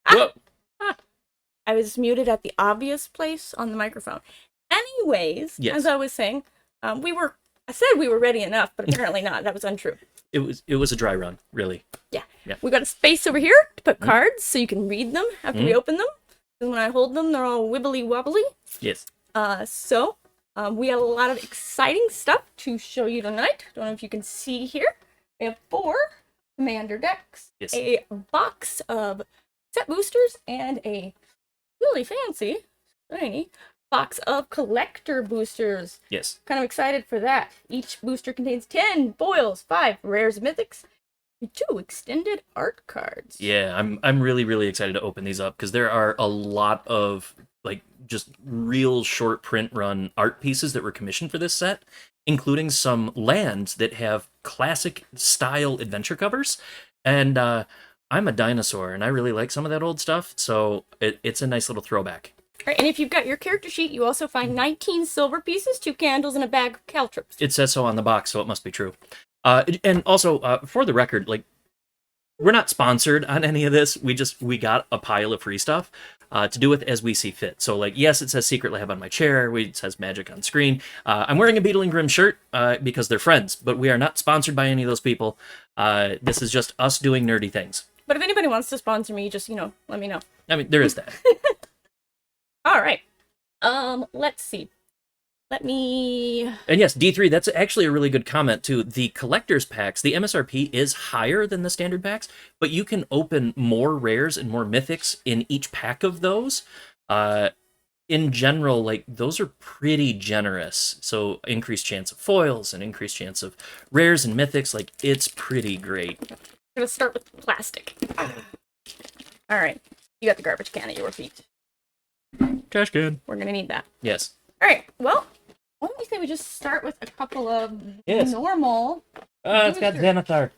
Whoa. I was muted at the obvious place on the microphone. Anyways, Yes. as I was saying, I said we were ready enough, but apparently not. That was untrue. It was a dry run, really. Yeah. Yeah. We got a space over here to put cards so you can read them after we open them. And when I hold them, they're all wibbly wobbly. Yes. So we have a lot of exciting stuff to show you tonight. Don't know if you can see here. We have 4 commander decks, Yes. a box of set boosters, and a really fancy, shiny box of collector boosters. Yes. Kind of excited for that. Each booster contains 10 foils, 5 rares and mythics, and 2 extended art cards. Yeah, I'm really, really excited to open these up because there are a lot of like just real short print run art pieces that were commissioned for this set, including some lands that have classic style adventure covers. And I'm a dinosaur and I really like some of that old stuff, so it's a nice little throwback. All right, and if you've got your character sheet, you also find 19 silver pieces, 2 candles, and a bag of caltrops. It says so on the box, so it must be true. And also, for the record, like, we're not sponsored on any of this. We got a pile of free stuff to do with as we see fit. So, like, yes, it says Secret Lab on my chair. It says Magic on screen. I'm wearing a Beetle and Grimm shirt because they're friends, but we are not sponsored by any of those people. This is just us doing nerdy things. But if anybody wants to sponsor me, just, let me know. I mean, there is that. All right. Let's see. And yes, D3, that's actually a really good comment, too. The collector's packs, the MSRP is higher than the standard packs, but you can open more rares and more mythics in each pack of those. In general, like, those are pretty generous. So increased chance of foils and increased chance of rares and mythics, like, it's pretty great. I'm going to start with plastic. All right. You got the garbage can at your feet. Trash can. We're going to need that. Yes. All right. Well, why don't we say we just start with a couple of normal... It's got Xanathar.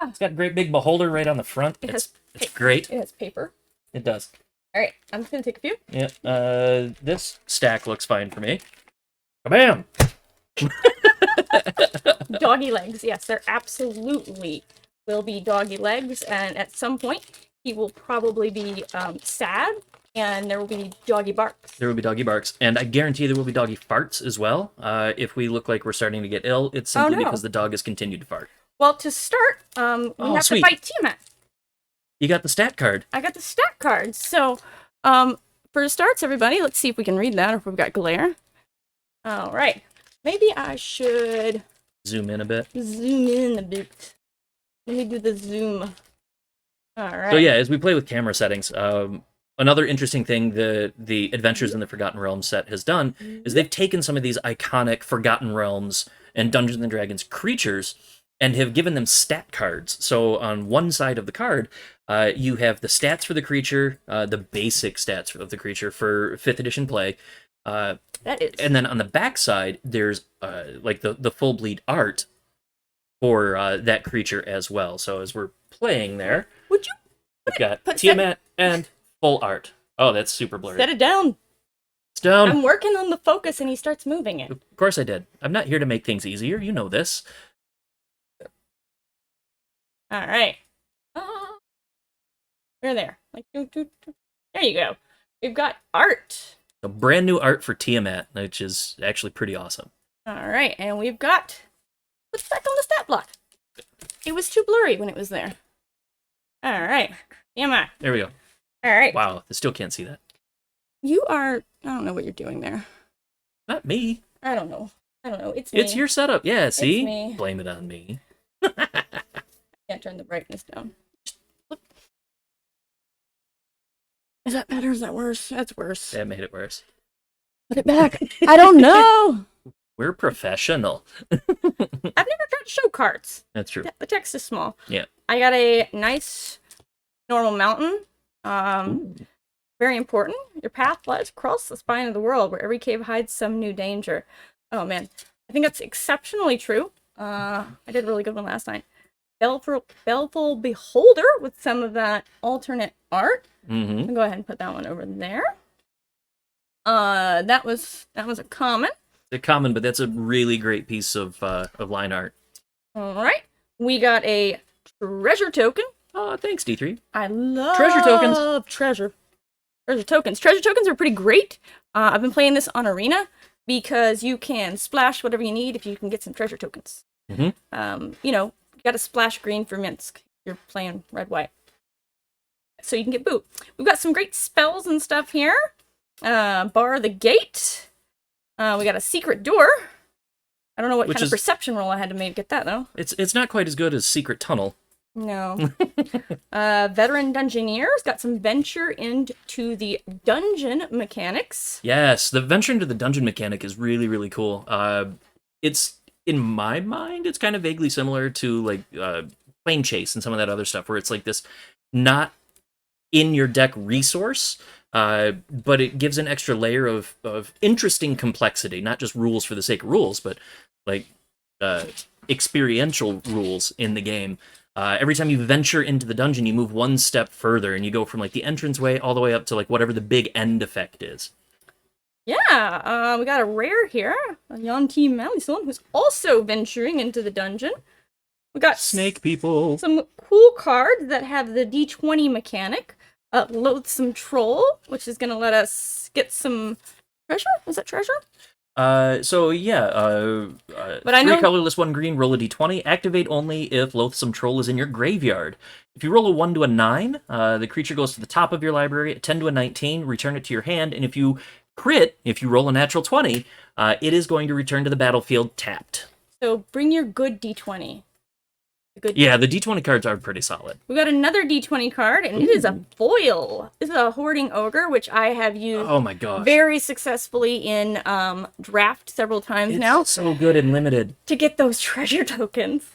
It's got a great big beholder right on the front. It's great. It has paper. It does. All right. I'm just going to take a few. Yeah. This stack looks fine for me. Bam! Doggy legs. Yes, there absolutely will be doggy legs. And at some point, he will probably be sad. And there will be doggy barks. There will be doggy barks. And I guarantee there will be doggy farts as well. If we look like we're starting to get ill, it's simply because the dog has continued to fart. Well, to start, we have to fight Tiamat. You got the stat card. I got the stat card. So, for starts, everybody, let's see if we can read that or if we've got glare. All right. Maybe I should... Zoom in a bit. Zoom in a bit. Let me do the zoom. All right. So yeah, as we play with camera settings, another interesting thing the Adventures in the Forgotten Realms set has done is they've taken some of these iconic Forgotten Realms and Dungeons and Dragons creatures and have given them stat cards. So on one side of the card, you have the stats for the creature, the basic stats of the creature for 5th edition play. That is. And then on the back side, there's like the full bleed art for that creature as well. So as we're playing there, we've got Tiamat and full art. Oh, that's super blurry. Set it down. It's down. I'm working on the focus and he starts moving it. Of course I did. I'm not here to make things easier. You know this. All right. We're there. Like, there you go. We've got art. A brand new art for Tiamat, which is actually pretty awesome. All right, and we've got... What's back on the stat block? It was too blurry when it was there. All right. Tiamat. There we go. All right. Wow, I still can't see that. You are... I don't know what you're doing there. Not me. I don't know. It's me. It's your setup. Yeah, see? It's me. Blame it on me. Can't turn the brightness down. Is that better? Is that worse? That's worse. That made it worse. Put it back. I don't know. We're professional. I've never tried to show cards. That's true. The text is small. Yeah. I got a nice normal mountain. Very important. Your path lies across the spine of the world, where every cave hides some new danger. Oh man, I think that's exceptionally true. I did a really good one last night. Baleful Beholder with some of that alternate art. Mm-hmm. I'll go ahead and put that one over there. That was a common. It's a common, but that's a really great piece of line art. All right, we got a treasure token Oh, thanks, D3. I love Treasure tokens. Treasure tokens. Treasure tokens are pretty great. I've been playing this on Arena because you can splash whatever you need if you can get some treasure tokens. Mm-hmm. You know, you got to splash green for Minsk. You're playing red-white. So you can get boot. We've got some great spells and stuff here. Bar the gate. We got a secret door. I don't know what kind of perception roll I had to make get that, though. It's not quite as good as Secret Tunnel. No. Veteran Dungeoneer's got some venture into the dungeon mechanics. Yes, the venture into the dungeon mechanic is really, really cool. It's, in my mind, it's kind of vaguely similar to, like, Plane Chase and some of that other stuff, where it's like this not in your deck resource, but it gives an extra layer of interesting complexity, not just rules for the sake of rules, but, like, experiential rules in the game. Every time you venture into the dungeon, you move one step further, and you go from, like, the entranceway all the way up to, like, whatever the big end effect is. Yeah, we got a rare here, a Yanti Malisone, who's also venturing into the dungeon. We got Snake people. Some cool cards that have the D20 mechanic. Loathsome Troll, which is going to let us get some treasure. Is that treasure? So yeah, but I know 3 colorless, 1 green, roll a d20. Activate only if Loathsome Troll is in your graveyard. If you roll a 1 to a 9, the creature goes to the top of your library. A 10 to a 19, return it to your hand. And if you crit, if you roll a natural 20, it is going to return to the battlefield tapped. So bring your good D20. Yeah, the D20 cards are pretty solid. We got another D20 card, and it is a foil. This is a Hoarding Ogre, which I have used very successfully in draft several times now. It's so good in Limited. To get those treasure tokens.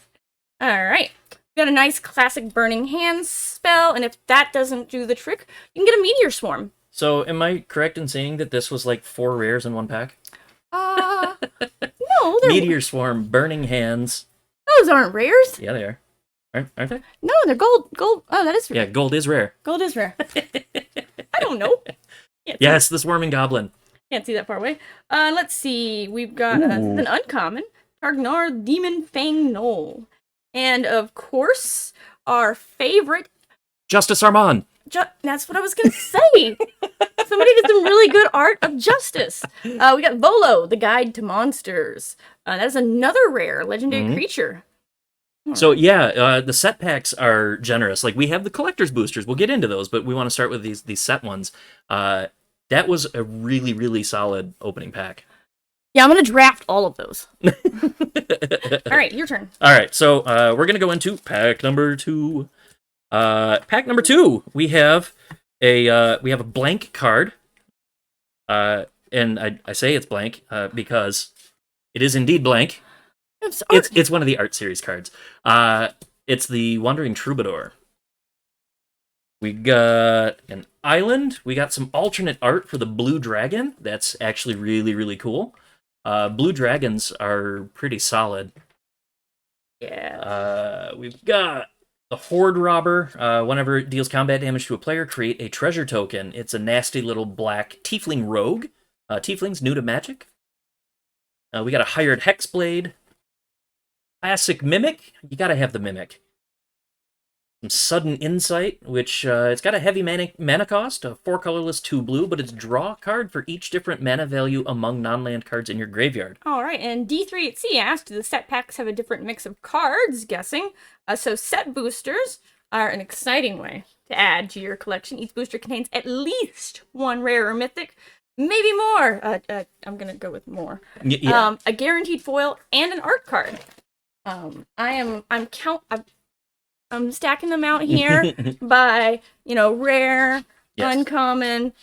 Alright. We got a nice classic Burning Hands spell, and if that doesn't do the trick, you can get a Meteor Swarm. So, am I correct in saying that this was like 4 rares in one pack? No. Meteor Swarm, Burning Hands. Those aren't rares. Yeah, they are. Aren't they? No, they're gold. Gold. Oh, that is rare. Yeah, gold is rare. Gold is rare. I don't know. Yes, the Swarming Goblin. Can't see that far away. Let's see. We've got an uncommon. Targnar Demon Fang Knoll. And, of course, our favorite... Justice Armand. That's what I was going to say. Somebody did some really good art of Justice. We got Volo, the Guide to Monsters. That is another rare legendary creature. So yeah, the set packs are generous. Like, we have the collector's boosters. We'll get into those, but we want to start with these set ones. That was a really, really solid opening pack. Yeah, I'm going to draft all of those. All right, your turn. All right, so we're going to go into pack number 2. Pack number 2, we have a blank card. And I say it's blank because it is indeed blank. It's one of the art series cards. It's the Wandering Troubadour. We got an island. We got some alternate art for the Blue Dragon. That's actually really, really cool. Blue Dragons are pretty solid. Yeah. We've got the Horde Robber. Whenever it deals combat damage to a player, create a treasure token. It's a nasty little black tiefling rogue. Tiefling's new to Magic. We got a Hired Hexblade. Classic Mimic. You gotta have the Mimic. Some Sudden Insight, which it's got a heavy mana cost, 4 colorless, 2 blue, but it's draw a card for each different mana value among non-land cards in your graveyard. All right, and D3 at C asked, do the set packs have a different mix of cards? Guessing. So set boosters are an exciting way to add to your collection. Each booster contains at least 1 rare or mythic, maybe more. I'm gonna go with more. Yeah. A guaranteed foil and an art card. I'm stacking them out here by, rare, yes, uncommon,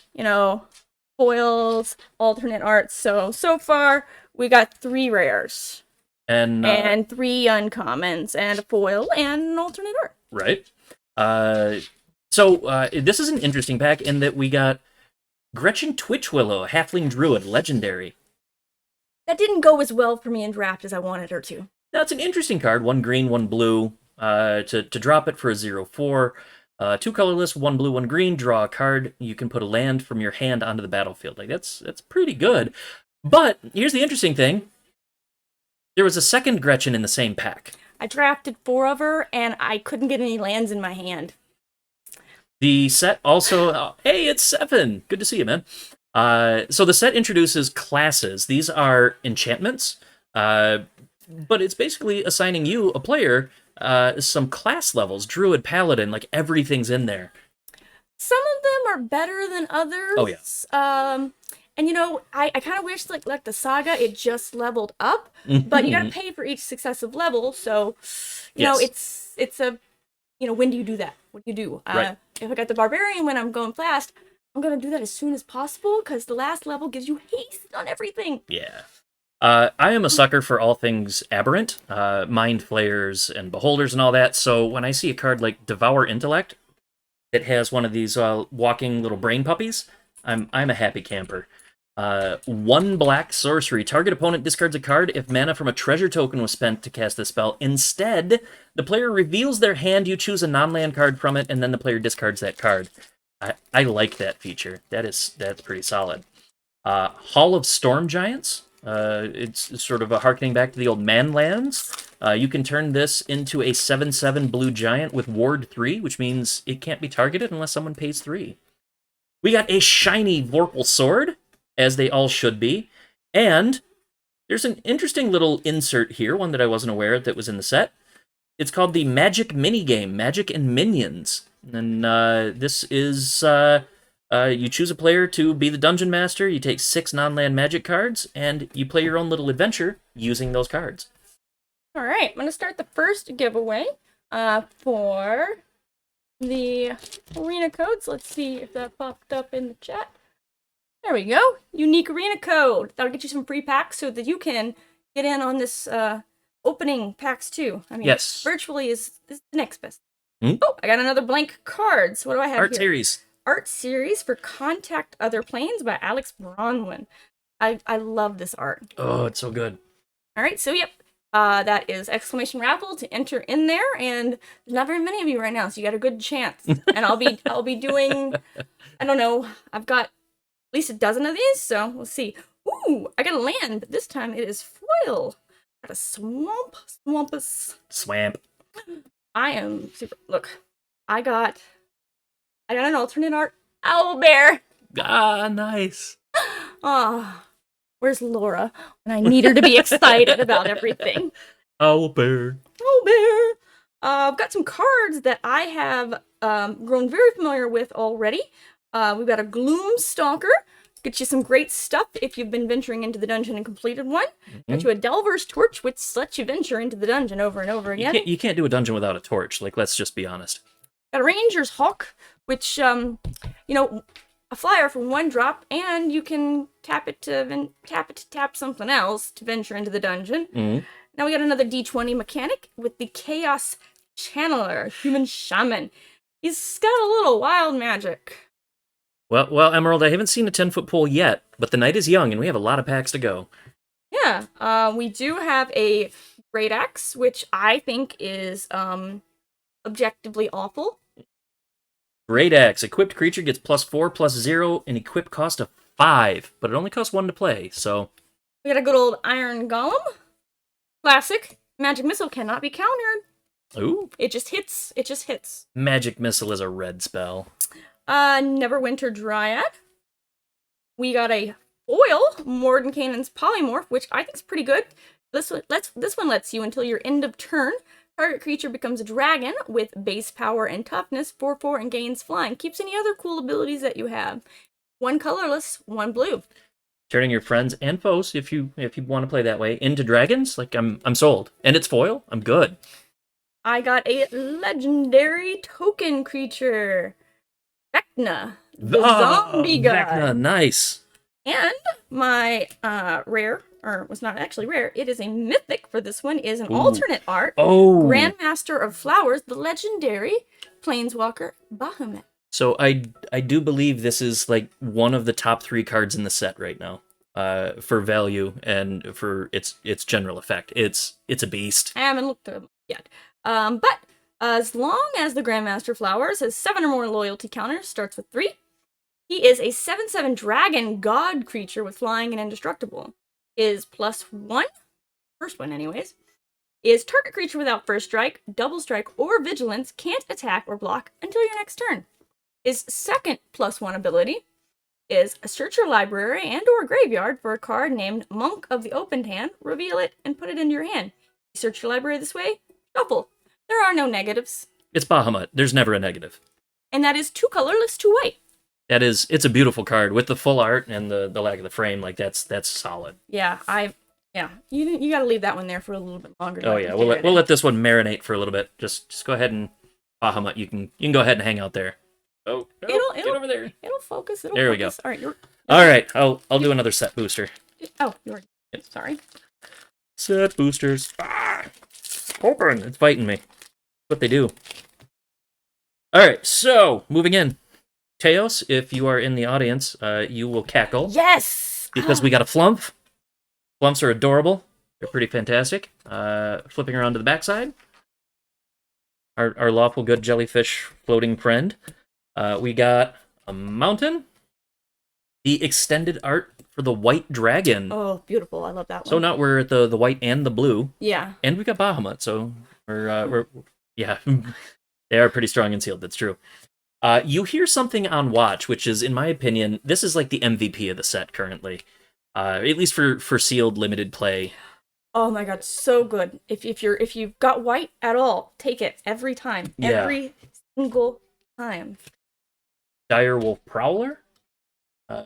foils, alternate arts. So far we got 3 rares and 3 uncommons and a foil and an alternate art. Right. So this is an interesting pack in that we got Gretchen Twitchwillow, Halfling Druid, legendary. That didn't go as well for me in draft as I wanted her to. That's an interesting card. 1 green, 1 blue. To drop it for a 0/4. 2 colorless, 1 blue, 1 green. Draw a card. You can put a land from your hand onto the battlefield. Like, that's pretty good. But here's the interesting thing. There was a second Gretchen in the same pack. I drafted 4 of her, and I couldn't get any lands in my hand. The set also, hey, it's Seven. Good to see you, man. So the set introduces classes. These are enchantments, but it's basically assigning you, a player, some class levels. Druid, Paladin, like everything's in there. Some of them are better than others. Oh, yeah. And you know, I kind of wish like the Saga, it just leveled up, but you gotta pay for each successive level. So, you know, it's a, you know, when do you do that? What do you do? Right. If I got the Barbarian when I'm going fast, I'm gonna do that as soon as possible because the last level gives you haste on everything. Yeah. I am a sucker for all things aberrant, mind flayers and beholders and all that. So when I see a card like Devour Intellect, it has one of these walking little brain puppies. I'm a happy camper. 1 black sorcery. Target opponent discards a card if mana from a treasure token was spent to cast the spell. Instead, the player reveals their hand, you choose a non-land card from it, and then the player discards that card. I like that feature. That's pretty solid. Hall of Storm Giants. It's sort of a harkening back to the old Manlands. You can turn this into a 7/7 blue giant with Ward 3, which means it can't be targeted unless someone pays 3. We got a shiny Vorpal Sword, as they all should be. And there's an interesting little insert here, one that I wasn't aware that was in the set. It's called the Magic Minigame, Magic and Minions. And this is, you choose a player to be the Dungeon Master, you take 6 non-land Magic cards, and you play your own little adventure using those cards. All right, I'm gonna start the first giveaway for the arena codes. Let's see if that popped up in the chat. There we go. Unique arena code. That'll get you some free packs so that you can get in on this opening packs too. I mean, yes. Virtually is the next best. Oh, I got another blank card. So what do I have Art here? series. Art series for Contact Other Planes by Alex Bronwyn. I love this art. Oh, it's so good. All right, so yep. That is exclamation raffle to enter in there, and there's not very many of you right now, so you got a good chance. And I'll be doing, I don't know, I've got at least a dozen of these, so we'll see. Ooh, I got a land, but this time it is foil. Got a swampus. Swamp. I am super. Look, I got an alternate art owlbear. Ah, nice. Ah. Where's Laura? And I need her to be excited about everything. Owlbear. Owlbear. I've got some cards that I have grown very familiar with already. We've got a Gloom Stalker. Get you some great stuff if you've been venturing into the dungeon and completed one. Got you a Delver's Torch, which lets you venture into the dungeon over and over again. You can't do a dungeon without a torch. Like, let's just be honest. Got a Ranger's Hawk, which, you know, a flyer for 1 drop, and you can tap it to tap something else to venture into the dungeon. Now we got another D20 mechanic with the Chaos Channeler, Human Shaman. He's got a little wild magic. Well, Emerald, I haven't seen a 10-foot pole yet, but the night is young, and we have a lot of packs to go. Yeah, we do have a Great Axe, which I think is objectively awful. Great Axe. Equipped creature gets +4/+0, and equip cost of 5, but it only costs 1 to play, so... We got a good old Iron Golem. Classic. Magic Missile cannot be countered. Ooh. It just hits. It just hits. Magic Missile is a red spell. Neverwinter Dryad. We got a foil Mordenkainen's Polymorph, which I think is pretty good. This one lets you, until your end of turn, target creature becomes a dragon with base power and toughness, 4/4, and gains flying. Keeps any other cool abilities that you have. 1 colorless, 1 blue. Turning your friends and foes, if you want to play that way, into dragons, like I'm sold. And it's foil, I'm good. I got a legendary token creature, Vecna, the zombie god. Vecna, nice. And my rare, or was not actually rare, it is a mythic for this one, is an alternate art. Oh. Grandmaster of Flowers, the legendary Planeswalker Bahamut. So I do believe this is like one of the top 3 cards in the set right now, for value and for its general effect. It's a beast. I haven't looked at them yet. But as long as the Grandmaster Flowers has 7 or more loyalty counters, starts with 3. He is a 7/7 dragon god creature with flying and indestructible. Is +1, first one anyways. is target creature without first strike, double strike, or vigilance can't attack or block until your next turn. His second +1 ability is search your library and or graveyard for a card named Monk of the Opened Hand, reveal it, and put it into your hand. You search your library this way, shuffle. There are no negatives. It's Bahamut. There's never a negative. And that is 2 colorless, 2 white. It's a beautiful card with the full art and the lack of the frame. Like that's solid. Yeah, you got to leave that one there for a little bit longer. Oh yeah, we'll let this one marinate for a little bit. Just go ahead and Bahamut. You can go ahead and hang out there. Oh, no, get over there. It'll focus. There we go. All right, all right. I'll do another set booster. Oh, you're sorry. Set boosters. Open. It's fighting me. That's what they do. All right. So moving in. Teos, if you are in the audience, you will cackle. Yes! Because we got a Flump. Flumps are adorable. They're pretty fantastic. Flipping around to the backside. Our lawful good jellyfish floating friend. We got a mountain. The extended art for the white dragon. Oh, beautiful. I love that one. So now we're at the white and the blue. Yeah. And we got Bahamut, so we're yeah. They are pretty strong and sealed, that's true. You hear something on Watch, which is, in my opinion, this is like the MVP of the set currently. At least for sealed limited play. Oh my god, so good. If you've got white at all, take it every time. Yeah. Every single time. Direwolf Prowler.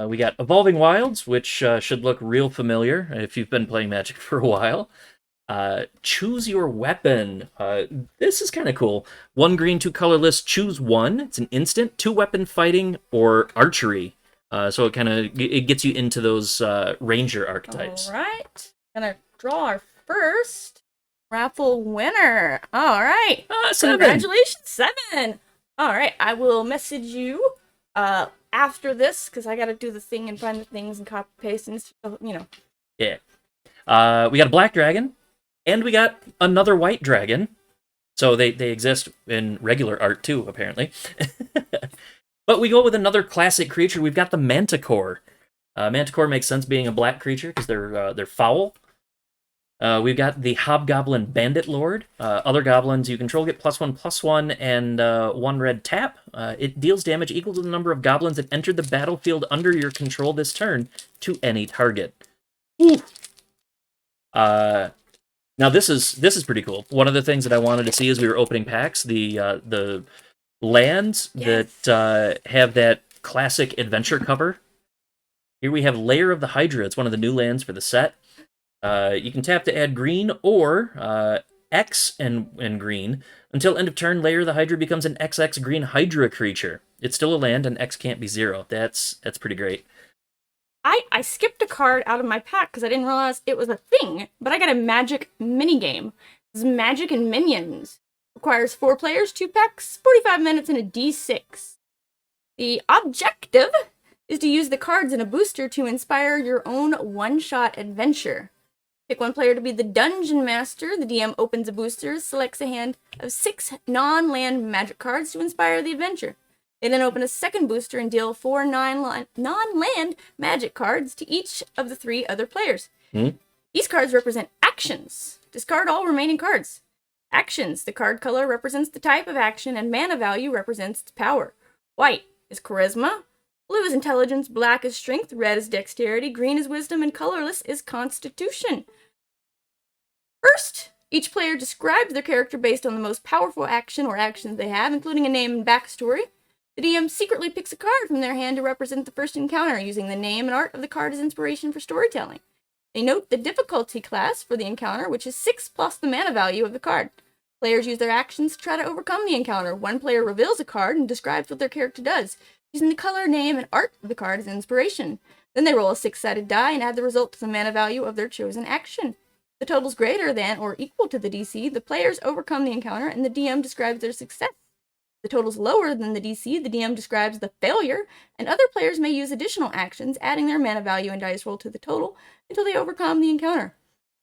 We got Evolving Wilds, which should look real familiar if you've been playing Magic for a while. Choose your weapon. This is kind of cool. 1 green, 2 colorless, choose one. It's an instant. 2 weapon fighting or archery. So it gets you into those ranger archetypes. All right. Gonna draw our first raffle winner. All right. 7. Congratulations, 7. All right. I will message you after this because I got to do the thing and find the things and copy paste and Yeah. We got a black dragon. And we got another white dragon. So they exist in regular art too, apparently. But we go with another classic creature. We've got the Manticore. Manticore makes sense being a black creature because they're foul. We've got the Hobgoblin Bandit Lord. Other goblins you control get +1/+1 and 1 red tap. It deals damage equal to the number of goblins that entered the battlefield under your control this turn to any target. Ooh. Now this is pretty cool. One of the things that I wanted to see as we were opening packs, the lands that have that classic adventure cover. Here we have Lair of the Hydra. It's one of the new lands for the set. You can tap to add green or X and green. Until end of turn, Lair of the Hydra becomes an XX green Hydra creature. It's still a land and X can't be 0. That's pretty great. I skipped a card out of my pack because I didn't realize it was a thing, but I got a Magic minigame. This is Magic and Minions. Requires 4 players, 2 packs, 45 minutes, and a D6. The objective is to use the cards in a booster to inspire your own one-shot adventure. Pick 1 player to be the Dungeon Master. The DM opens a booster, selects a hand of 6 non-land Magic cards to inspire the adventure. They then open a second booster and deal 4 non-land Magic cards to each of the 3 other players. These cards represent actions. Discard all remaining cards. Actions. The card color represents the type of action, and mana value represents its power. White is charisma. Blue is intelligence. Black is strength. Red is dexterity. Green is wisdom. And colorless is constitution. First, each player describes their character based on the most powerful action or actions they have, including a name and backstory. The DM secretly picks a card from their hand to represent the first encounter, using the name and art of the card as inspiration for storytelling. They note the difficulty class for the encounter, which is 6 plus the mana value of the card. Players use their actions to try to overcome the encounter. 1 player reveals a card and describes what their character does, using the color, name, and art of the card as inspiration. Then they roll a 6-sided die and add the result to the mana value of their chosen action. If the total is greater than or equal to the DC, the players overcome the encounter and the DM describes their success. If the total is lower than the DC, the DM describes the failure, and other players may use additional actions, adding their mana value and dice roll to the total until they overcome the encounter.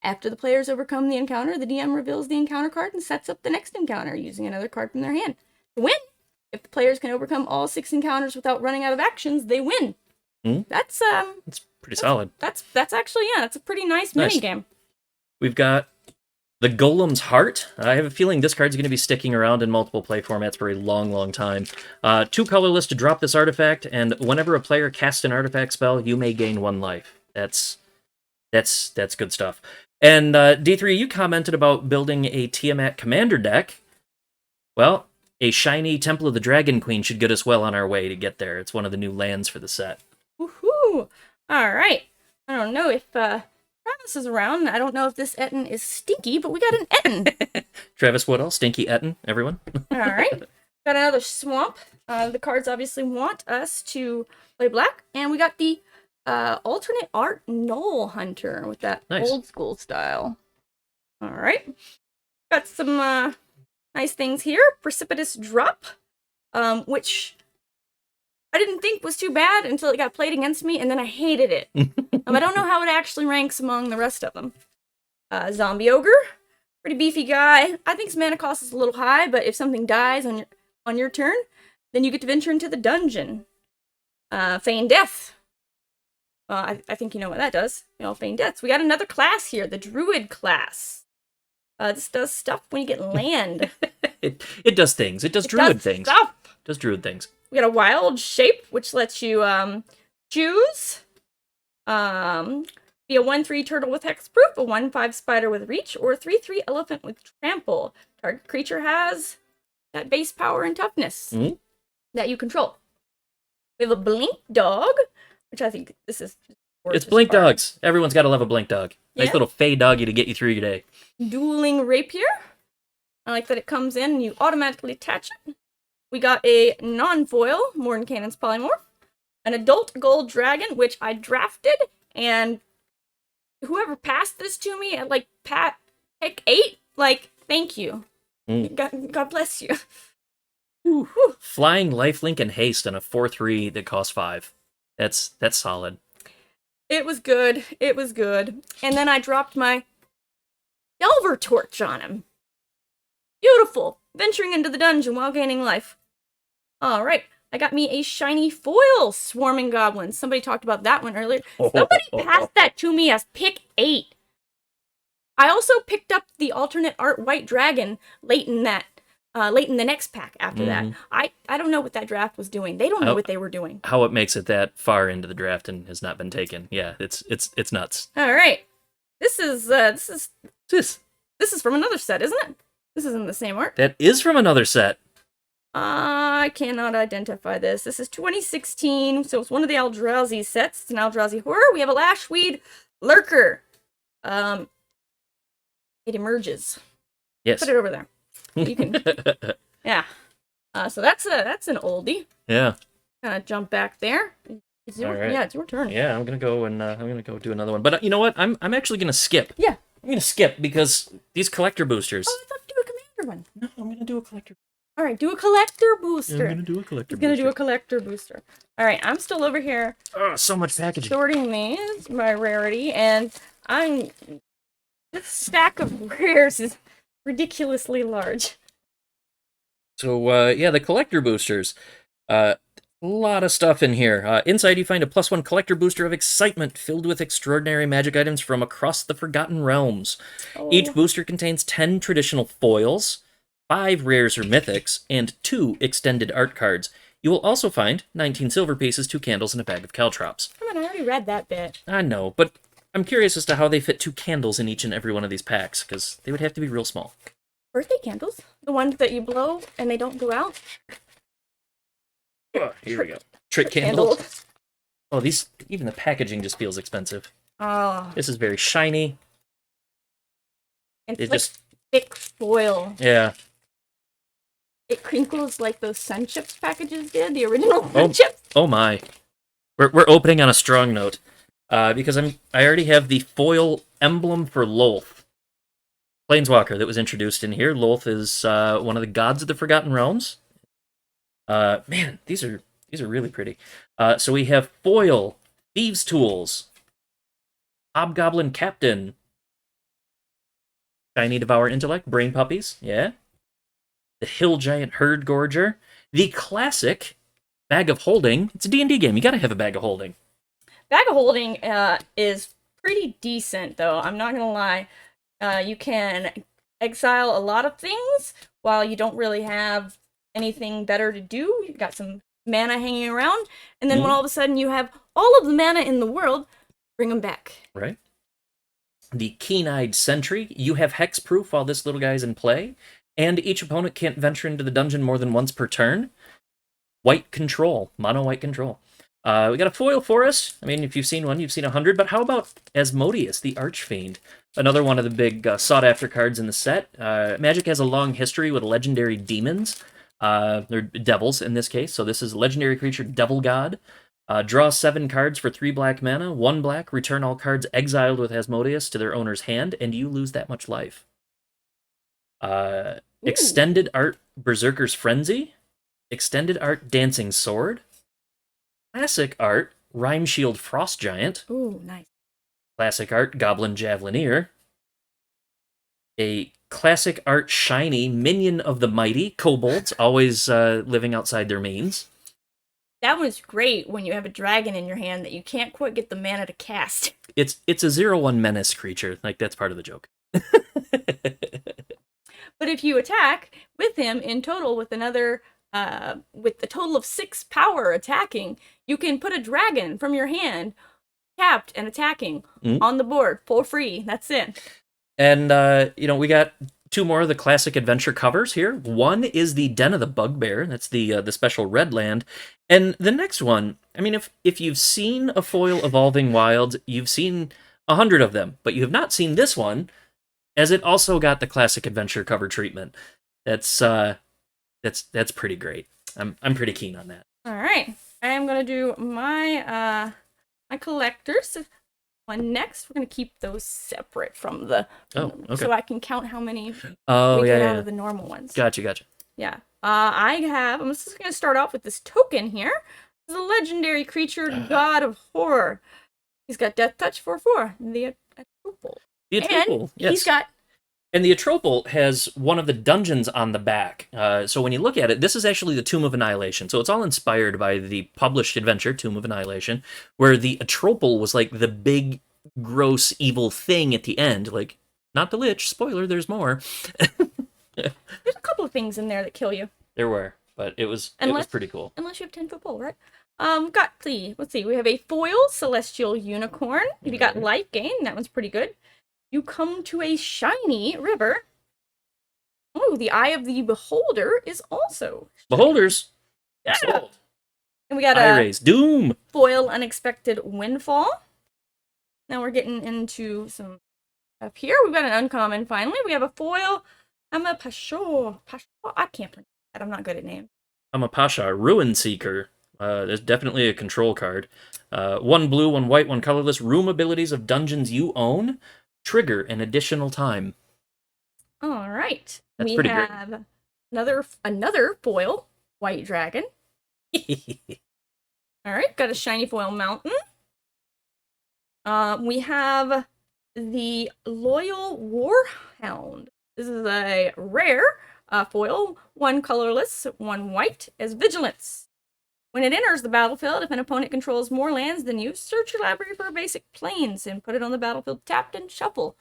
After the players overcome the encounter, the DM reveals the encounter card and sets up the next encounter, using another card from their hand. To win, if the players can overcome all 6 encounters without running out of actions, they win. That's pretty solid. That's actually, that's a pretty nice minigame. We've got The Golem's Heart. I have a feeling this card's going to be sticking around in multiple play formats for a long, long time. 2 colorless to drop this artifact, and whenever a player casts an artifact spell, you may gain 1 life. That's good stuff. And D3, you commented about building a Tiamat commander deck. Well, a shiny Temple of the Dragon Queen should get us well on our way to get there. It's one of the new lands for the set. Woohoo! All right. I don't know if Travis is around. I don't know if this Etten is stinky, but we got an Etten. Travis Woodall, Stinky Etten, everyone. All right. Got another swamp. The cards obviously want us to play black. And we got the alternate art Knoll Hunter with that old school style. All right. Got some nice things here. Precipitous Drop, which I didn't think was too bad until it got played against me, and then I hated it. I don't know how it actually ranks among the rest of them. Zombie Ogre, pretty beefy guy. I think his mana cost is a little high, but if something dies on your turn, then you get to venture into the dungeon. Feign Death. I think you know what that does. Feign Death. So we got another class here, the Druid class. This does stuff when you get land. it does things. It does druid things. Stuff. It does druid things. We got a Wild Shape, which lets you choose. Be a 1/3 turtle with hexproof, a 1/5 spider with reach, or a 3/3 elephant with trample. Target creature has that base power and toughness that you control. We have a Blink Dog, which I think this is it's Blink Dogs. Everyone's got to love a Blink Dog. Nice little fey doggy to get you through your day. Dueling Rapier. I like that it comes in and you automatically attach it. We got a non-foil Morton Cannon's Polymorph. An Adult Gold Dragon, which I drafted, and whoever passed this to me at pick 8, thank you. God bless you. Flying Lifelink and Haste on a 4/3 that costs 5. That's solid. It was good. It was good. And then I dropped my Delver Torch on him. Beautiful. Venturing into the dungeon while gaining life. Alright. I got me a shiny foil Swarming Goblin. Somebody talked about that one earlier. Somebody passed that to me as pick 8. I also picked up the alternate art White Dragon late in the next pack after that. I don't know what that draft was doing. They don't know what they were doing. How it makes it that far into the draft and has not been taken. Yeah, it's nuts. All right. This is from another set, isn't it? This isn't the same art. That is from another set. I cannot identify this. This is 2016, so it's one of the Eldrazi sets. It's an Eldrazi horror. We have a Lashweed Lurker. It emerges. Yes. Put it over there. You can. Yeah. So that's an oldie. Yeah. Kind of jump back there. All right. Yeah, it's your turn. Yeah, I'm gonna go do another one. But you know what? I'm actually gonna skip. Yeah. I'm gonna skip because these collector boosters. Oh, I thought you do a commander one. No, I'm gonna do a collector. All right, do a collector booster. Yeah, I'm gonna do a collector. He's gonna do a collector booster. All right, I'm still over here. Oh, so much packaging. Sorting these by rarity, and this stack of rares is ridiculously large. So yeah, the collector boosters. A lot of stuff in here. Inside you find a +1 collector booster of excitement filled with extraordinary magic items from across the Forgotten Realms. Oh. Each booster contains 10 traditional foils, 5 rares or mythics, and 2 extended art cards. You will also find 19 silver pieces, 2 candles, and a bag of caltrops. Come on, I already read that bit. I know, but I'm curious as to how they fit 2 candles in each and every one of these packs, because they would have to be real small. Birthday candles? The ones that you blow and they don't go out? Here we go. Trick candles. Oh, these, even the packaging just feels expensive. Oh. This is very shiny. And It it's just, thick foil. yeah. It crinkles like those Sun Chips packages did, the original Sun Chips. Oh my. We're opening on a strong note. Because I already have the foil emblem for Lolth. Planeswalker that was introduced in here. Lolth is one of the gods of the Forgotten Realms. Man, these are really pretty. So we have foil, Thieves' Tools, Hobgoblin Captain, Shiny Devour Intellect, Brain Puppies, yeah. The Hill Giant Herd Gorger, the classic Bag of Holding. It's a D&D game. You gotta have a Bag of Holding. Bag of Holding is pretty decent, though. I'm not gonna lie. You can exile a lot of things while you don't really have anything better to do. You got some mana hanging around, and then when all of a sudden you have all of the mana in the world, bring them back. Right. The Keen-Eyed Sentry. You have hexproof while this little guy's in play, and each opponent can't venture into the dungeon more than once per turn. White control, mono white control. We got a foil for us. I mean, if you've seen one, you've seen 100. But how about Asmodeus, the Archfiend? Another one of the big sought-after cards in the set. Magic has a long history with legendary demons. They're devils in this case. So this is a legendary creature, Devil God. Draw 7 cards for 3 black mana. 1 black, return all cards exiled with Asmodeus to their owner's hand, and you lose that much life. Extended Art, Berserker's Frenzy. Extended Art, Dancing Sword. Classic Art, Rhyme Shield Frost Giant. Ooh, nice. Classic Art, Goblin Javelineer. A Classic Art Shiny, Minion of the Mighty, Kobolds, always living outside their means. That one's great when you have a dragon in your hand that you can't quite get the mana to cast. It's a 0/1 menace creature. Like, that's part of the joke. But if you attack with him in total with another, with the total of 6 power attacking, you can put a dragon from your hand, tapped and attacking, on the board for free. That's it. And, we got 2 more of the classic adventure covers here. One is the Den of the Bugbear. That's the special red land. And the next one, I mean, if you've seen a foil Evolving Wilds, you've seen 100 of them, but you have not seen this one, as it also got the classic adventure cover treatment. That's pretty great. I'm pretty keen on that. All right, I am gonna do my my collectors one next. We're gonna keep those separate from the so I can count how many we get out of the normal ones. Gotcha. Yeah. I'm just gonna start off with this token here. This is a legendary creature, God of Horror. He's got Death Touch 4/4. The Atropal. The Atropal, yes. He's got. And the Atropal has one of the dungeons on the back. So when you look at it, this is actually the Tomb of Annihilation. So it's all inspired by the published adventure, Tomb of Annihilation, where the Atropal was like the big, gross, evil thing at the end. Like, not the Lich. Spoiler, there's more. There's a couple of things in there that kill you. There were, but it was pretty cool. Unless you have 10-foot pole, right? Let's see. We have a foil Celestial Unicorn. If you got life gain, that one's pretty good. You come to a shiny river. Oh, the Eye of the Beholder is also shiny. Beholders. Yeah. Sold. And we got a Doom. Foil Unexpected Windfall. Now we're getting into some up here. We've got an uncommon finally. We have a foil. I'm a Pasho. I can't pronounce that. I'm not good at names. I'm a Pasha, Ruin Seeker. There's definitely a control card. 1 blue, 1 white, 1 colorless. Room abilities of dungeons you own. Trigger an additional time. All right. That's we pretty have another foil white dragon. All right, got a shiny foil mountain. We have the Loyal Warhound. This is a rare foil, 1 colorless, 1 white, as vigilance. When it enters the battlefield, if an opponent controls more lands than you, search your library for basic planes and put it on the battlefield tapped and shuffle.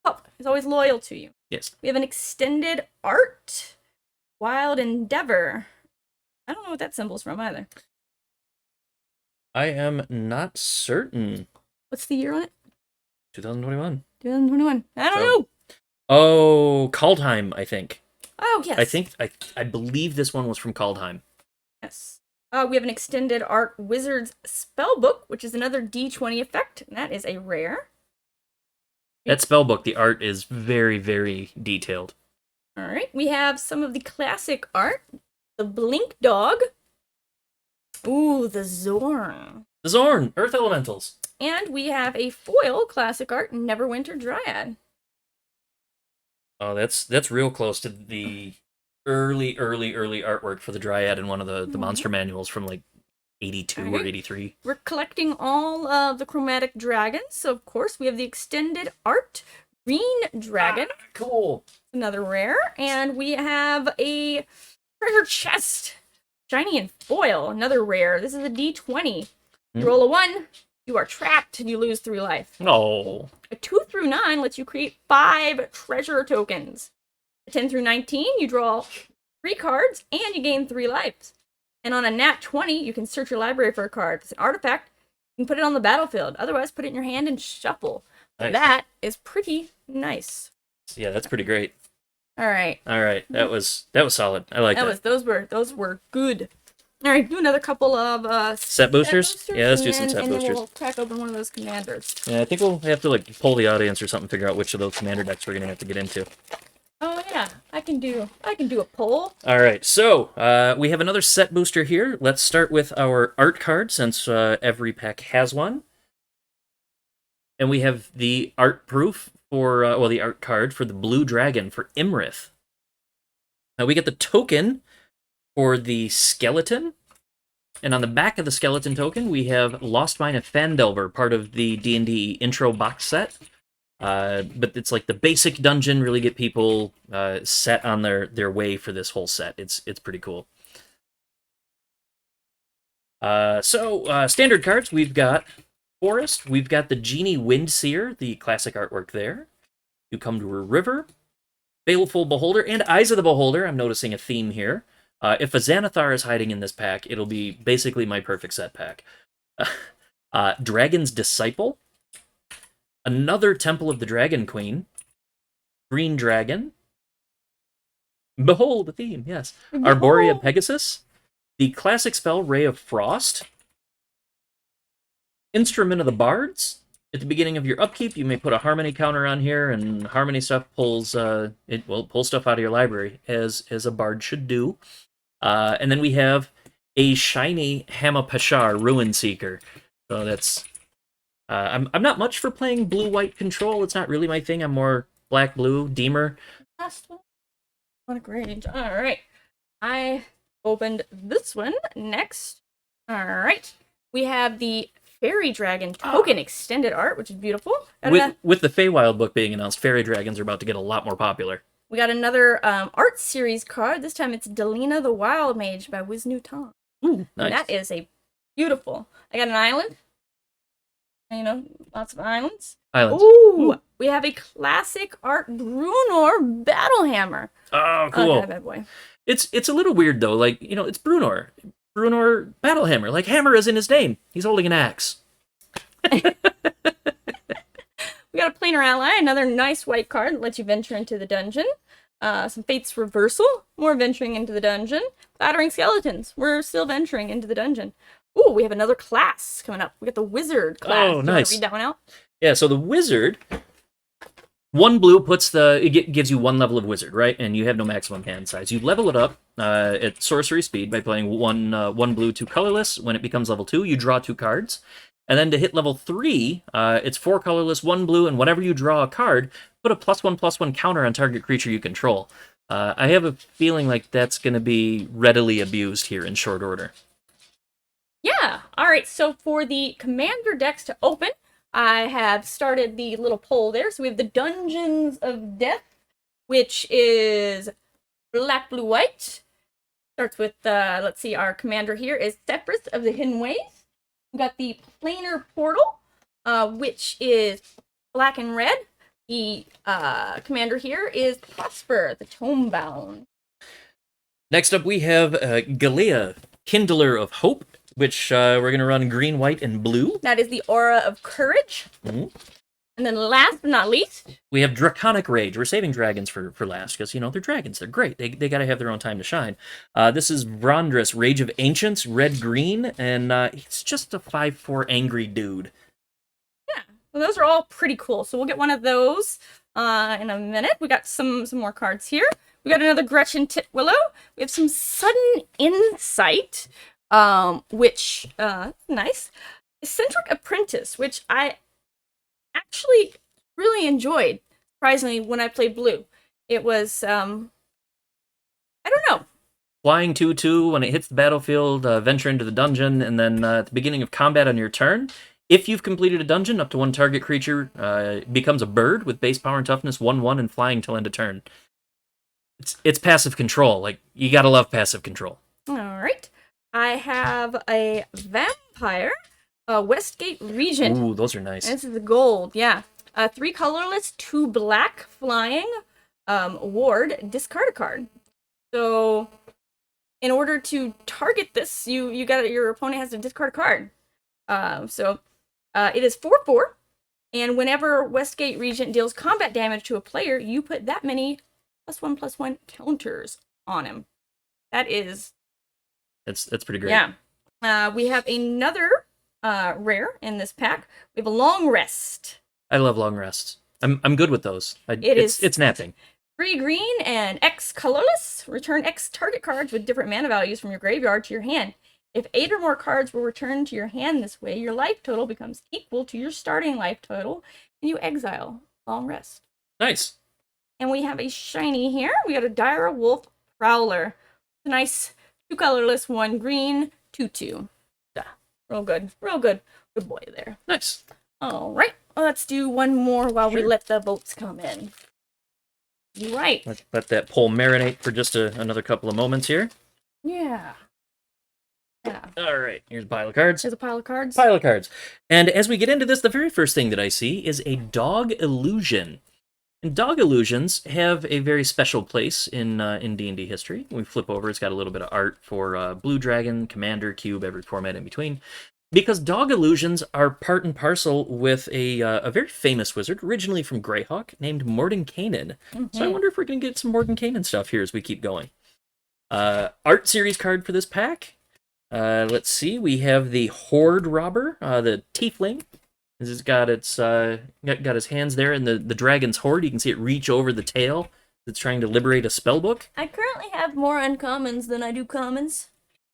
Pup is always loyal to you. Yes. We have an Extended Art, Wild Endeavor. I don't know what that symbol's from either. I am not certain. What's the year on it? 2021. 2021. I don't know. Oh, Kaldheim, I think. Oh, yes. I believe this one was from Kaldheim. Yes. We have an Extended Art Wizard's Spellbook, which is another D20 effect, and that is a rare. That spellbook, the art is very, very detailed. All right. We have some of the classic art. The Blink Dog. Ooh, the Zorn. The Zorn, Earth Elementals. And we have a foil classic art, Neverwinter Dryad. Oh, that's real close to the early artwork for the Dryad in one of the monster manuals from like 82 or 83. We're collecting all of the chromatic dragons. So, of course, we have the Extended Art Green Dragon. Cool. Another rare. And we have a treasure chest. Shiny and foil. Another rare. This is a D20. You roll a 1, you are trapped and you lose 3 life. Oh. A 2 through 9 lets you create 5 treasure tokens. A 10 through 19, you draw 3 cards and you gain 3 lives. And on a nat 20, you can search your library for a card. If it's an artifact, you can put it on the battlefield. Otherwise, put it in your hand and shuffle. Nice. That is pretty nice. Yeah, that's pretty great. All right. That was solid. I like that. Those were good. All right, do another couple of set boosters. Yeah, let's do some set and boosters. then we'll crack open one of those commanders. Yeah, I think we'll have to like poll the audience or something, figure out which of those commander decks we're gonna have to get into. Oh yeah, I can do a poll. All right, so we have another set booster here. Let's start with our art card, since every pack has one. And we have the art proof for, the art card for the Blue Dragon for Imrith. Now we get the token for the skeleton. And on the back of the skeleton token, we have Lost Mine of Phandelver, part of the D&D intro box set. But it's like the basic dungeon, really get people set on their way for this whole set. It's pretty cool. Standard cards, we've got Forest, we've got the Genie Windseer, the classic artwork there. You come to a river, Baleful Beholder, and Eyes of the Beholder. I'm noticing a theme here. If a Xanathar is hiding in this pack, it'll be basically my perfect set pack. Dragon's Disciple, another Temple of the Dragon Queen, Green Dragon, behold the theme, yes, Arborea Pegasus, the classic spell Ray of Frost, Instrument of the Bards. At the beginning of your upkeep, you may put a Harmony counter on here, and Harmony stuff pulls pull stuff out of your library, as a Bard should do. And then we have a shiny Hamapashar Ruin Seeker. So that's I'm not much for playing blue-white control. It's not really my thing. I'm more black-blue, Deemer. Last one. What a great. All right. I opened this one next. All right. We have the Fairy Dragon token extended art, which is beautiful. With the Feywild book being announced, Fairy Dragons are about to get a lot more popular. We got another art series card. This time it's Delina the Wild Mage by Wisnu Tong. Ooh, nice. And that is a beautiful. I got an island. You know, lots of islands. Ooh, we have a classic art Brunor Battlehammer. Oh, cool. Okay, bad boy. It's a little weird though. Like, you know, it's Brunor Battlehammer. Like, hammer is in his name. He's holding an axe. We got a Planar Ally, another nice white card that lets you venture into the dungeon. Some Fate's Reversal, more venturing into the dungeon. Clattering Skeletons, we're still venturing into the dungeon. Ooh, we have another class coming up. We got the Wizard class. Oh, nice. Do you want to read that one out? Yeah, so the Wizard, 1 blue gives you 1 level of Wizard, right? And you have no maximum hand size. You level it up at sorcery speed by playing 1 blue, 2 colorless. When it becomes level 2, you draw 2 cards. And then to hit level 3, it's 4 colorless, 1 blue, and whenever you draw a card, put a +1/+1 counter on target creature you control. I have a feeling like that's going to be readily abused here in short order. Yeah. All right. So for the commander decks to open, I have started the little poll there. So we have the Dungeons of Death, which is black, blue, white. Starts with, let's see, our commander here is Sephris of the Hidden Ways. We got the Planar Portal, which is black and red. The commander here is Prosper, the Tomebound. Next up, we have Galea, Kindler of Hope, which we're going to run green, white, and blue. That is the Aura of Courage. Mm-hmm. And then last but not least, we have Draconic Rage. We're saving dragons for last because, you know, they're dragons. They're great. They got to have their own time to shine. This is Vrondrus, Rage of Ancients, red-green, and he's just a 5/4 angry dude. Yeah, well, those are all pretty cool. So we'll get one of those in a minute. We got some more cards here. We got another Gretchen Titwillow. We have some Sudden Insight, which, nice. Eccentric Apprentice, which I actually really enjoyed, surprisingly, when I played blue. It was, I don't know. Flying 2/2, when it hits the battlefield, venture into the dungeon, and then at the beginning of combat on your turn, if you've completed a dungeon, up to 1 target creature becomes a bird with base power and toughness 1/1 and flying till end of turn. It's passive control. Like, you gotta love passive control. All right. I have a vampire. Westgate Regent. Ooh, those are nice. And this is the gold, yeah. 3 colorless, 2 black, flying, ward, discard a card. So, in order to target this, your opponent has to discard a card. It is 4/4, and whenever Westgate Regent deals combat damage to a player, you put that many +1/+1 counters on him. That's pretty great. Yeah. We have another rare in this pack. We have a long rest. I love long rests. I'm good with those. It's napping. 3 green and X colorless. Return X target cards with different mana values from your graveyard to your hand. If 8 or more cards were returned to your hand this way, your life total becomes equal to your starting life total, and you exile long rest. Nice. And we have a shiny here. We got a Dire Wolf Prowler. A nice 2 colorless, 1 green, 2/2. Yeah, real good. Good boy there. Nice. All right. Well, let's do one more while we let the votes come in. Right. Let that poll marinate for just another couple of moments here. Yeah. All right. Here's a pile of cards. There's a pile of cards. And as we get into this, the very first thing that I see is a dog illusion. And dog illusions have a very special place in D&D history. We flip over, it's got a little bit of art for Blue Dragon, Commander, Cube, every format in between. Because dog illusions are part and parcel with a very famous wizard, originally from Greyhawk, named Mordenkainen. So I wonder if we're going to get some Mordenkainen stuff here as we keep going. Art series card for this pack. Let's see, we have the Horde Robber, the Tiefling. This has got got his hands there in the dragon's hoard. You can see it reach over the tail. It's trying to liberate a spellbook. I currently have more uncommons than I do commons.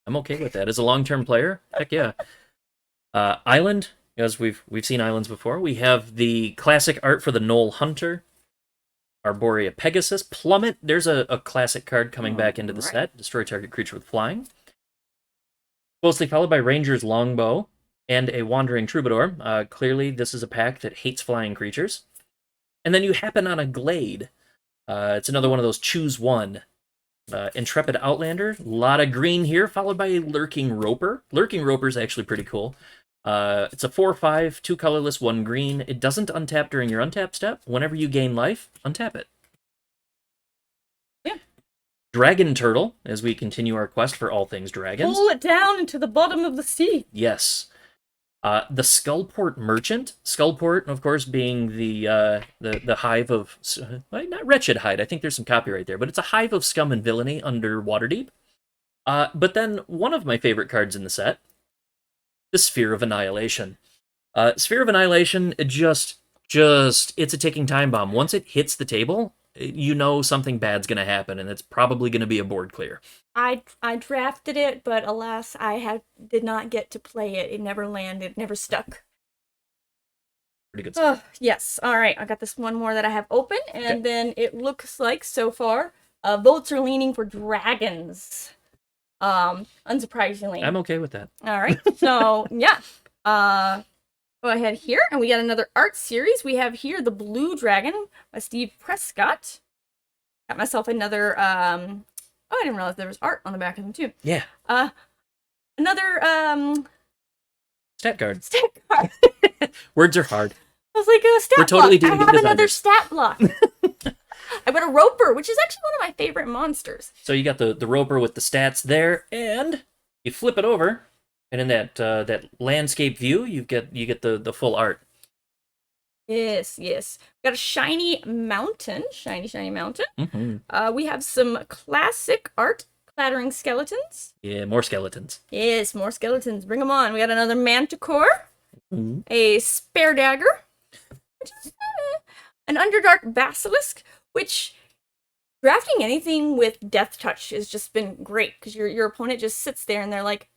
I'm okay with that. As a long-term player, heck yeah. Island, as we've seen islands before. We have the classic art for the Knoll Hunter. Arborea Pegasus. Plummet, there's a classic card coming back into the set. Destroy target creature with flying. Closely followed by Ranger's Longbow and a Wandering Troubadour. Clearly, this is a pack that hates flying creatures. And then you happen on a Glade. It's another one of those choose one. Intrepid Outlander. A lot of green here, followed by a Lurking Roper. Lurking Roper is actually pretty cool. It's a 4/5, 2 colorless, 1 green. It doesn't untap during your untap step. Whenever you gain life, untap it. Yeah. Dragon Turtle, as we continue our quest for all things dragons. Pull it down into the bottom of the sea. Yes. The Skullport Merchant. Skullport, of course, being the hive of... not Wretched Hide, I think there's some copyright there, but it's a hive of scum and villainy under Waterdeep. But then, one of my favorite cards in the set, the Sphere of Annihilation. Sphere of Annihilation, it's a ticking time bomb. Once it hits the table, you know something bad's going to happen, and it's probably going to be a board clear. I drafted it, but alas, did not get to play it. It never landed, it never stuck. Pretty good stuff. Yes, all right. I got this one more that I have open, and then it looks like, so far, votes are leaning for dragons. Unsurprisingly. I'm okay with that. All right, so, yeah. Go ahead here, and we got another art series. We have here The Blue Dragon by Steve Prescott. Got myself another, I didn't realize there was art on the back of them, too. Yeah. Another, Stat card. Stat card. Words are hard. I was like, a stat We're totally block. I doing have designers. another stat block. I got a Roper, which is actually one of my favorite monsters. So you got the Roper with the stats there, and you flip it over, and in that landscape view, you get the full art. Yes. Got a shiny mountain. Shiny mountain. Mm-hmm. We have some classic art. Clattering skeletons. Yeah, more skeletons. Yes, more skeletons. Bring them on. We got another Manticore. Mm-hmm. A Spare Dagger. Which is, an Underdark Basilisk, which drafting anything with Death Touch has just been great, because your opponent just sits there and they're like...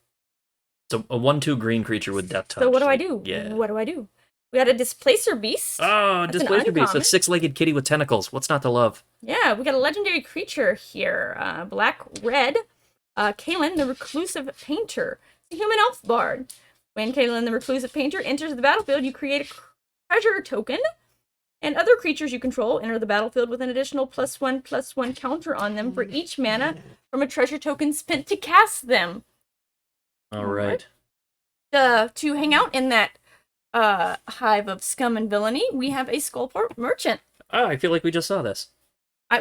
So a 1/2 green creature with Death Touch. So what do I do? Yeah. What do I do? We got a Displacer Beast. Oh, That's Displacer Beast, a uncommon. 6-legged kitty with tentacles. What's not to love? Yeah, we got a legendary creature here. Black-red. Kalen, the Reclusive Painter. It's a human elf bard. When Kalen, the Reclusive Painter, enters the battlefield, you create a treasure token. And other creatures you control enter the battlefield with an additional +1/+1 counter on them for each mana from a treasure token spent to cast them. All right. to hang out in that hive of scum and villainy, we have a Skullport merchant. Oh, I feel like we just saw this.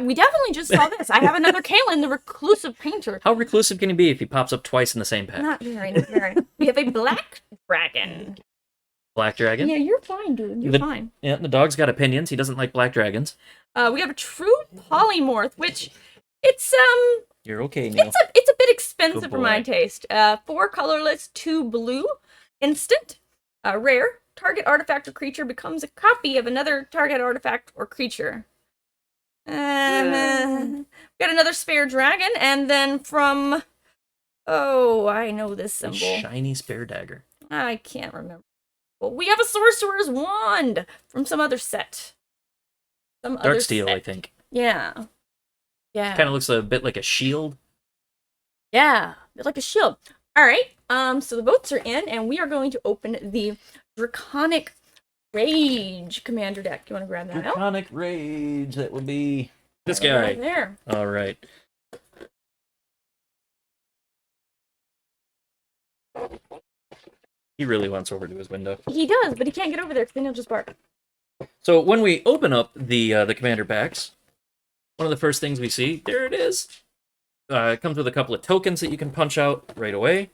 We definitely just saw this. I have another Kalen, the reclusive painter. How reclusive can he be if he pops up twice in the same pack? Not very, not very. We have a black dragon. Black dragon? Yeah, you're fine, dude. You're fine. Yeah, the dog's got opinions. He doesn't like black dragons. We have a true polymorph, which it's You're okay, Neil. it's a bit expensive Good for my boy. taste. 4 colorless, 2 blue, instant, rare. Target artifact or creature becomes a copy of another target artifact or creature. We got another spare dragon, and then from I know this A symbol. shiny spare dagger. I can't remember. Well, we have a sorcerer's wand from some other set. Darksteel, I think. Yeah. Yeah. Kind of looks a bit like a shield. Yeah, like a shield. All right. So the votes are in, and we are going to open the Draconic Rage Commander deck. You want to grab that out? Draconic Rage. That would be this Right guy. there. All right. He really wants over to his window. He does, but he can't get over there because then he'll just bark. So when we open up the commander packs, one of the first things we see, there it is. It comes with a couple of tokens that you can punch out right away.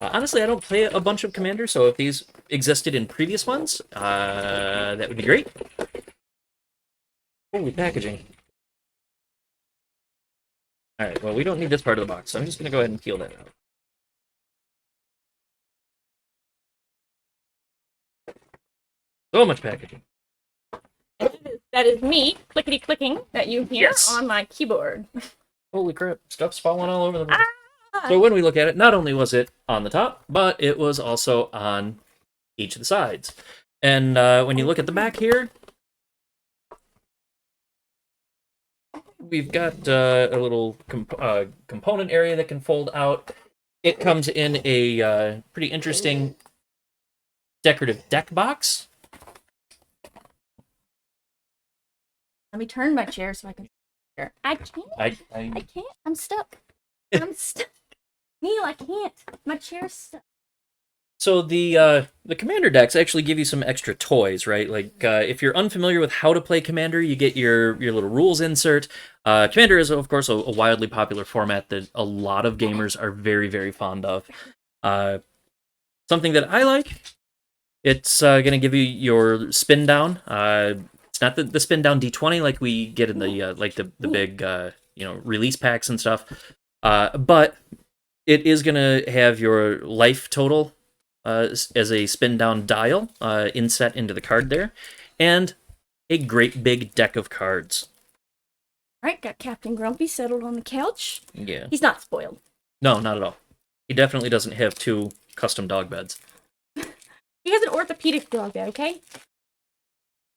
Honestly, I don't play a bunch of commanders, so if these existed in previous ones, that would be great. Holy packaging. Alright, well, we don't need this part of the box, so I'm just going to go ahead and peel that out. So much packaging. That is me clickety clicking that you hear Yes. on my keyboard. Holy crap, stuff's falling all over the place. Ah! So when we look at it, not only was it on the top, but it was also on each of the sides. And when you look at the back here, we've got a little component area that can fold out. It comes in a pretty interesting decorative deck box. Let me turn my chair so I can. I can't. I can't. I'm stuck. I'm stuck. Neil, I can't. My chair's stuck. So the commander decks actually give you some extra toys, right? Like if you're unfamiliar with how to play commander, you get your little rules insert. Commander is of course a wildly popular format that a lot of gamers are very, very fond of. Something that I like, it's going to give you your spin down. It's not the spin down D20 like we get in the the big release packs and stuff, but it is going to have your life total as a spin down dial inset into the card there, and a great big deck of cards. All right, got Captain Grumpy settled on the couch. Yeah. He's not spoiled. No, not at all. He definitely doesn't have 2 custom dog beds. He has an orthopedic dog bed, okay?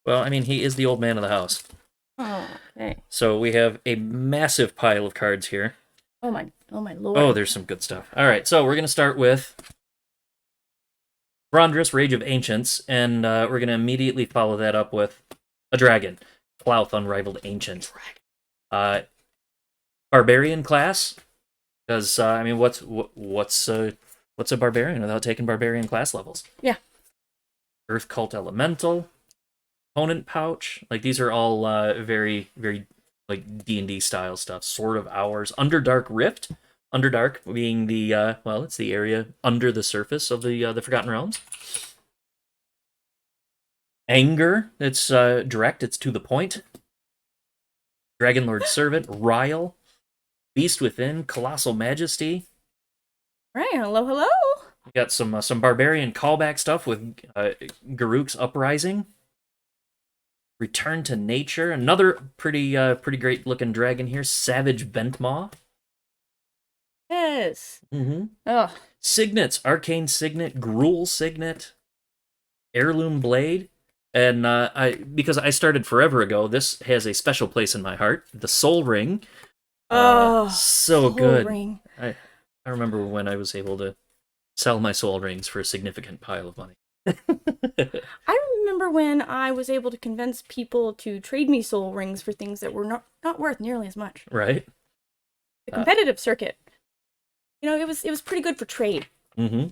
Well, I mean, he is the old man of the house. Oh, okay. So we have a massive pile of cards here. Oh my lord. Oh, there's some good stuff. All right, so we're going to start with Brondrus, Rage of Ancients, and we're going to immediately follow that up with a dragon, Clouth, Unrivaled Ancient. Barbarian class, because I mean, what's a barbarian without taking barbarian class levels? Yeah. Earth Cult Elemental, Opponent Pouch, like these are all very, very like D&D style stuff. Sword of Hours, Underdark Rift. Underdark being the it's the area under the surface of the Forgotten Realms. Anger, it's direct, it's to the point. Dragonlord Servant, Ryle, Beast Within, Colossal Majesty. Right, hello. We got some barbarian callback stuff with Garruk's Uprising. Return to Nature, another pretty great looking dragon here, Savage Ventmaw. Yes. Mm-hmm. Oh. Signets, Arcane Signet, Gruul Signet, Heirloom Blade, and because I started forever ago, this has a special place in my heart. The Soul Ring. So Soul good. Ring. I remember when I was able to sell my soul rings for a significant pile of money. I remember when I was able to convince people to trade me soul rings for things that were not worth nearly as much. Right? The competitive circuit. You know, it was pretty good for trade. Mm-hmm.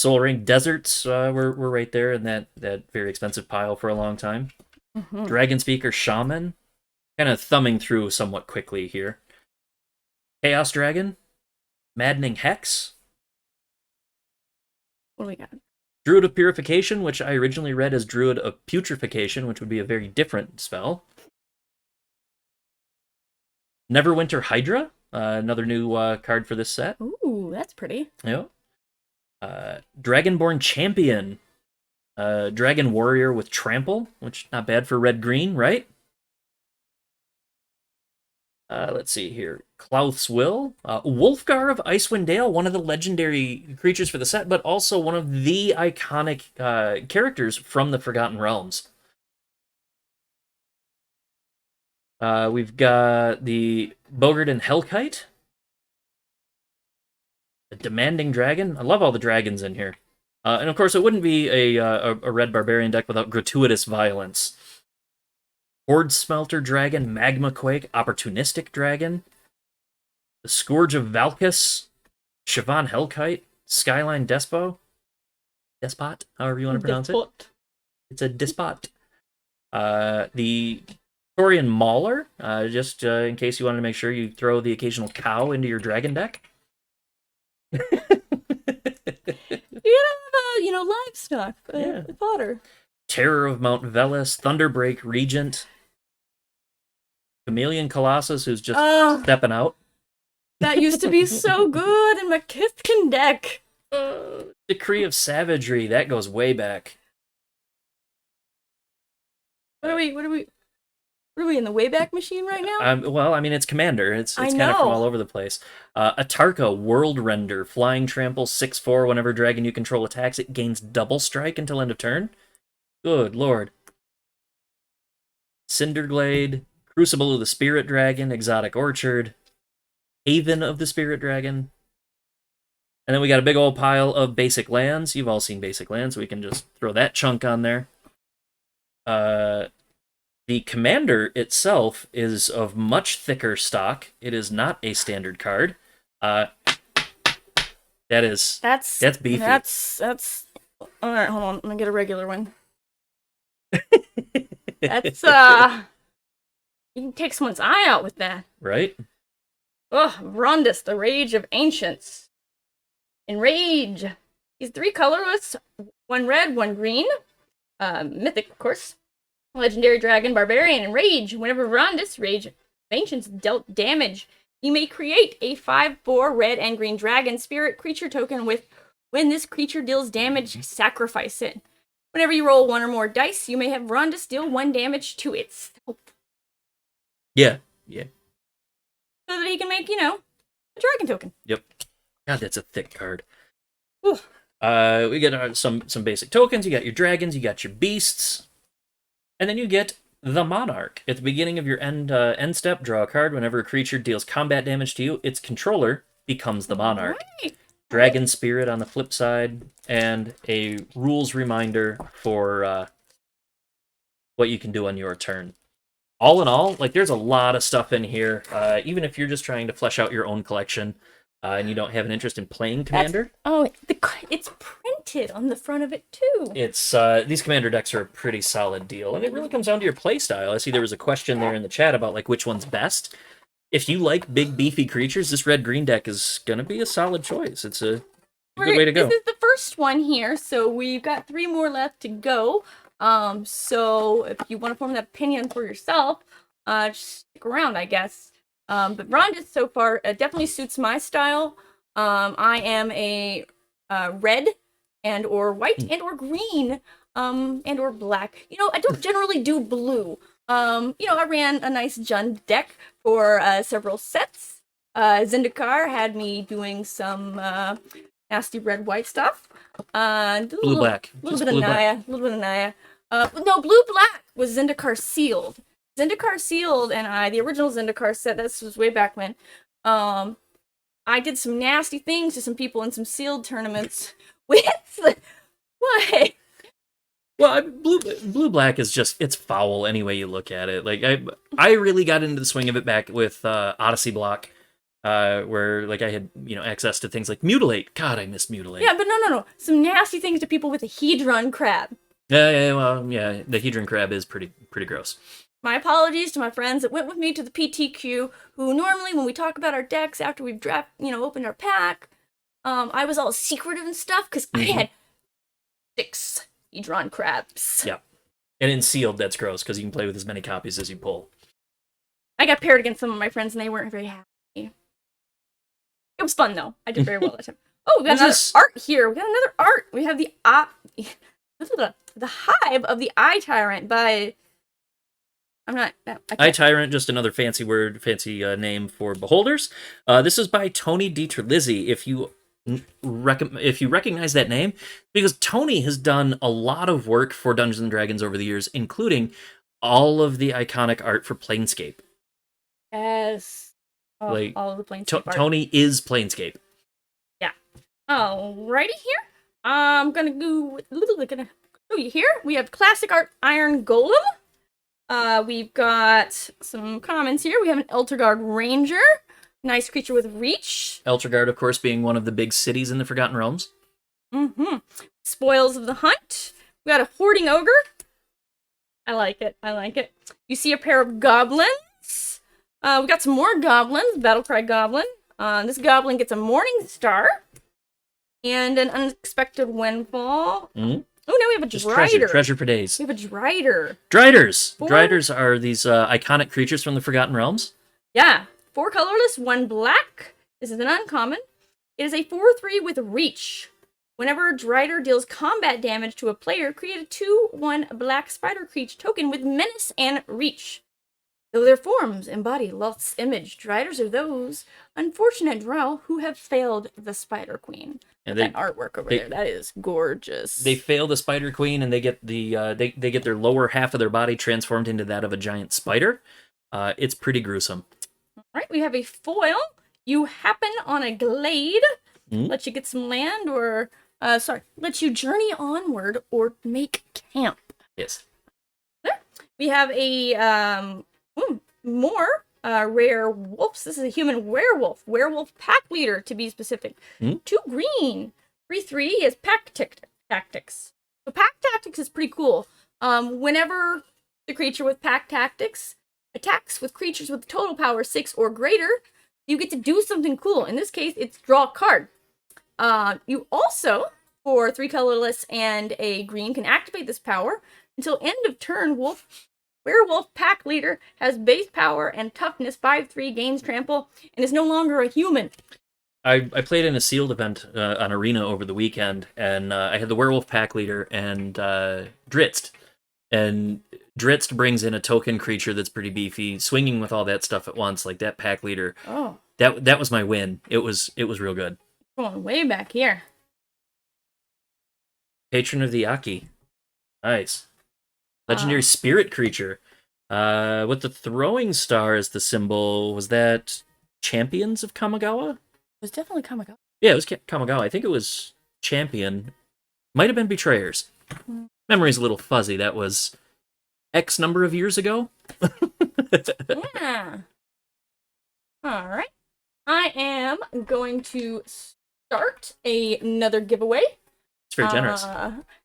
Soul Ring Deserts were right there in that very expensive pile for a long time. Mm-hmm. Dragon Speaker Shaman, kind of thumbing through somewhat quickly here. Chaos Dragon, Maddening Hex, What do we got? Druid of Purification, which I originally read as Druid of Putrefaction, which would be a very different spell. Neverwinter Hydra, another new card for this set. Ooh, that's pretty. Yeah. Dragonborn Champion, Dragon Warrior with Trample, which not bad for red-green, right? Let's see here. Klauth's Will. Wolfgar of Icewind Dale, one of the legendary creatures for the set, but also one of the iconic characters from the Forgotten Realms. We've got the Bogardan Hellkite. A Demanding Dragon. I love all the dragons in here. And of course, it wouldn't be a red barbarian deck without Gratuitous Violence. Horde Smelter Dragon, Magma Quake, Opportunistic Dragon, the Scourge of Valkus, Siobhan Hellkite, Skyline Despot, however you want to pronounce it. It's a Despot. The Torian Mauler, just in case you wanted to make sure you throw the occasional cow into your dragon deck. You have, livestock, fodder. Terror of Mount Velis, Thunderbreak Regent, Chameleon Colossus, who's just stepping out. That used to be so good in my Kithkin deck. Decree of Savagery, that goes way back. What are we in the Wayback Machine right now? Well, I mean, it's Commander. It's kind of from all over the place. Atarka, World Render, Flying Trample, 6/4. Whenever dragon you control attacks, it gains double strike until end of turn. Good lord. Cinderglade, Crucible of the Spirit Dragon, Exotic Orchard, Haven of the Spirit Dragon. And then we got a big old pile of basic lands. You've all seen basic lands, so we can just throw that chunk on there. The Commander itself is of much thicker stock. It is not a standard card. That's beefy. That's all right. Hold on, I'm gonna get a regular one. That's you can take someone's eye out with that. Right? Rondus, the Rage of Ancients. Enrage. He's 3 colorless, 1 red, 1 green. Mythic, of course. Legendary Dragon, Barbarian, and Rage. Whenever Rondus, Rage of Ancients, dealt damage, you may create a 5/4 red and green dragon spirit creature token with when this creature deals damage, sacrifice it. Whenever you roll 1 or more dice, you may have Rondus deal 1 damage to itself. Yeah. So that he can make, a dragon token. Yep. God, that's a thick card. Whew. We get some basic tokens. You got your dragons, you got your beasts. And then you get the Monarch. At the beginning of your end step, draw a card. Whenever a creature deals combat damage to you, its controller becomes the Monarch. Right. Dragon Spirit on the flip side, and a rules reminder for what you can do on your turn. All in all, there's a lot of stuff in here. Even if you're just trying to flesh out your own collection and you don't have an interest in playing Commander. It's printed on the front of it too. It's these Commander decks are a pretty solid deal, and it really comes down to your play style. I see there was a question there in the chat about which one's best. If you like big beefy creatures, this red-green deck is gonna be a solid choice. It's a good way to go. This is the first one here, so we've got 3 more left to go. So if you want to form that opinion for yourself, just stick around, I guess. But Rondus so far definitely suits my style. I am a red and or white and or green and or black. I don't generally do blue. I ran a nice Jund deck for several sets. Zendikar had me doing some nasty red-white stuff. Blue-black. A little bit of Naya. No, blue-black was Zendikar Sealed. Zendikar Sealed and the original Zendikar set, this was way back when, I did some nasty things to some people in some sealed tournaments with... What? Well, blue-black is it's foul any way you look at it. I really got into the swing of it back with Odyssey Block. where like I had access to things like mutilate. God, I miss mutilate. Yeah, but no. Some nasty things to people with a hedron crab. Yeah, the hedron crab is pretty gross. My apologies to my friends that went with me to the PTQ, who normally when we talk about our decks after we've opened our pack, I was all secretive and stuff because I had 6 hedron crabs. Yeah. And in sealed, that's gross because you can play with as many copies as you pull. I got paired against some of my friends and they weren't very happy. It was fun though. I did very well that time. Oh, we got another art here. We got another art. We have the Hive of the Eye Tyrant by. Eye Tyrant, just another fancy name for beholders. This is by Tony DiTerlizzi. If you recognize that name, because Tony has done a lot of work for Dungeons and Dragons over the years, including all of the iconic art for Planescape. Yes. All of the Planescape art. Tony is Planescape. Yeah. Alrighty here. I'm gonna show you here. We have classic art Iron Golem. We've got some comments here. We have an Eltergard Ranger. Nice creature with reach. Eltergard, of course, being one of the big cities in the Forgotten Realms. Spoils of the Hunt. We got a Hoarding Ogre. I like it. You see a pair of goblins. We got some more goblins. Battlecry Goblin. This goblin gets a Morning Star. And an Unexpected Windfall. Oh, now we have a Drider. Treasure for days. We have a Drider. Driders! Driders are these iconic creatures from the Forgotten Realms. Yeah. 4 colorless, 1 black. This is an uncommon. It is a 4/3 with reach. Whenever a Drider deals combat damage to a player, create a 2/1 black spider creature token with menace and reach. Though their forms embody Loth's image, Driders are those unfortunate drow who have failed the Spider Queen. And that artwork over there, that is gorgeous. They fail the Spider Queen, and they get they get their lower half of their body transformed into that of a giant spider. It's pretty gruesome. All right, we have a foil. You happen on a glade. Let you get some land, or let you journey onward or make camp. Yes. There. We have a more rare wolves. This is a human werewolf. Werewolf pack leader, to be specific. 2 green. 3/3 is pack tactics. So pack tactics is pretty cool. Whenever the creature with pack tactics attacks with creatures with total power 6 or greater, you get to do something cool. In this case, it's draw a card. You also, for 3 colorless and a green, can activate this power until end of turn. Werewolf pack leader has base power and toughness 5/3, gains trample, and is no longer a human. I played in a sealed event on Arena over the weekend, and I had the werewolf pack leader and Dritzt. And Dritzt brings in a token creature that's pretty beefy, swinging with all that stuff at once, like that pack leader. Oh, that was my win. It was real good. Going way back here. Patron of the Aki. Nice. Legendary spirit creature. With the throwing star as the symbol, was that Champions of Kamigawa? It was definitely Kamigawa. Yeah, it was Kamigawa. I think it was Champion. Might have been Betrayers. Memory's a little fuzzy. That was X number of years ago. Yeah. All right. I am going to start another giveaway. It's very generous.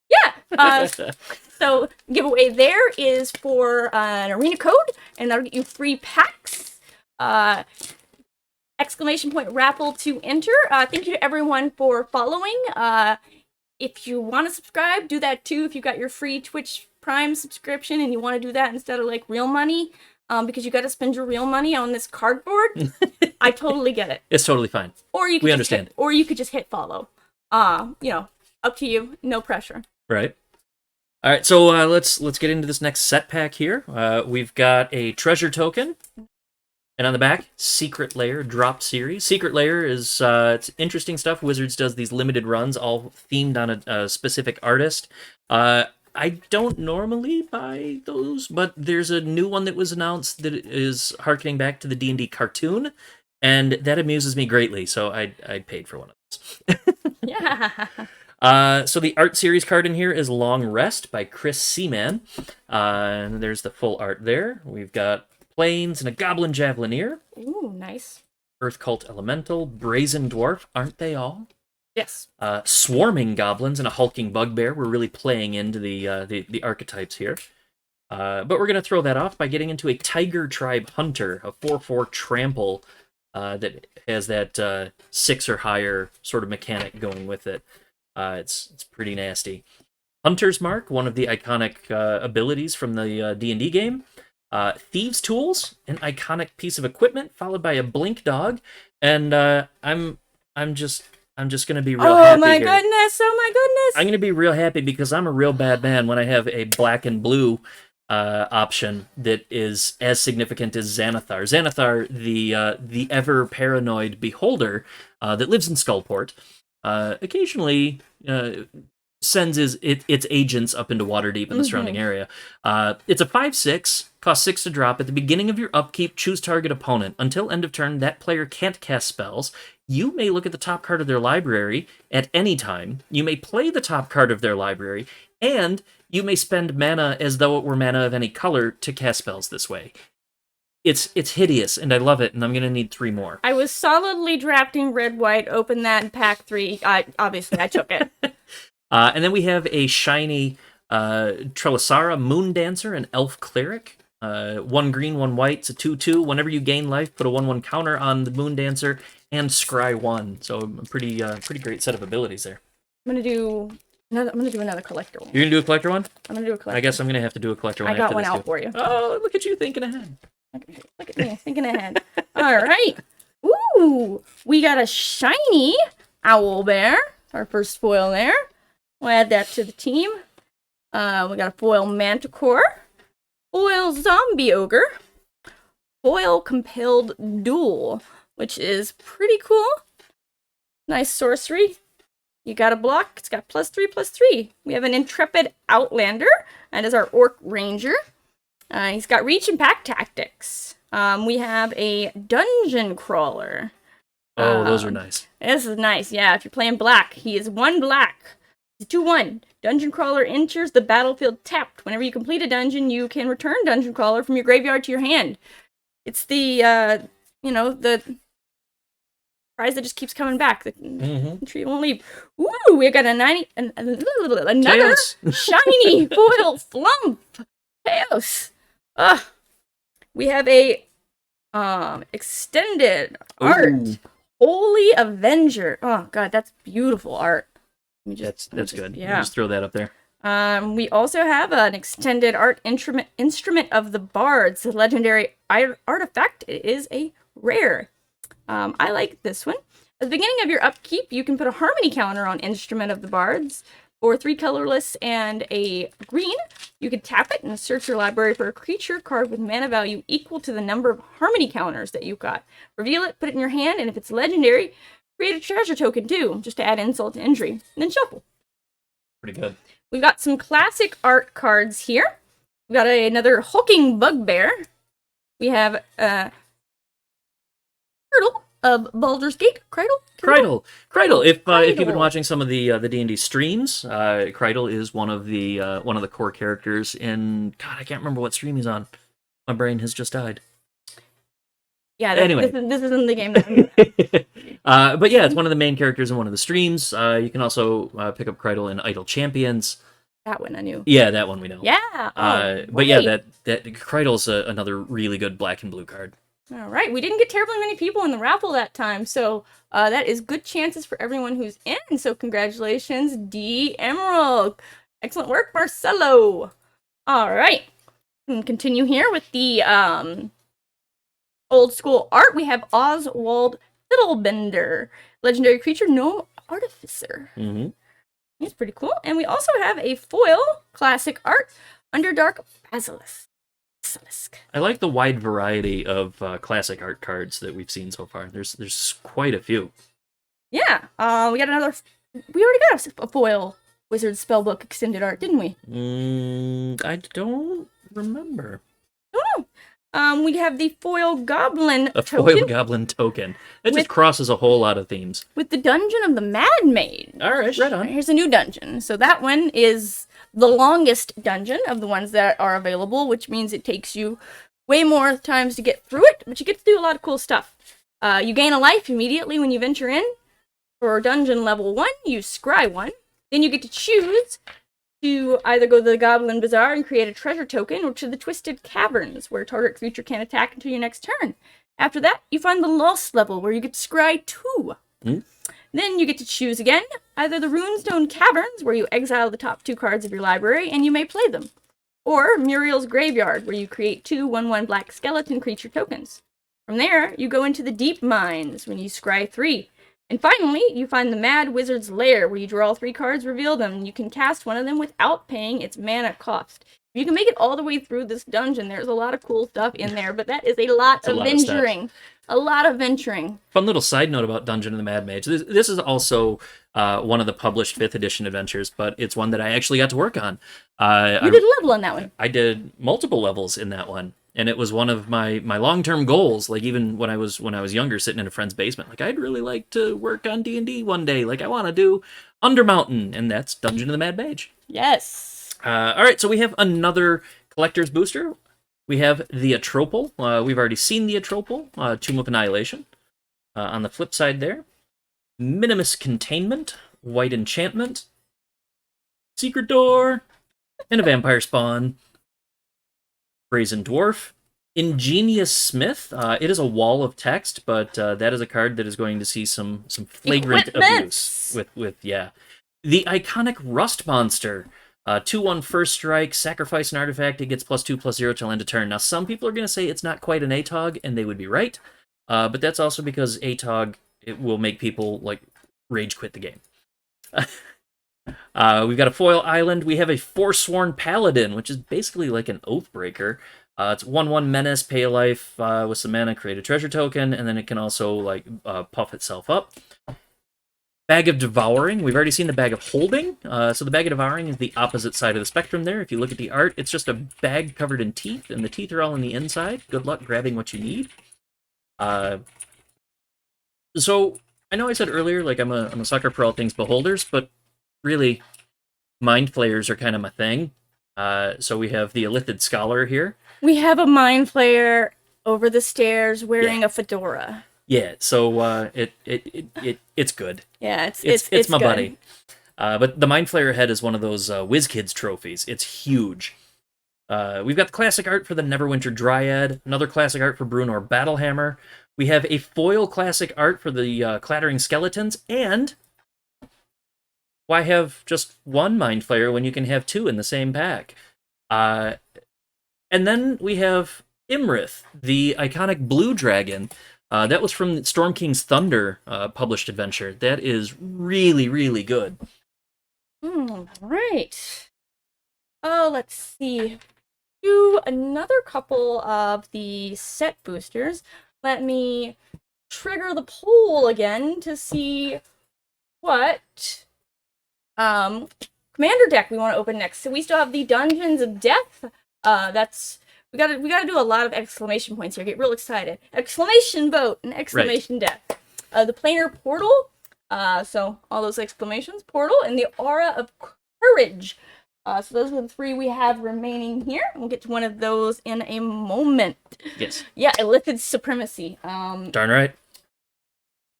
Yeah. So giveaway there is for an arena code, and that'll get you free packs. Exclamation point raffle to enter. Thank you to everyone for following. If you want to subscribe, do that too. If you got your free Twitch Prime subscription and you want to do that instead of like real money, because you got to spend your real money on this cardboard, I totally get it. It's totally fine. Or you could understand. Or you could just hit follow. Up to you. No pressure. Right. All right. So let's get into this next set pack here. We've got a treasure token. And on the back, Secret Lair drop series. Secret Lair is it's interesting stuff. Wizards does these limited runs, all themed on a specific artist. I don't normally buy those, but there's a new one that was announced that is harkening back to the D&D cartoon, and that amuses me greatly, so I paid for one of those. Yeah. So the art series card in here is Long Rest by Chris Seaman. And there's the full art there. We've got planes and a goblin javelineer. Ooh, nice. Earth Cult Elemental, Brazen Dwarf, aren't they all? Yes. Swarming Goblins, and a Hulking Bugbear. We're really playing into the archetypes here. But we're going to throw that off by getting into a Tiger Tribe Hunter, a 4/4 trample that has that 6 or higher sort of mechanic going with it. It's pretty nasty. Hunter's Mark, one of the iconic abilities from the D&D game. Thieves' Tools, an iconic piece of equipment, followed by a Blink Dog, and I'm just gonna be real happy Oh my here. goodness! Oh my goodness! I'm gonna be real happy because I'm a real bad man when I have a black and blue option that is as significant as Xanathar. Xanathar, the ever paranoid beholder that lives in Skullport, occasionally sends its agents up into Waterdeep and the surrounding area. It's a 5/6, costs 6 to drop. At the beginning of your upkeep, choose target opponent. Until end of turn, that player can't cast spells. You may look at the top card of their library at any time. You may play the top card of their library, and you may spend mana as though it were mana of any color to cast spells this way. It's hideous, and I love it, and I'm going to need 3 more. I was solidly drafting red-white, open that in pack 3. Obviously, I took it. And then we have a shiny Trelisara Moon Dancer, an Elf Cleric. 1 green, 1 white. It's a 2/2. Whenever you gain life, put a 1/1 counter on the Moon Dancer and scry 1. So a pretty great set of abilities there. I'm gonna do another collector one. You're gonna do a collector one? I'm gonna do a collector. I guess I'm gonna have to do a collector one. I got after one this out too. for you. Oh, look at you thinking ahead. Look at me thinking ahead. All right. Ooh, we got a shiny owl bear. Our first foil there. We'll add that to the team. We got a foil manticore, foil zombie ogre, foil compelled duel, which is pretty cool. Nice sorcery. You got a block. It's got +3/+3. We have an intrepid outlander. That is our orc ranger. He's got reach and pack tactics. We have a dungeon crawler. Oh, those are nice. This is nice. Yeah, if you're playing black, he is 1 black. He's 2/1. Dungeon crawler enters the battlefield tapped. Whenever you complete a dungeon, you can return dungeon crawler from your graveyard to your hand. It's the the prize that just keeps coming back. The tree won't leave. Ooh, we got another shiny foil flump. Chaos. We have a extended art. Ooh. Holy Avenger. Oh god, that's beautiful art. That's good. Yeah. Just throw that up there. We also have an extended art instrument of the bards. The legendary artifact. It is a rare. I like this one. At the beginning of your upkeep, you can put a harmony counter on Instrument of the Bards. For 3 colorless and a green, you can tap it and search your library for a creature card with mana value equal to the number of harmony counters that you've got. Reveal it, put it in your hand, and if it's legendary, create a treasure token too, just to add insult to injury. And then shuffle. Pretty good. We've got some classic art cards here. We've got another hulking bugbear. We have Turtle of Baldur's Gate. Cridle. If you've been watching some of the D&D streams, Cridle is one of the core characters in. God, I can't remember what stream he's on. My brain has just died. Yeah. Anyway, this isn't the game that but yeah, it's one of the main characters in one of the streams. You can also pick up Cridle in Idle Champions. That one I knew. Yeah, that one we know. Yeah. But yeah, that Cridle's another really good black and blue card. All right, we didn't get terribly many people in the raffle that time, so that is good chances for everyone who's in. So congratulations, D. Emerald. Excellent work, Marcelo. All right, we can continue here with the old school art. We have Oswald Fiddlebender, legendary creature, gnome artificer. Mm-hmm. He's pretty cool. And we also have a foil classic art, Underdark Basilisk. I like the wide variety of classic art cards that we've seen so far. There's quite a few. Yeah, we got another. We already got a foil Wizard Spellbook extended art, didn't we? I don't remember. Oh no. We have the foil Goblin A token foil Goblin token. That just crosses a whole lot of themes. with the Dungeon of the Mad Maid. All right, right on. Here's a new dungeon. So that one is the longest dungeon of the ones that are available, which means it takes you way more times to get through it, but you get to do a lot of cool stuff. You gain a life immediately when you venture in. For dungeon level 1, you scry 1. Then you get to choose to either go to the Goblin Bazaar and create a treasure token, or to the Twisted Caverns, where target creature can't attack until your next turn. After that, you find the Lost level, where you get to scry 2. Then you get to choose again, either the Runestone Caverns, where you exile the top 2 cards of your library, and you may play them. Or Muriel's Graveyard, where you create 2 1/1 black skeleton creature tokens. From there, you go into the Deep Mines, when you scry 3. And finally, you find the Mad Wizard's Lair, where you draw 3 cards, reveal them, and you can cast one of them without paying its mana cost. If you can make it all the way through this dungeon, there's a lot of cool stuff in there, but that is a lot of venturing. A lot of venturing. Fun little side note about Dungeon of the Mad Mage. This is also one of the published 5th edition adventures, but it's one that I actually got to work on. You did a level on that one. I did multiple levels in that one. And it was one of my long-term goals. Like, even when I was younger, sitting in a friend's basement, like, I'd really like to work on D&D one day. Like, I want to do Undermountain, and that's Dungeon of the Mad Mage. Yes. All right, so we have another collector's booster. We have the Atropal. We've already seen the Atropal, Tomb of Annihilation. On the flip side there, Minimus Containment, White Enchantment, Secret Door, and a Vampire Spawn. Brazen Dwarf, Ingenious Smith. It is a wall of text, but that is a card that is going to see some flagrant abuse with the Iconic Rust Monster. 2/1 first strike, sacrifice an artifact, it gets +2/+0 till end of turn. Now, some people are going to say it's not quite an ATOG, and they would be right, but that's also because ATOG, it will make people, like, rage quit the game. We've got a foil island. We have a Forsworn Paladin, which is basically like an Oathbreaker. It's 1/1 menace, pay a life with some mana, create a treasure token, and then it can also like puff itself up. Bag of Devouring. We've already seen the Bag of Holding. So the Bag of Devouring is the opposite side of the spectrum there. If you look at the art, it's just a bag covered in teeth, and the teeth are all on the inside. Good luck grabbing what you need. So I know I said earlier, like, I'm a sucker for all things beholders, but really, mind flayers are kind of my thing. So we have the Illithid Scholar here. We have a mind flayer over the stairs wearing a fedora. Yeah, so it's good. Yeah, it's my good. buddy. But the Mind Flayer head is one of those WizKids trophies. It's huge. We've got the classic art for the Neverwinter Dryad, another classic art for Brunor Battlehammer. We have a foil classic art for the Clattering Skeletons, and why have just one Mind Flayer when you can have 2 in the same pack? And then we have Imrith, the iconic blue dragon. That was from Storm King's Thunder published adventure. That is really, really good. Right. Oh, let's see. Do another couple of the set boosters. Let me trigger the poll again to see what commander deck we want to open next. So we still have the Dungeons of Death. We gotta do a lot of exclamation points here. Get real excited. Exclamation vote and exclamation death. The Planar Portal. So all those exclamations. Portal and the Aura of Courage. So those are the 3 we have remaining here. We'll get to one of those in a moment. Yes. Yeah, Illithid Supremacy. Darn right.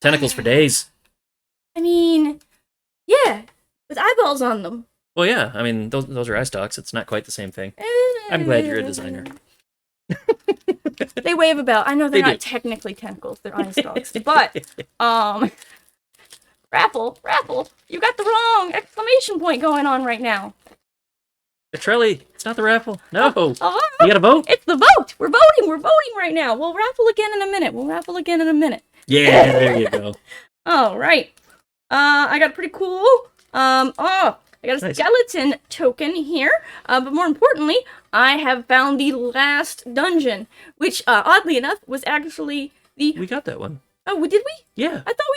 Tentacles for days. I mean, yeah, with eyeballs on them. Well, yeah. I mean, those are eye stalks. It's not quite the same thing. I'm glad you're a designer. They wave about. I know they're They not technically tentacles; they're eye stalks. But raffle, you got the wrong exclamation point going on right now. Petrelli, it's not the raffle. No, Oh, you gotta vote. it's the vote. We're voting right now. We'll raffle again in a minute. Yeah, there you go. All right. I got a pretty cool. I got a skeleton token here, but more importantly, I have found the last dungeon, which, oddly enough, was actually the... We got that one. Oh, did we? Yeah. I thought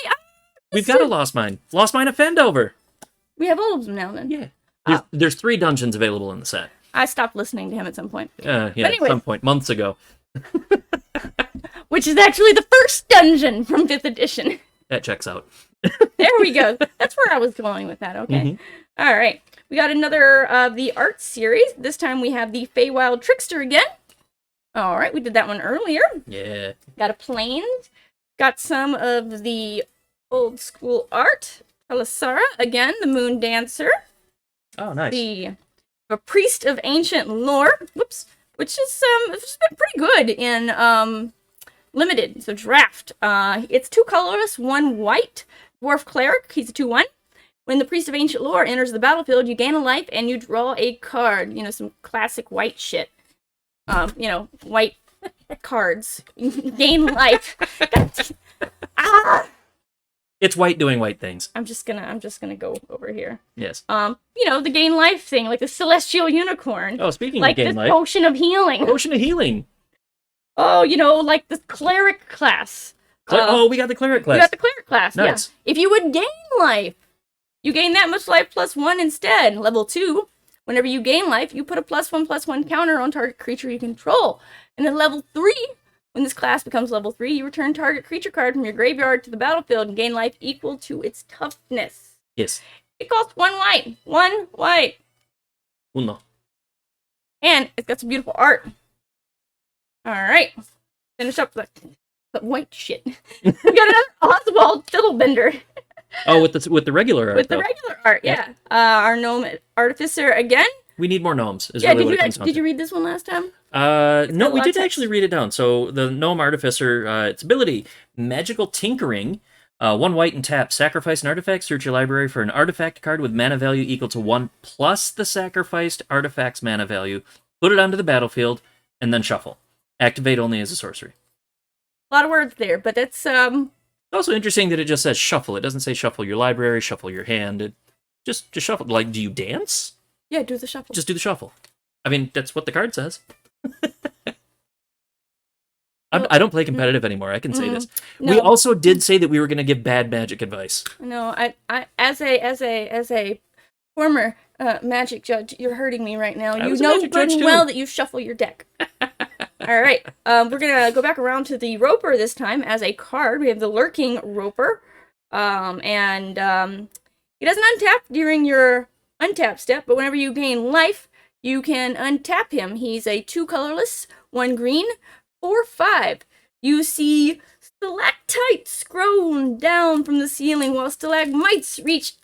We've got a Lost Mine. Lost Mine of Fendover. We have all of them now, then. Yeah. There's 3 dungeons available in the set. I stopped listening to him at some point. Yeah, anyways, at some point, months ago. Which is actually the first dungeon from 5th edition. That checks out. There we go. That's where I was going with that, okay? Mm-hmm. All right. We got another of the art series. This time we have the Feywild Trickster again. All right, we did that one earlier. Yeah. Got a Plains. Got some of the old school art. Telasara, again, the moon dancer. Oh, nice. A priest of ancient lore. Whoops. Which is it's been pretty good in limited. So draft. It's 2 colorless, 1 white. Dwarf cleric. He's a 2/1. When the priest of ancient lore enters the battlefield, you gain a life and you draw a card. You know, some classic white shit. You know, white cards. Gain life. Ah! It's white doing white things. I'm just gonna go over here. Yes. You know, the gain life thing, like the celestial unicorn. Oh, speaking like of gain this life. potion of healing. Potion of healing. Oh, you know, like the cleric class. We got the cleric class. You got the cleric class, Nice. yeah. If you would gain life, you gain that much life +1 instead. Level 2, whenever you gain life, you put a +1/+1 counter on target creature you control. And then level 3, when this class becomes level 3, you return target creature card from your graveyard to the battlefield and gain life equal to its toughness. Yes. It costs 1 white. 1 white. Uno. And it's got some beautiful art. Alright. Finish up the white shit. We got another Oswald Fiddlebender. Oh, with the regular art. With the regular art, yeah. Our gnome artificer again. We need more gnomes. Is Yeah, really what it comes down did to. you read this one last time? No, a we lot did of text. actually read it down. So the gnome artificer, its ability, magical tinkering. 1 white and tap. Sacrifice an artifact. Search your library for an artifact card with mana value equal to 1 plus the sacrificed artifact's mana value. Put it onto the battlefield and then shuffle. Activate only as a sorcery. A lot of words there, but it's It's also interesting that it just says shuffle. It doesn't say shuffle your library, shuffle your hand. It just shuffle. Like, do you dance? yeah, do the shuffle. Just do the shuffle. I mean, that's what the card says. I don't play competitive anymore. I can say this. No. We also did say that we were going to give bad magic advice. No, I as a former magic judge, you're hurting me right now. I You was a know magic good judge, and too. well that you shuffle your deck. All right, we're gonna go back around to the Roper this time as a card. We have the Lurking Roper, and he doesn't untap during your untap step, but whenever you gain life, you can untap him. He's a 2 colorless, 1 green, 4/5. You see stalactites scroll down from the ceiling while stalagmites reach.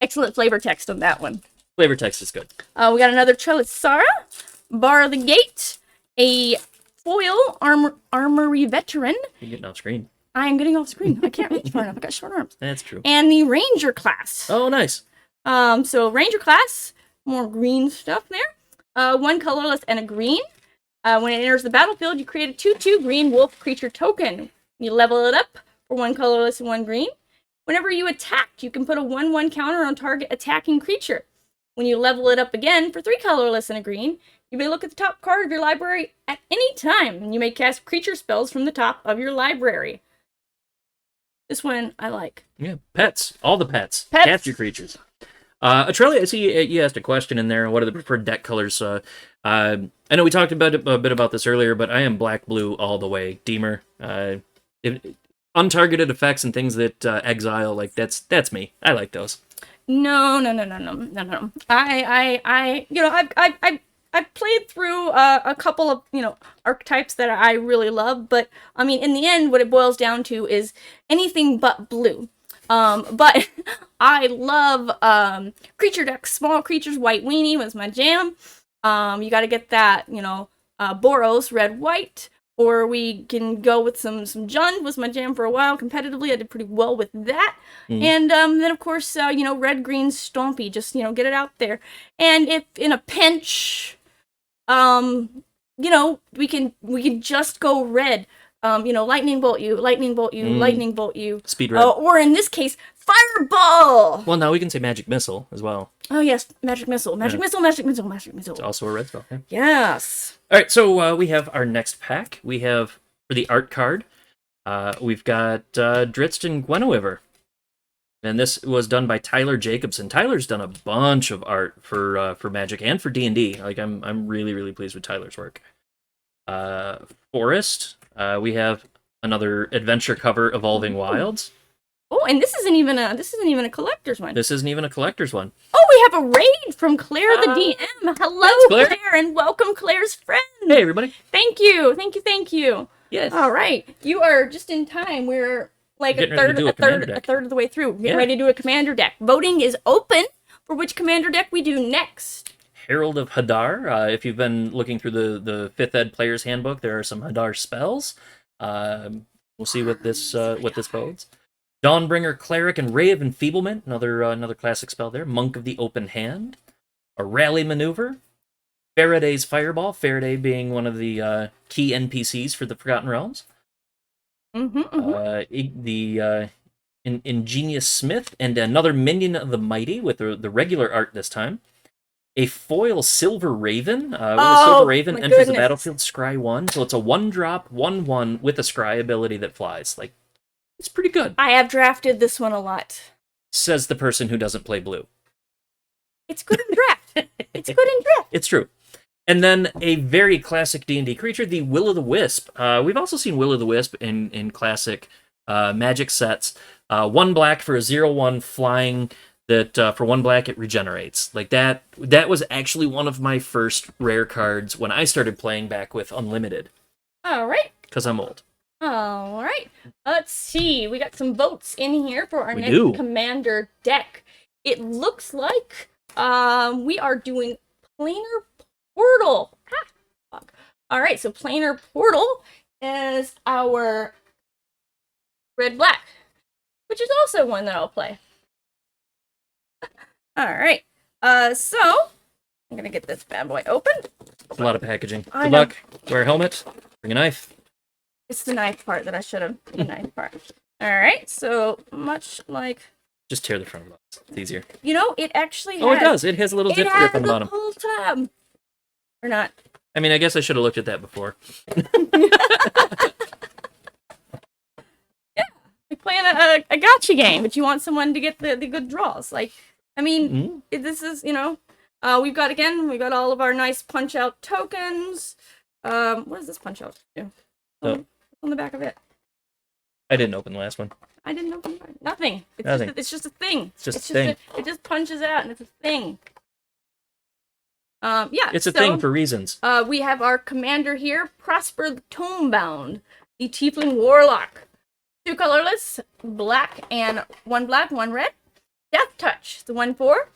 Excellent flavor text on that one. Flavor text is good. We got another Trelisara, Bar the Gate, a foil armory veteran. You're getting off screen. I am getting off screen. I can't reach far enough. I got short arms. That's true. And the Ranger class. Oh, nice. So Ranger class, more green stuff there. 1 colorless and a green. When it enters the battlefield, you create a 2/2 green wolf creature token. You level it up for 1 colorless and 1 green. Whenever you attack, you can put a 1/1 counter on target attacking creature. When you level it up again for 3 colorless and a green, you may look at the top card of your library at any time, and you may cast creature spells from the top of your library. This one I like. Yeah, pets. All the pets. Pets. Capture creatures. Atrelia, I see you asked a question in there. What are the preferred deck colors? I know we talked about a bit about this earlier, but I am black-blue all the way. Deemer. Untargeted effects and things that exile, like, that's me. I like those. No. I've played through a couple of, archetypes that I really love, but I mean, in the end, what it boils down to is anything but blue. But I love creature decks, small creatures, white weenie was my jam. You got to get that, Boros, red, white. Or we can go with some Jund was my jam for a while competitively. I did pretty well with that. And then, of course, red, green, stompy. Just, get it out there. And if in a pinch, we can just go red. Lightning bolt you, lightning bolt you, lightning bolt you. Speed red. Or in this case, fireball! Well, now we can say magic missile as well. Oh, yes, magic missile. Magic missile, magic missile, magic missile. It's also a red spell. Yeah. Yes. All right, so we have our next pack. We have, for the art card, we've got Dritz and Gwenowiver. And this was done by Tyler Jacobson. Tyler's done a bunch of art for Magic and for D&D. Like, I'm really, really pleased with Tyler's work. Forest, we have another adventure cover, Evolving Wilds. Oh, and this isn't even a collector's one. This isn't even a collector's one. Oh, we have a raid from Claire the DM. Hello, Claire. Claire, and welcome Claire's friend. Hey, everybody. Thank you. Yes. All right, you are just in time. We're like Getting ready to do a commander deck. a third of the way through. Getting Yeah. ready to do a commander deck. Voting is open for which commander deck we do next. Herald of Hadar. If you've been looking through the 5th Ed Player's Handbook, there are some Hadar spells. We'll see what this bodes. Dawnbringer Cleric and Ray of Enfeeblement, another classic spell there. Monk of the Open Hand. A Rally Maneuver. Faraday's Fireball, Faraday being one of the key NPCs for the Forgotten Realms. The Ingenious Smith, and another Minion of the Mighty with the regular art this time. A foil Silver Raven. When a Silver Raven enters the battlefield, scry 1. So it's a 1-drop, 1/1 with a scry ability that flies. Like, it's pretty good. I have drafted this one a lot. Says the person who doesn't play blue. It's good in draft. It's good in draft. It's true. And then a very classic D&D creature, the Will-o'-the-Wisp. We've also seen Will-o'-the-Wisp in classic Magic sets. 1 black for a 0/1 flying that for 1 black it regenerates. Like that was actually one of my first rare cards when I started playing back with Unlimited. All right. Because I'm old. All right. Let's see. We got some votes in here for our next commander deck. It looks like we are doing Planar Portal. Fuck. All right, so Planar Portal is our red-black, which is also one that I'll play. All right, so I'm gonna get this bad boy open. A lot of packaging. Good luck. Wear a helmet. Bring a knife. It's the knife part that I should have. The knife part. All right, so much like. Just tear the front of the box. It's easier. You know, it actually has. Oh, it does. It has a little zip grip on the bottom. Pull tab. Or not. I mean, I guess I should have looked at that before. Yeah, like playing a gotcha game, but you want someone to get the good draws. Like, I mean, this is, you know, we've got all of our nice punch-out tokens. What does this punch-out do? So, on the back of it. I didn't open the last one. I didn't open mine. Nothing. Nothing. It's just a thing. It's just a thing. It just punches out, and it's a thing. Yeah. It's a thing for reasons. We have our commander here, Prosper the Tomebound, the Tiefling Warlock. 2 colorless, black and 1 black, 1 red. Death Touch, the 1/4,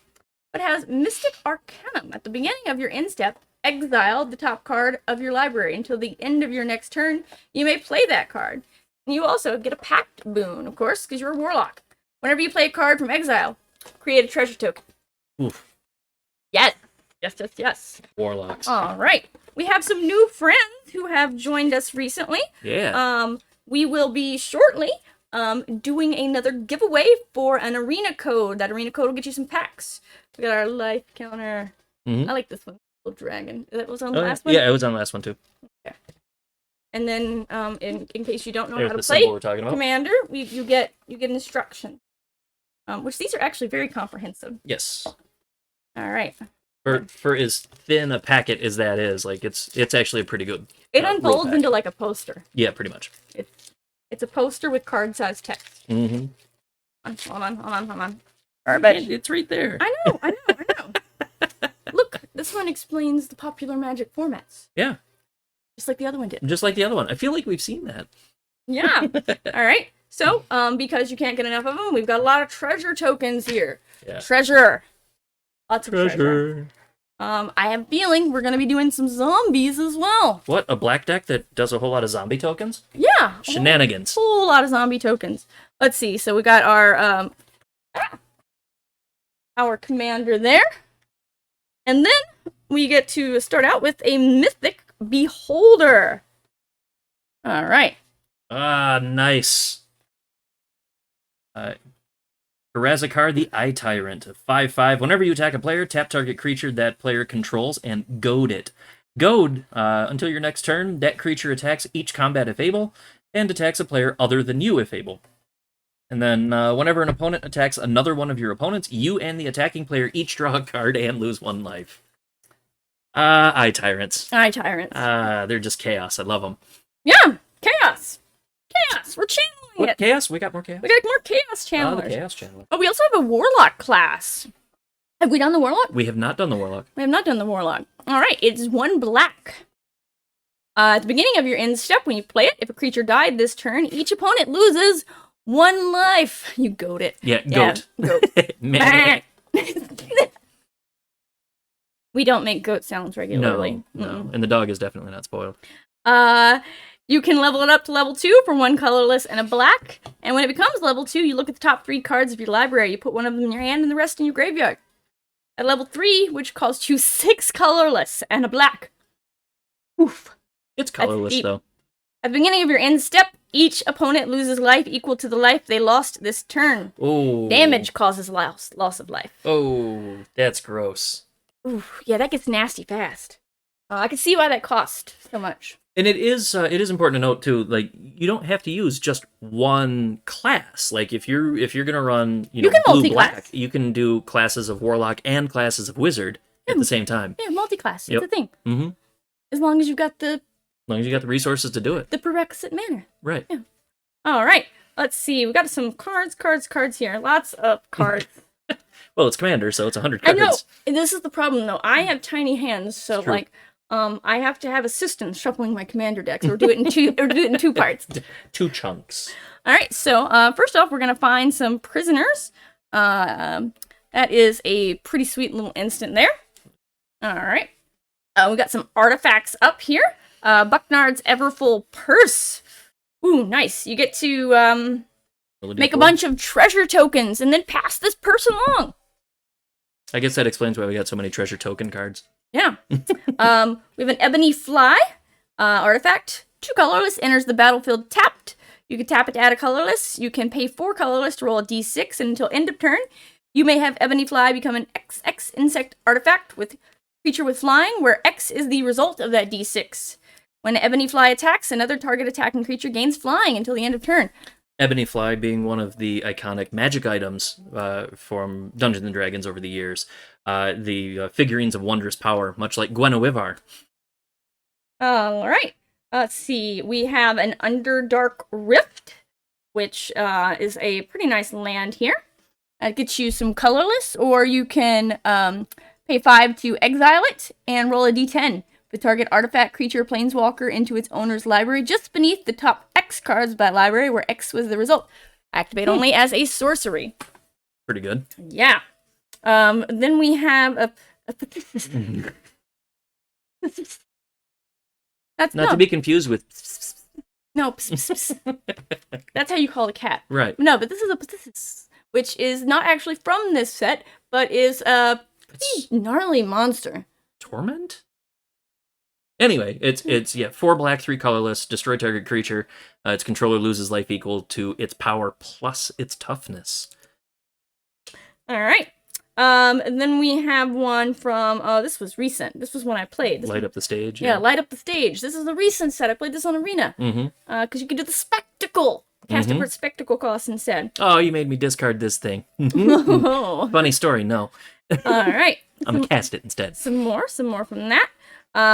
but has Mystic Arcanum. At the beginning of your end step, exile the top card of your library until the end of your next turn. You may play that card. And you also get a Pact boon, of course, because you're a warlock. Whenever you play a card from exile, create a treasure token. Oof. Yes. Yes. Warlocks. All right. We have some new friends who have joined us recently. Yeah. We will be shortly doing another giveaway for an arena code. That arena code will get you some packs. We got our life counter. I like this one. Little dragon. That was on the last one? Yeah, it was on the last one too. Okay. And then, in case you don't know There's how to the play symbol we're talking about. Commander, you get instructions. Which these are actually very comprehensive. Yes. All right. For as thin a packet as that is, like it's actually a pretty good. It unfolds into like a poster. Yeah, pretty much. It's a poster with card-sized text. Mm-hmm. Hold on. It's right there. I know. Look, this one explains the popular Magic formats. Yeah. Just like the other one did. Just like the other one. I feel like we've seen that. Yeah. All right. So, because you can't get enough of them, we've got a lot of treasure tokens here. Yeah. Treasure. Lots of treasure. I have a feeling we're going to be doing some zombies as well. What? A black deck that does a whole lot of zombie tokens? Yeah. Shenanigans. A whole lot of zombie tokens. Let's see. So we got our commander there. And then we get to start out with a Mythic Beholder. All right. Ah, nice. Karazakar the Eye Tyrant, 5/5. Whenever you attack a player, tap target creature that player controls and goad it. Goad, until your next turn, that creature attacks each combat if able, and attacks a player other than you if able. And then, whenever an opponent attacks another one of your opponents, you and the attacking player each draw a card and lose 1 life. Eye Tyrants. Eye Tyrants. They're just chaos. I love them. Yeah, chaos. Chaos. We're channeling it. Chaos? We got more chaos? We got more chaos channelers. The chaos channeler. Oh, we also have a warlock class. Have we done the warlock? We have not done the warlock. We have not done the warlock. All right, it's 1 black. At the beginning of your end step, when you play it, if a creature died this turn, each opponent loses 1 life. You goat it. Yeah, goat. Man. We don't make goat sounds regularly. No. And the dog is definitely not spoiled. You can level it up to level 2 for 1 colorless and a black. And when it becomes level 2, you look at the top 3 cards of your library. You put one of them in your hand and the rest in your graveyard. At level 3, which costs you 6 colorless and a black. Oof. It's colorless, though. At the beginning of your end step, each opponent loses life equal to the life they lost this turn. Oh. Damage causes loss of life. Oh, that's gross. Oof. Yeah, that gets nasty fast. I can see why that cost so much. And it is important to note too, like, you don't have to use just one class. Like, if you're gonna run, you can blue multi-class. black, you can do classes of warlock and classes of wizard at the same time. Yeah, multi-class. Yep. It's a thing. Mm-hmm. As long as you've got the resources to do it. the prerequisite manner. Right. Yeah. All right. Let's see. We got some cards here. Lots of cards. Well, it's commander, so it's 100 I cards. know. And this is the problem, though. I have tiny hands, so It's true. like, I have to have assistants shuffling my commander decks, or do it in two parts. 2 chunks. All right. So first off, we're gonna find some prisoners. That is a pretty sweet little instant there. All right. We got some artifacts up here. Bucknard's Everfull Purse. Ooh, nice. You get to make a bunch of treasure tokens and then pass this purse along. I guess that explains why we got so many treasure token cards. Yeah. We have an Ebony Fly artifact. 2 colorless, enters the battlefield tapped. You can tap it to add a colorless. You can pay 4 colorless to roll a d6, and until end of turn, you may have Ebony Fly become an XX insect artifact with creature with flying, where X is the result of that d6. When Ebony Fly attacks, another target attacking creature gains flying until the end of turn. Ebony Fly being one of the iconic magic items from Dungeons & Dragons over the years. The figurines of wondrous power, much like Gwenwivar. All right. Let's see. We have an Underdark Rift, which is a pretty nice land here. It gets you some colorless, or you can pay 5 to exile it and roll a d10. The target artifact, creature, planeswalker into its owner's library just beneath the top X cards of that library, where X was the result. Activate only as a sorcery. Pretty good. Yeah. Then we have a That's Not to be confused with... No, that's how you call a cat. Right. No, but this is a which is not actually from this set, but is a pretty gnarly monster. Torment? Anyway, it's 4 black, 3 colorless, destroy target creature. Its controller loses life equal to its power plus its toughness. All right. And then we have one from, this was recent. This was one I played. Light up the stage. Yeah, light up the stage. This is a recent set. I played this on Arena. Mm-hmm. Because you can do the spectacle. Cast it for spectacle cost instead. Oh, you made me discard this thing. Oh. Funny story, no. All right. I'm gonna cast it instead. Some more from that.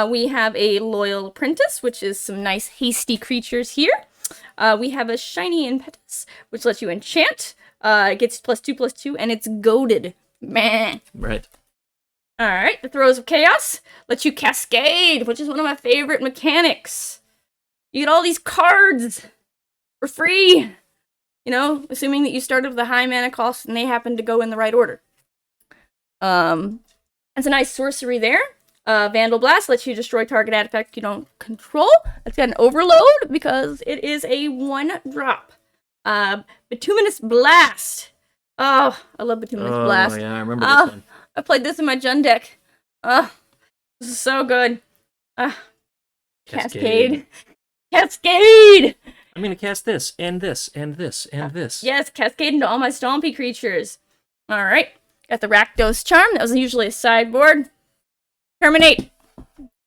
We have a Loyal Apprentice, which is some nice hasty creatures here. We have a Shiny Impetus, which lets you enchant. It gets +2/+2, and it's goaded. Meh. Right. All right. The Throes of Chaos lets you cascade, which is one of my favorite mechanics. You get all these cards for free. You know, assuming that you started with a high mana cost and they happen to go in the right order. That's a nice sorcery there. Vandal Blast lets you destroy target artifact you don't control. It's got an overload because it is a 1-drop. Bituminous Blast. Oh, I love Bituminous Blast. Oh, yeah, I remember this one. I played this in my Jund deck. This is so good. Cascade. Cascade! I'm gonna cast this, and this, and this, and this. Yes, cascade into all my stompy creatures. Alright. Got the Rakdos Charm. That was usually a sideboard. Terminate.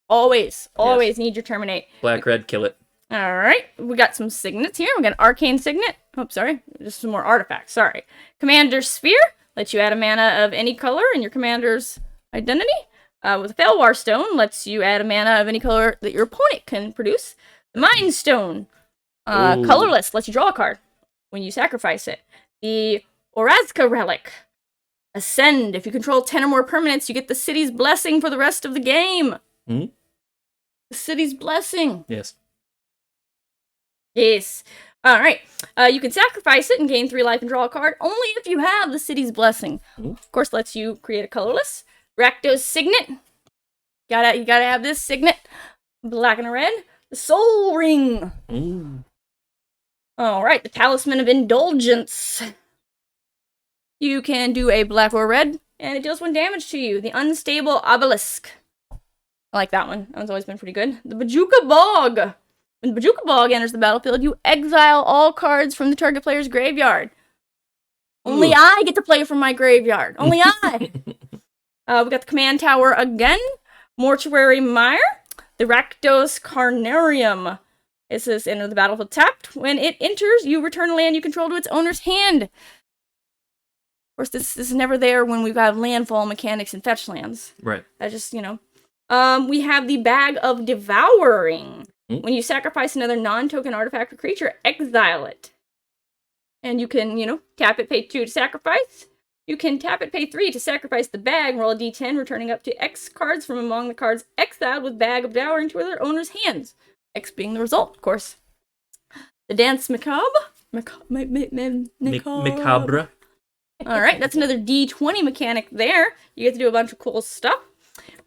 Always need your terminate. Black, red, kill it. Alright. We got some signets here. We got an Arcane Signet. Oh, sorry. Just some more artifacts. Sorry. Commander's Sphere. Lets you add a mana of any color in your commander's identity. With Felwar Stone. Lets you add a mana of any color that your opponent can produce. The Mind Stone. Colorless. Lets you draw a card when you sacrifice it. The Orazka Relic. Ascend. If you control 10 or more permanents, you get the city's blessing for the rest of the game. Mm-hmm. The city's blessing. Yes. Yes. All right. You can sacrifice it and gain 3 life and draw a card only if you have the city's blessing. Ooh. Of course, lets you create a colorless. Rakdos signet. You gotta have this signet. Black and a red. The soul ring. Ooh. All right. The talisman of indulgence. You can do a black or red, and it deals 1 damage to you. The unstable obelisk. I like that one. That one's always been pretty good. The Bajuka Bog. When the Bajuka Bog enters the battlefield, you exile all cards from the target player's graveyard. Only Ooh. I get to play from my graveyard. Only I. We got the command tower again. Mortuary Mire. The Rakdos Carnarium. It says enter the battlefield tapped. When it enters, you return a land you control to its owner's hand. Of course, this is never there when we've got landfall mechanics and fetch lands. Right. I just, we have the Bag of Devouring. When you sacrifice another non-token artifact or creature, exile it. And you can, tap it, pay 2 to sacrifice. You can tap it, pay 3 to sacrifice the bag, roll a d10, returning up to X cards from among the cards exiled with Bag of Devouring to their owner's hands. X being the result, of course. The Dance Macabre. Macabre. Alright, that's another d20 mechanic there. You get to do a bunch of cool stuff.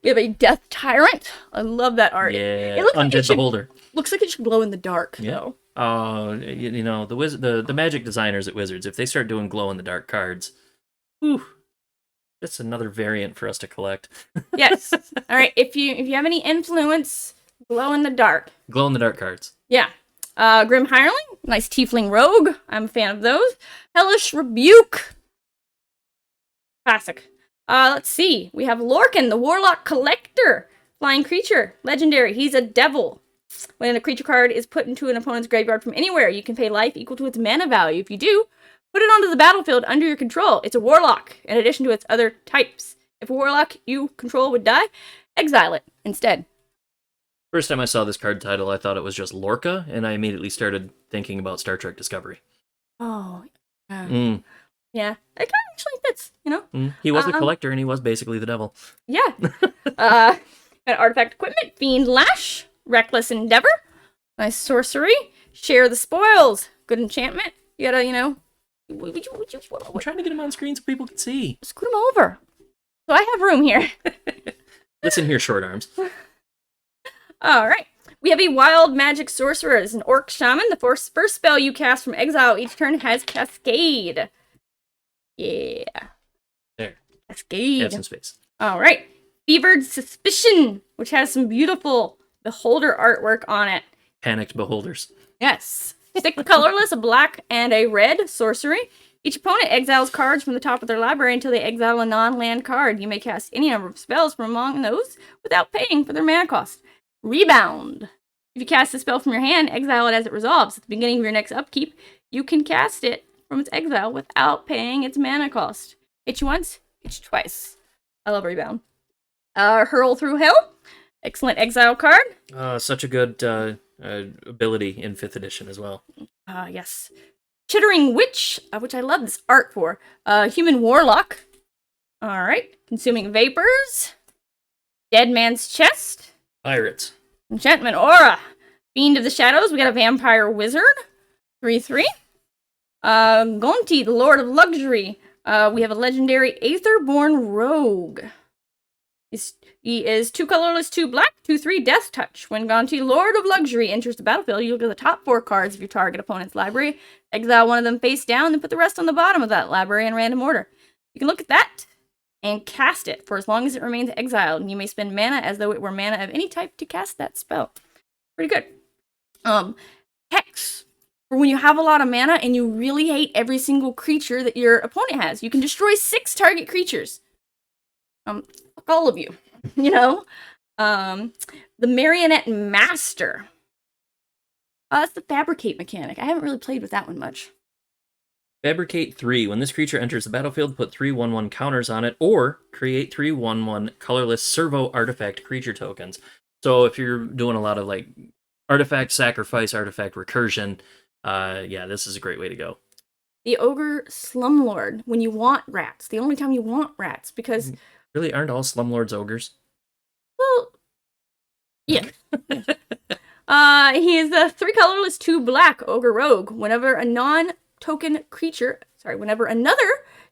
We have a Death Tyrant. I love that art. Yeah, it looks Undead like it Beholder. Looks like it should glow in the dark, Yeah. though. The magic designers at Wizards, if they start doing glow in the dark cards, whew, that's another variant for us to collect. Yes. All right. If you have any influence, glow in the dark. Glow in the dark cards. Yeah. Grim Hireling, nice tiefling rogue. I'm a fan of those. Hellish Rebuke. Classic. Let's see. We have Lorcan, the Warlock Collector. Flying creature. Legendary. He's a devil. When a creature card is put into an opponent's graveyard from anywhere, you can pay life equal to its mana value. If you do, put it onto the battlefield under your control. It's a warlock, in addition to its other types. If a warlock you control would die, exile it instead. First time I saw this card title, I thought it was just Lorca, and I immediately started thinking about Star Trek Discovery. Oh, Yeah, that kind of actually fits, He was a collector, and he was basically the devil. Yeah. Got artifact equipment, Fiend Lash, Reckless Endeavor, nice sorcery, Share the Spoils, good enchantment. You gotta, I'm trying to get him on screen so people can see. scoot him over. So I have room here. Listen here, short arms. All right. We have a Wild Magic Sorcerer. It's an Orc Shaman. The first spell you cast from exile each turn has Cascade. Yeah. There. Cascade. Have some space. All right. Fevered Suspicion, which has some beautiful Beholder artwork on it. Panicked beholders. Yes. Stick the colorless, a black and a red sorcery. Each opponent exiles cards from the top of their library until they exile a non-land card. You may cast any number of spells from among those without paying for their mana cost. Rebound. If you cast a spell from your hand, exile it as it resolves. At the beginning of your next upkeep, you can cast it from its exile without paying its mana cost. Hit you once, hit you twice. I love Rebound. Hurl Through Hell. Excellent exile card. Such a good ability in 5th edition as well. Yes. Chittering Witch, which I love this art for. Human Warlock. Alright. Consuming Vapors. Dead Man's Chest. Pirates. Enchantment Aura. Fiend of the Shadows. We got a Vampire Wizard. 3/3. Gonti, the Lord of Luxury. We have a legendary Aetherborn Rogue. He is 2 colorless, 2 black, 2/3 Death Touch. When Gonti, Lord of Luxury, enters the battlefield, you look at the top 4 cards of your target opponent's library, exile one of them face down, and put the rest on the bottom of that library in random order. You can look at that and cast it for as long as it remains exiled, and you may spend mana as though it were mana of any type to cast that spell. Pretty good. Hex. For when you have a lot of mana and you really hate every single creature that your opponent has. You can destroy 6 target creatures. Fuck all of you. The Marionette Master. That's the Fabricate mechanic. I haven't really played with that one much. Fabricate 3. When this creature enters the battlefield, put 3/1/1 counters on it, or create 3/1/1 colorless servo artifact creature tokens. So if you're doing a lot of like artifact sacrifice, artifact recursion, this is a great way to go. The Ogre Slumlord. When you want rats. The only time you want rats, because Really, aren't all slumlords ogres? well, Yeah. He is a 3 colorless, 2 black ogre rogue. Whenever another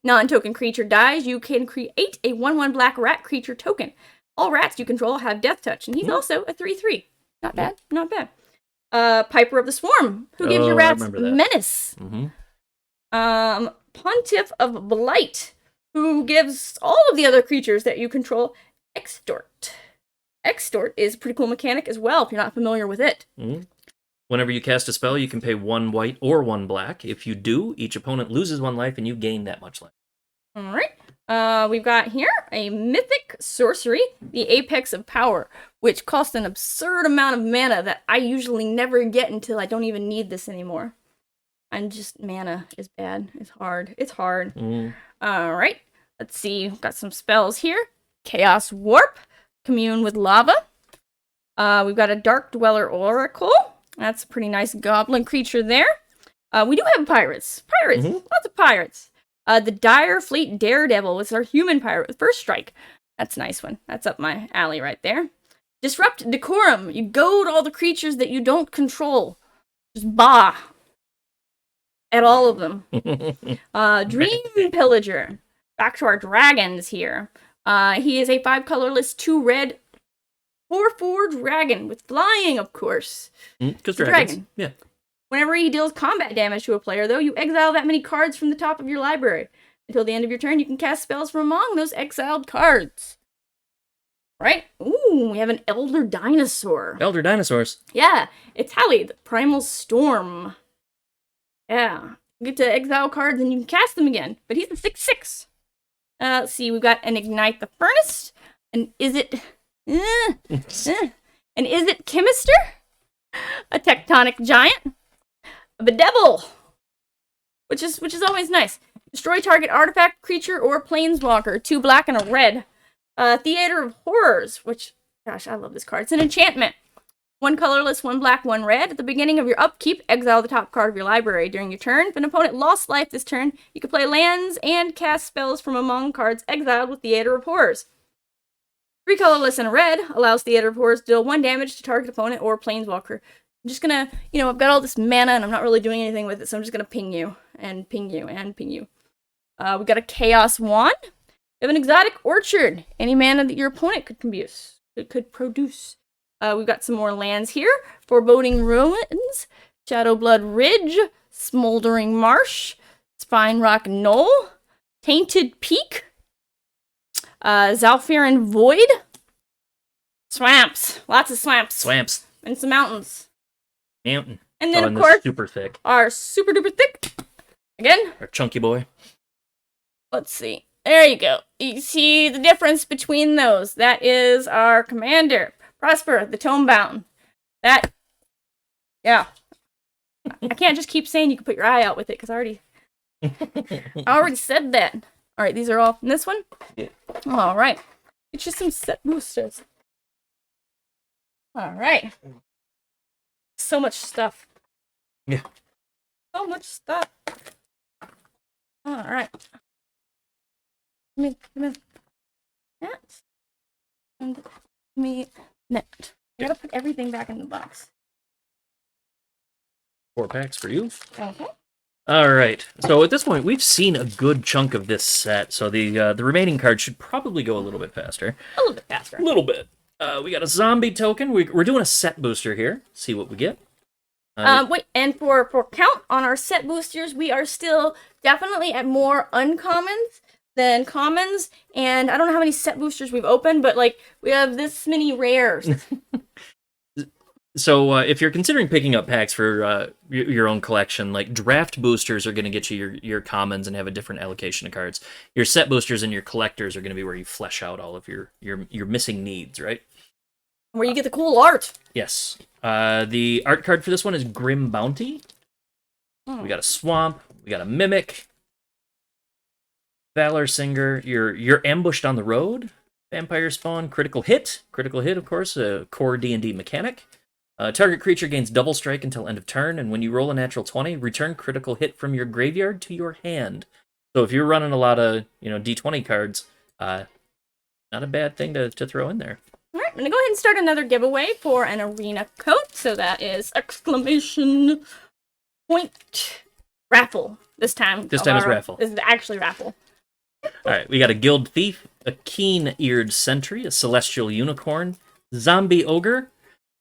non-token creature dies, you can create a 1/1 black rat creature token. All rats you control have death touch, and he's also a 3/3. Not bad, not bad. Piper of the Swarm, who gives your rats menace. Pontiff of Blight, who gives all of the other creatures that you control extort. Extort is a pretty cool mechanic as well, if you're not familiar with it. Whenever you cast a spell, you can pay 1 white or 1 black. If you do, each opponent loses 1 life and you gain that much life. Alright. We've got here a mythic sorcery, the Apex of Power, which costs an absurd amount of mana that I usually never get until I don't even need this anymore. Mana is bad. It's hard. It's hard. Alright. Let's see. We've got some spells here. Chaos Warp. Commune with Lava. We've got a Dark Dweller Oracle. That's a pretty nice goblin creature there. We do have pirates. Lots of pirates. The Dire Fleet Daredevil is our human pirate with first strike. That's a nice one. That's up my alley right there. Disrupt Decorum. You goad all the creatures that you don't control. Just bah. At all of them. Dream Pillager. Back to our dragons here. He is a 5 colorless, 2 red, 4/4 dragon with flying, of course. Because dragon. Yeah. Whenever he deals combat damage to a player, though, you exile that many cards from the top of your library. Until the end of your turn, you can cast spells from among those exiled cards. Right? Ooh, we have an Elder Dinosaur. Elder Dinosaurs. Yeah, it's Hallie, the Primal Storm. Yeah. You get to exile cards and you can cast them again. But he's a 6/6. Let's see, we've got an Ignite the Furnace. An Is It Chemister? A Tectonic Giant. A Bedevil, which is always nice. Destroy target artifact, creature, or planeswalker. 2 black and a red. Theater of Horrors, which, gosh, I love this card. It's an enchantment. 1 colorless, 1 black, 1 red. At the beginning of your upkeep, exile the top card of your library. During your turn, if an opponent lost life this turn, you can play lands and cast spells from among cards exiled with Theater of Horrors. 3 colorless and a red allows Theater of Horrors to deal 1 damage to target opponent or planeswalker. I'm just gonna, I've got all this mana and I'm not really doing anything with it, so I'm just gonna ping you, and ping you, and ping you. We got a Chaos Wand. We have an Exotic Orchard. Any mana that your opponent could produce. We've got some more lands here. Foreboding Ruins, Shadowblood Ridge, Smoldering Marsh, Spine Rock Knoll, Tainted Peak, Zalfirin Void, Swamps. Lots of swamps. And some mountains. Mountain. And then, of course, super thick. Our super duper thick. Again. Our chunky boy. Let's see. There you go. You see the difference between those. That is our commander. Prosper, the Tomebound. Yeah. I can't just keep saying you can put your eye out with it, because I already said that. Alright, these are all from this one? Yeah. Alright. Get you some set boosters. Alright. So much stuff. Yeah. So much stuff. Alright. Give me that. And give me that. I gotta put everything back in the box. 4 packs for you. Okay. All right. So at this point, we've seen a good chunk of this set. So the remaining cards should probably go a little bit faster. A little bit faster. A little bit. We got a zombie token. We're doing a set booster here. See what we get. Wait, and for count on our set boosters, we are still definitely at more uncommons than commons. And I don't know how many set boosters we've opened, but like we have this many rares. So if you're considering picking up packs for your own collection, like draft boosters are going to get you your commons and have a different allocation of cards. Your set boosters and your collectors are going to be where you flesh out all of your missing needs, right? Where you get the cool art. Yes. The art card for this one is Grim Bounty. We got a Swamp. We got a Mimic. Valor Singer. You're ambushed on the road. Vampire Spawn. Critical Hit. Critical Hit, of course, a core D&D mechanic. Target creature gains double strike until end of turn, and when you roll a natural 20, return critical hit from your graveyard to your hand. So if you're running a lot of D20 cards, not a bad thing to throw in there. All right, I'm going to go ahead and start another giveaway for an arena coat. So that is exclamation point raffle this time. This time is raffle. This is actually raffle. All right, we got a Guild Thief, a Keen-Eared Sentry, a Celestial Unicorn, Zombie Ogre.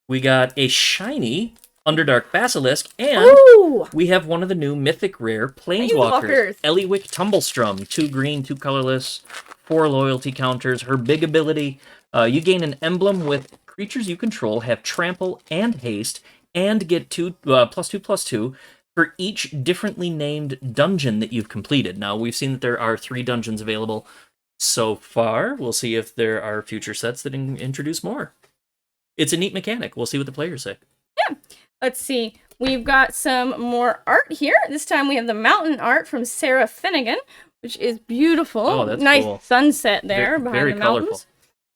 We got a shiny Underdark Basilisk, and Ooh! we have one of the new mythic rare Planeswalkers. Eliwick Tumblestrum, 2 green, 2 colorless, 4 loyalty counters. Her big ability, you gain an emblem with creatures you control have trample and haste, and get +2/+2 for each differently named dungeon that you've completed. Now, we've seen that there are 3 dungeons available so far. We'll see if there are future sets that introduce more. It's a neat mechanic. We'll see what the players say. Yeah. Let's see. We've got some more art here. This time we have the mountain art from Sarah Finnegan, which is beautiful. Oh, that's nice cool. Sunset there behind very the mountains. colorful.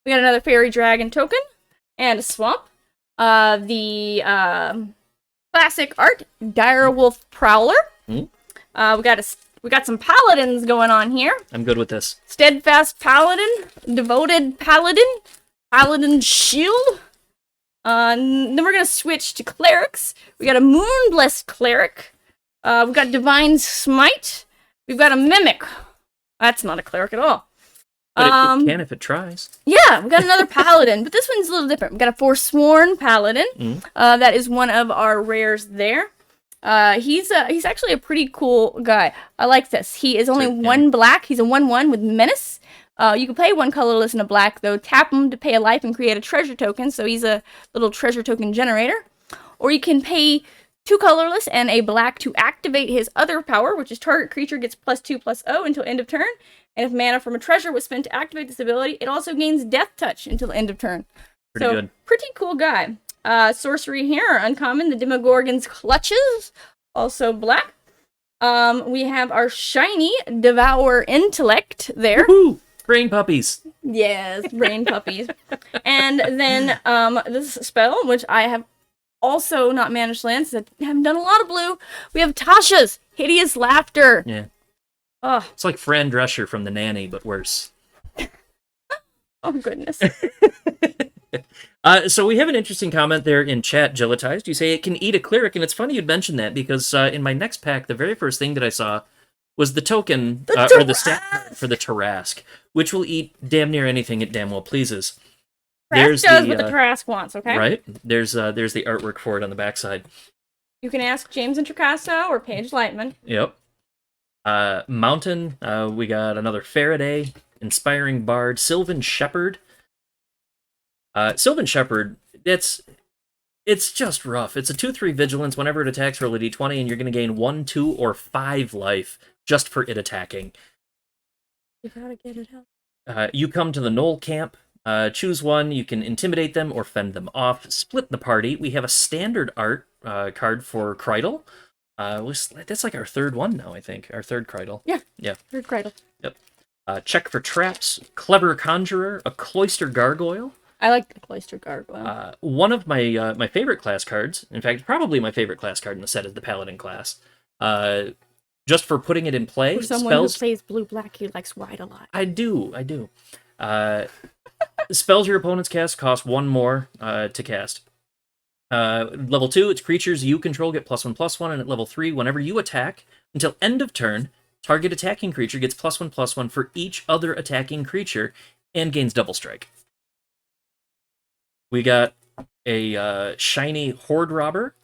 We got another fairy dragon token and a swamp. The classic art, Direwolf Prowler. Hmm? We got some paladins going on here. I'm good with this. Steadfast Paladin, Devoted Paladin, Paladin Shield. Then we're gonna switch to clerics. We got a Moonblessed Cleric. We've got Divine Smite. We've got a Mimic. That's not a cleric at all. But it can if it tries. Yeah, we got another Paladin, but this one's a little different. We got a Forsworn Paladin. That is one of our rares there. He's actually a pretty cool guy. I like this. He is only 1 black. He's a 1/1 with Menace. You can play 1 colorless and a black, though. Tap him to pay a life and create a treasure token, so he's a little treasure token generator. Or you can pay 2 colorless and a black to activate his other power, which is target creature gets +2/+0 until end of turn. And if mana from a treasure was spent to activate this ability, it also gains Death Touch until end of turn. Pretty good. Pretty cool guy. Sorcery here are uncommon. The Demogorgon's Clutches, also black. We have our shiny Devour Intellect there. Woohoo! Brain puppies. Yes, brain puppies. And then this spell, which I have also not managed lands, I haven't done a lot of blue. We have Tasha's Hideous Laughter. Yeah. Oh, It's like Fran Drescher from The Nanny, but worse. oh goodness. So we have an interesting comment there in chat, Gelitized. You say it can eat a cleric, and it's funny you'd mention that because in my next pack, the very first thing that I saw was the token, or the stat card for the Tarrasque, which will eat damn near anything it damn well pleases. Tarrasque does what the Tarrasque wants, okay? Right? There's the artwork for it on the backside. You can ask James Introcaso or Paige Lightman. Yep. Mountain, we got another Faraday, Inspiring Bard, Sylvan Shepherd. Sylvan Shepherd, it's just rough. It's a 2/3 vigilance. Whenever it attacks, roll a d20, and you're going to gain 1, 2, or 5 life just for it attacking. You gotta get it out. You come to the Knoll camp. Choose one. You can intimidate them or fend them off. Split the party. We have a standard art card for Krydle. That's like our 3rd one now, I think. Our 3rd Krydle. Yeah. Yeah. 3rd Krydle. Yep. Check for traps. Clever Conjurer. A Cloister Gargoyle. I like the Cloister Gargoyle. One of my my favorite class cards, in fact, probably my favorite class card in the set is the Paladin class. Just for putting it in play. For someone who plays blue-black, he likes white a lot. I do. Spells your opponents cast cost 1 more to cast. Level 2, it's creatures you control get +1/+1, and at level 3, whenever you attack, until end of turn, target attacking creature gets +1/+1 for each other attacking creature, and gains double strike. We got a shiny Horde Robber.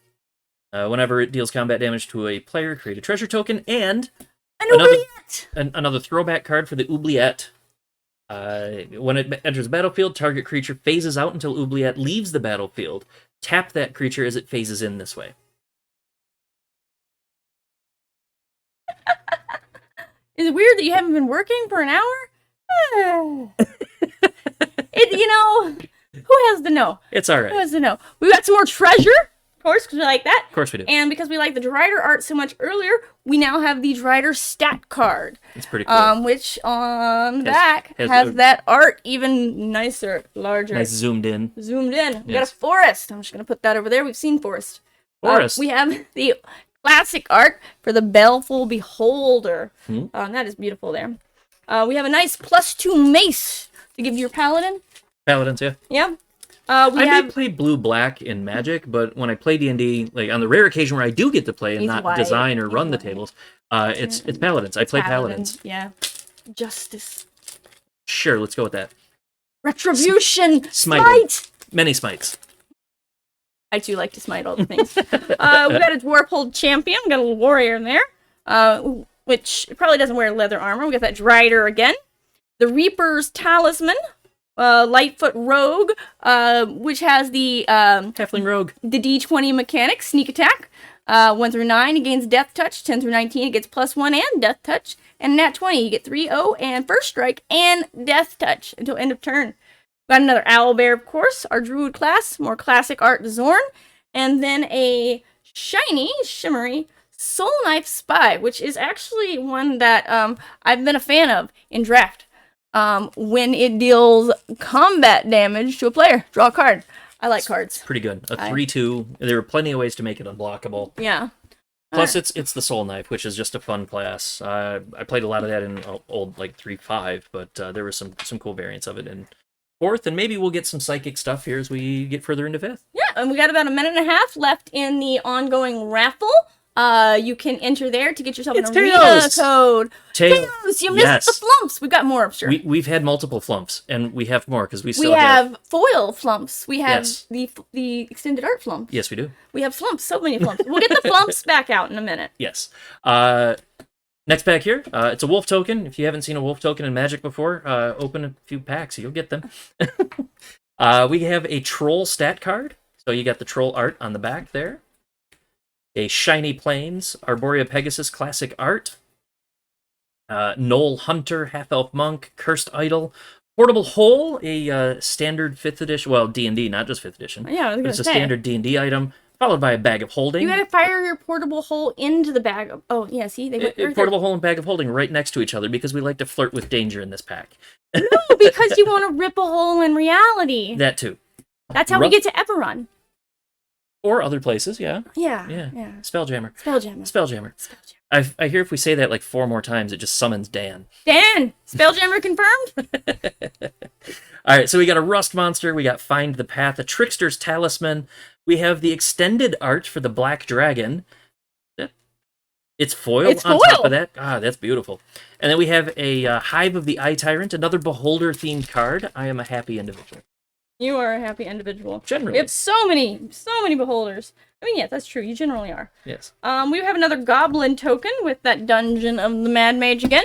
Whenever it deals combat damage to a player, create a treasure token, and another throwback card for the Oubliette. When it enters the battlefield, target creature phases out until Oubliette leaves the battlefield. Tap that creature as it phases in this way. Is it weird that you haven't been working for an hour? Who has to know? It's all right. Who has to know? We got some more treasure, of course, because we like that. Of course we do. And because we like the Drider art so much earlier, we now have the Drider stat card. It's pretty cool. Which on the back has that art even nicer, larger. Nice zoomed in. Zoomed in. We got a forest. I'm just going to put that over there. We've seen forest. Forest. We have the classic art for the Baleful Beholder. And that is beautiful there. We have a nice +2 mace to give your paladin. Paladins, yeah. Yeah. I have may play blue-black in Magic, but when I play D&D, like on the rare occasion where I do get to play and He's not white. design or He's run the white. tables, it's Paladins. I play Paladins. Yeah. Justice. Sure, let's go with that. Retribution. Smiting. Smite. Many smites. I do like to smite all the things. We got a Dwarfhold champion. We got a little warrior in there, which probably doesn't wear leather armor. We got that Drider again. The Reaper's Talisman. Lightfoot Rogue, which has the Halfling Rogue. the D20 mechanic, sneak attack. 1 through 9, he gains death touch. 10 through 19, he gets +1 and death touch. And nat 20, you get 3-0 and first strike and death touch until end of turn. Got another Owlbear, of course, our Druid class, more classic art Zorn. And then a shiny, shimmery Soul Knife Spy, which is actually one that I've been a fan of in draft. When it deals combat damage to a player, draw a card. I like cards. Pretty good. A 3/2. There are plenty of ways to make it unblockable. Yeah. Plus, it's the Soul Knife, which is just a fun class. I played a lot of that in old like 3.5, but there were some cool variants of it in 4th, and maybe we'll get some psychic stuff here as we get further into 5th. Yeah, and we got about a minute and a half left in the ongoing raffle. You can enter there to get yourself an arena code. Tails, you missed the flumps. We've got more, I'm sure. We've had multiple flumps, and we have more because we still have foil flumps. We have the extended art flumps. Yes, we do. We have flumps, so many flumps. We'll get the flumps back out in a minute. Yes. Next pack here, it's a wolf token. If you haven't seen a wolf token in Magic before, open a few packs, you'll get them. We have a troll stat card. So you got the troll art on the back there. A Shiny Plains, Arborea Pegasus Classic Art. Knoll Hunter, Half-Elf Monk, Cursed Idol. Portable Hole, a standard 5th edition, well, D&D, not just 5th edition. Yeah, I was it's a standard D&D item, followed by a Bag of Holding. You gotta fire your Portable Hole into the bag of... Oh, yeah, see? They went Portable Hole and Bag of Holding right next to each other because we like to flirt with danger in this pack. No, because you want to rip a hole in reality. That too. That's how we get to Eberron. Or other places, yeah. Yeah. Spelljammer. Spelljammer. I hear if we say that like 4 more times, it just summons Dan. Dan! Spelljammer confirmed? All right, so we got a Rust Monster, we got Find the Path, a Trickster's Talisman, we have the extended art for the Black Dragon. It's foiled on top of that. Ah, that's beautiful. And then we have a Hive of the Eye Tyrant, another Beholder-themed card. I am a happy individual. You are a happy individual. Generally. We have so many beholders. I mean, yeah, that's true. You generally are. Yes. We have another Goblin token with that Dungeon of the Mad Mage again.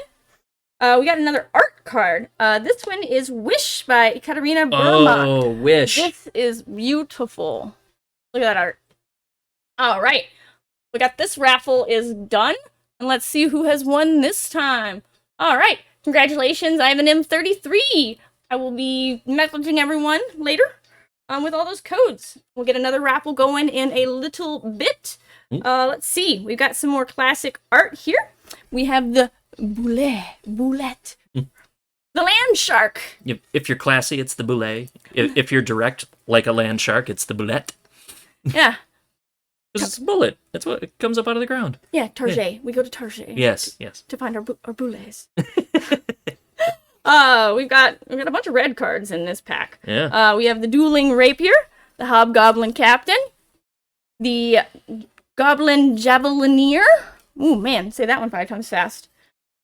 We got another art card. This one is Wish by Katarina Burma. Oh, Wish. This is beautiful. Look at that art. All right. We got this raffle is done. And let's see who has won this time. All right. Congratulations. I have an M33. I will be messaging everyone later with all those codes. We'll get another raffle going in a little bit. Let's see. We've got some more classic art here. We have the boulette. The land shark. If you're classy, it's the boulet. If you're direct, like a land shark, it's the boulette. Yeah. Because it's a bullet. That's what it comes up out of the ground. Yeah, Target. Yeah. We go to Target. Yes. To find our boulets. We've got a bunch of red cards in this pack. Yeah. We have the Dueling Rapier, the Hobgoblin Captain, the Goblin Javelineer. Ooh, man, say that one 5 times fast.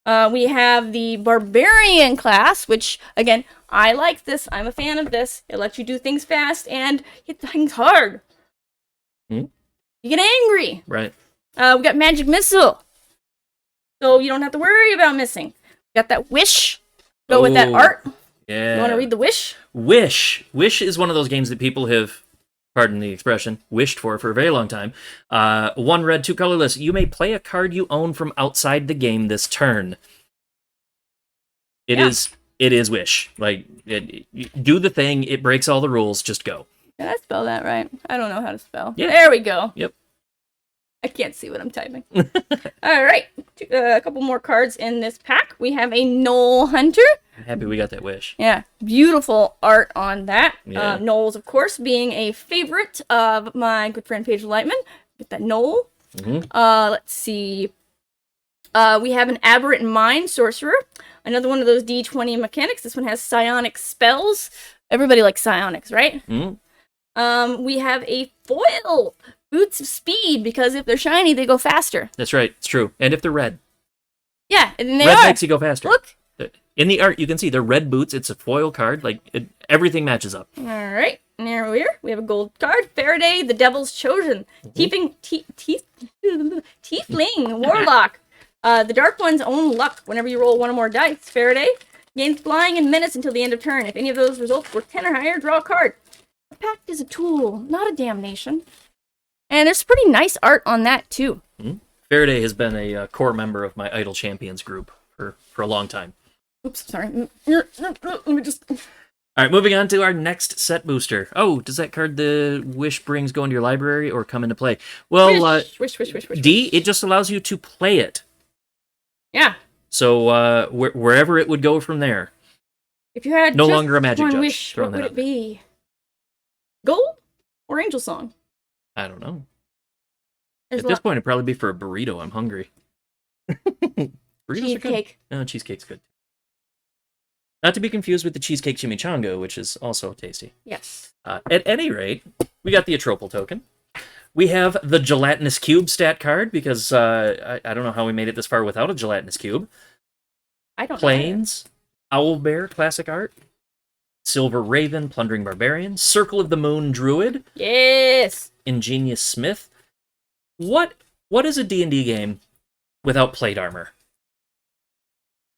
We have the Barbarian class, which, again, I like this. I'm a fan of this. It lets you do things fast and hit things hard. You get angry. Right. We got Magic Missile, so you don't have to worry about missing. We got that Wish. Go with that art. Yeah. You want to read the Wish? Wish. Wish is one of those games that people have, pardon the expression, wished for a very long time. 1 red, 2 colorless. You may play a card you own from outside the game this turn. It is Wish. Like, do the thing. It breaks all the rules. Just go. Did I spell that right? I don't know how to spell. Yeah. There we go. Yep. I can't see what I'm typing. All right. A couple more cards in this pack. We have a Knoll Hunter. I'm happy we got that Wish. Yeah. Beautiful art on that. Yeah. Knolls, of course, being a favorite of my good friend Paige Lightman. Get that Knoll. Let's see. We have an Aberrant Mind Sorcerer. Another one of those D20 mechanics. This one has psionic spells. Everybody likes psionics, right? Mm, We have a foil boots of speed because if they're shiny, they go faster. that's right. It's true. And if they're red, Yeah, and they red are. makes you go faster. Look. In the art, you can see they're red boots. It's a foil card. Like everything matches up. All right, and there we have a gold card. Faraday, the Devil's Chosen. Tiefling, Warlock. The Dark One's own luck. Whenever you roll one or more dice, Faraday gains flying and menace until the end of turn. If any of those results were 10 or higher, draw a card. The pact is a tool, not a damnation. And there's pretty nice art on that, too. Faraday has been a core member of my Idle Champions group for a long time. Oops, sorry. Let me just... All right, moving on to our next set booster. Oh, does that card the Wish brings go into your library or come into play? Well, wish. D, it just allows you to play it. Yeah. So wherever it would go from there. If you had No just longer a magic one judge. wish, Throwing what would that it be? Gold or Angel Song? I don't know. There's At this point, it'd probably be for a burrito. I'm hungry. Burritos are good. cheesecake. No, cheesecake's good. Not to be confused with the cheesecake chimichanga, which is also tasty. Yes. At any rate, we got the Atropal token. We have the Gelatinous Cube stat card, because I don't know how we made it this far without a Gelatinous Cube. I don't know. Plains, Owlbear classic art, Silver Raven, Plundering Barbarian, Circle of the Moon Druid, Yes. Ingenious Smith. What is a D&D game without plate armor?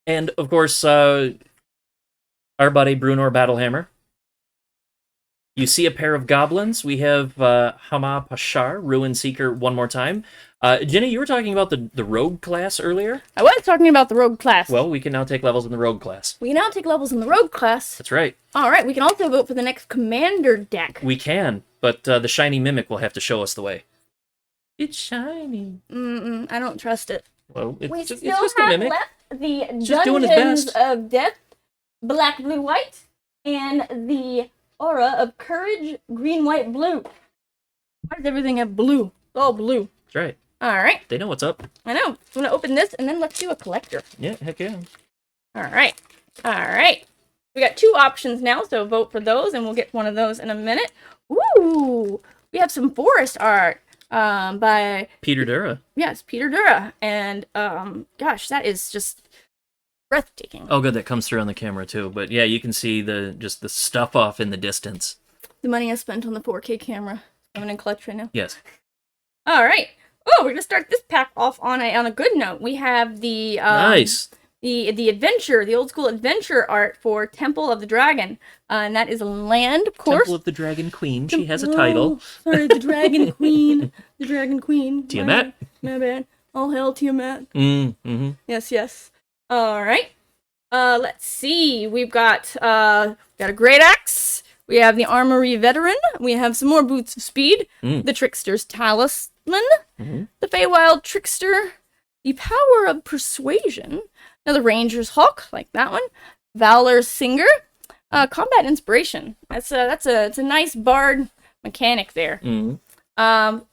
And, of course, our buddy Brunor Battlehammer. You see a pair of goblins. We have Hama Pashar, Ruin Seeker, one more time. Jenny, you were talking about the rogue class earlier. I was talking about the rogue class. Well, we can now take levels in the rogue class. We can now take levels in the rogue class. That's right. All right, we can also vote for the next commander deck. We can, but the shiny mimic will have to show us the way. It's shiny. I don't trust it. Well, We it's still just a have mimic. left the just doing his Dungeons best. of Death, Black, Blue, White, and the Aura of Courage, Green, White, Blue. Why does everything have blue? It's all blue. That's right. All right. They know what's up. I know. I'm going to open this, and then let's do a collector. Yeah, heck yeah. All right. All right. We got two options now, so vote for those, and we'll get one of those in a minute. Ooh, we have some forest art by... Peter Dura. Yes, Peter Dura. And, gosh, that is just breathtaking. Oh, good, that comes through on the camera, too. But yeah, you can see the stuff off in the distance. The money I spent on the 4K camera. I'm in clutch right now. Yes. All right. Oh, we're gonna start this pack off on a good note. We have the Nice. the adventure, the old school adventure art for Temple of the Dragon, and that is land, of course. Temple of the Dragon Queen. She has a title. Oh, sorry, the Dragon Queen. The Dragon Queen. Tiamat. My bad. All hail Tiamat. Mm-hmm. Yes. All right. Let's see. We've got a great axe. We have the Armory Veteran. We have some more Boots of Speed. The Trickster's Talisman. The Feywild Trickster. The Power of Persuasion. Now the Ranger's Hawk, like that one. Valor's Singer. Combat Inspiration. It's a nice bard mechanic there.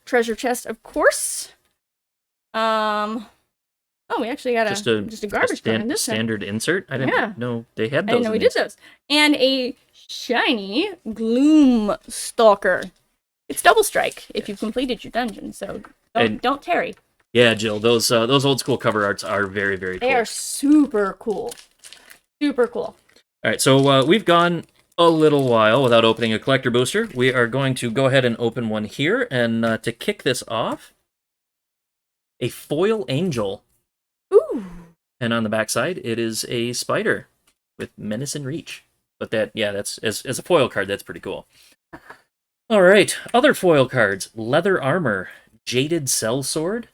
Treasure Chest, of course. Oh, we actually got just a garbage card in this set. Standard insert. I didn't know they had those. I didn't know we did those. And a shiny Gloom Stalker. It's double strike if you've completed your dungeon, so don't tarry. Yeah, Jill, those old school cover arts are very, very cool. They are super cool. Super cool. All right, so we've gone a little while without opening a collector booster. We are going to go ahead and open one here, and to kick this off, a foil angel. Ooh. And on the backside, it is a spider with menace and reach. But that's as a foil card, that's pretty cool. All right, other foil cards: leather armor, jaded sellsword,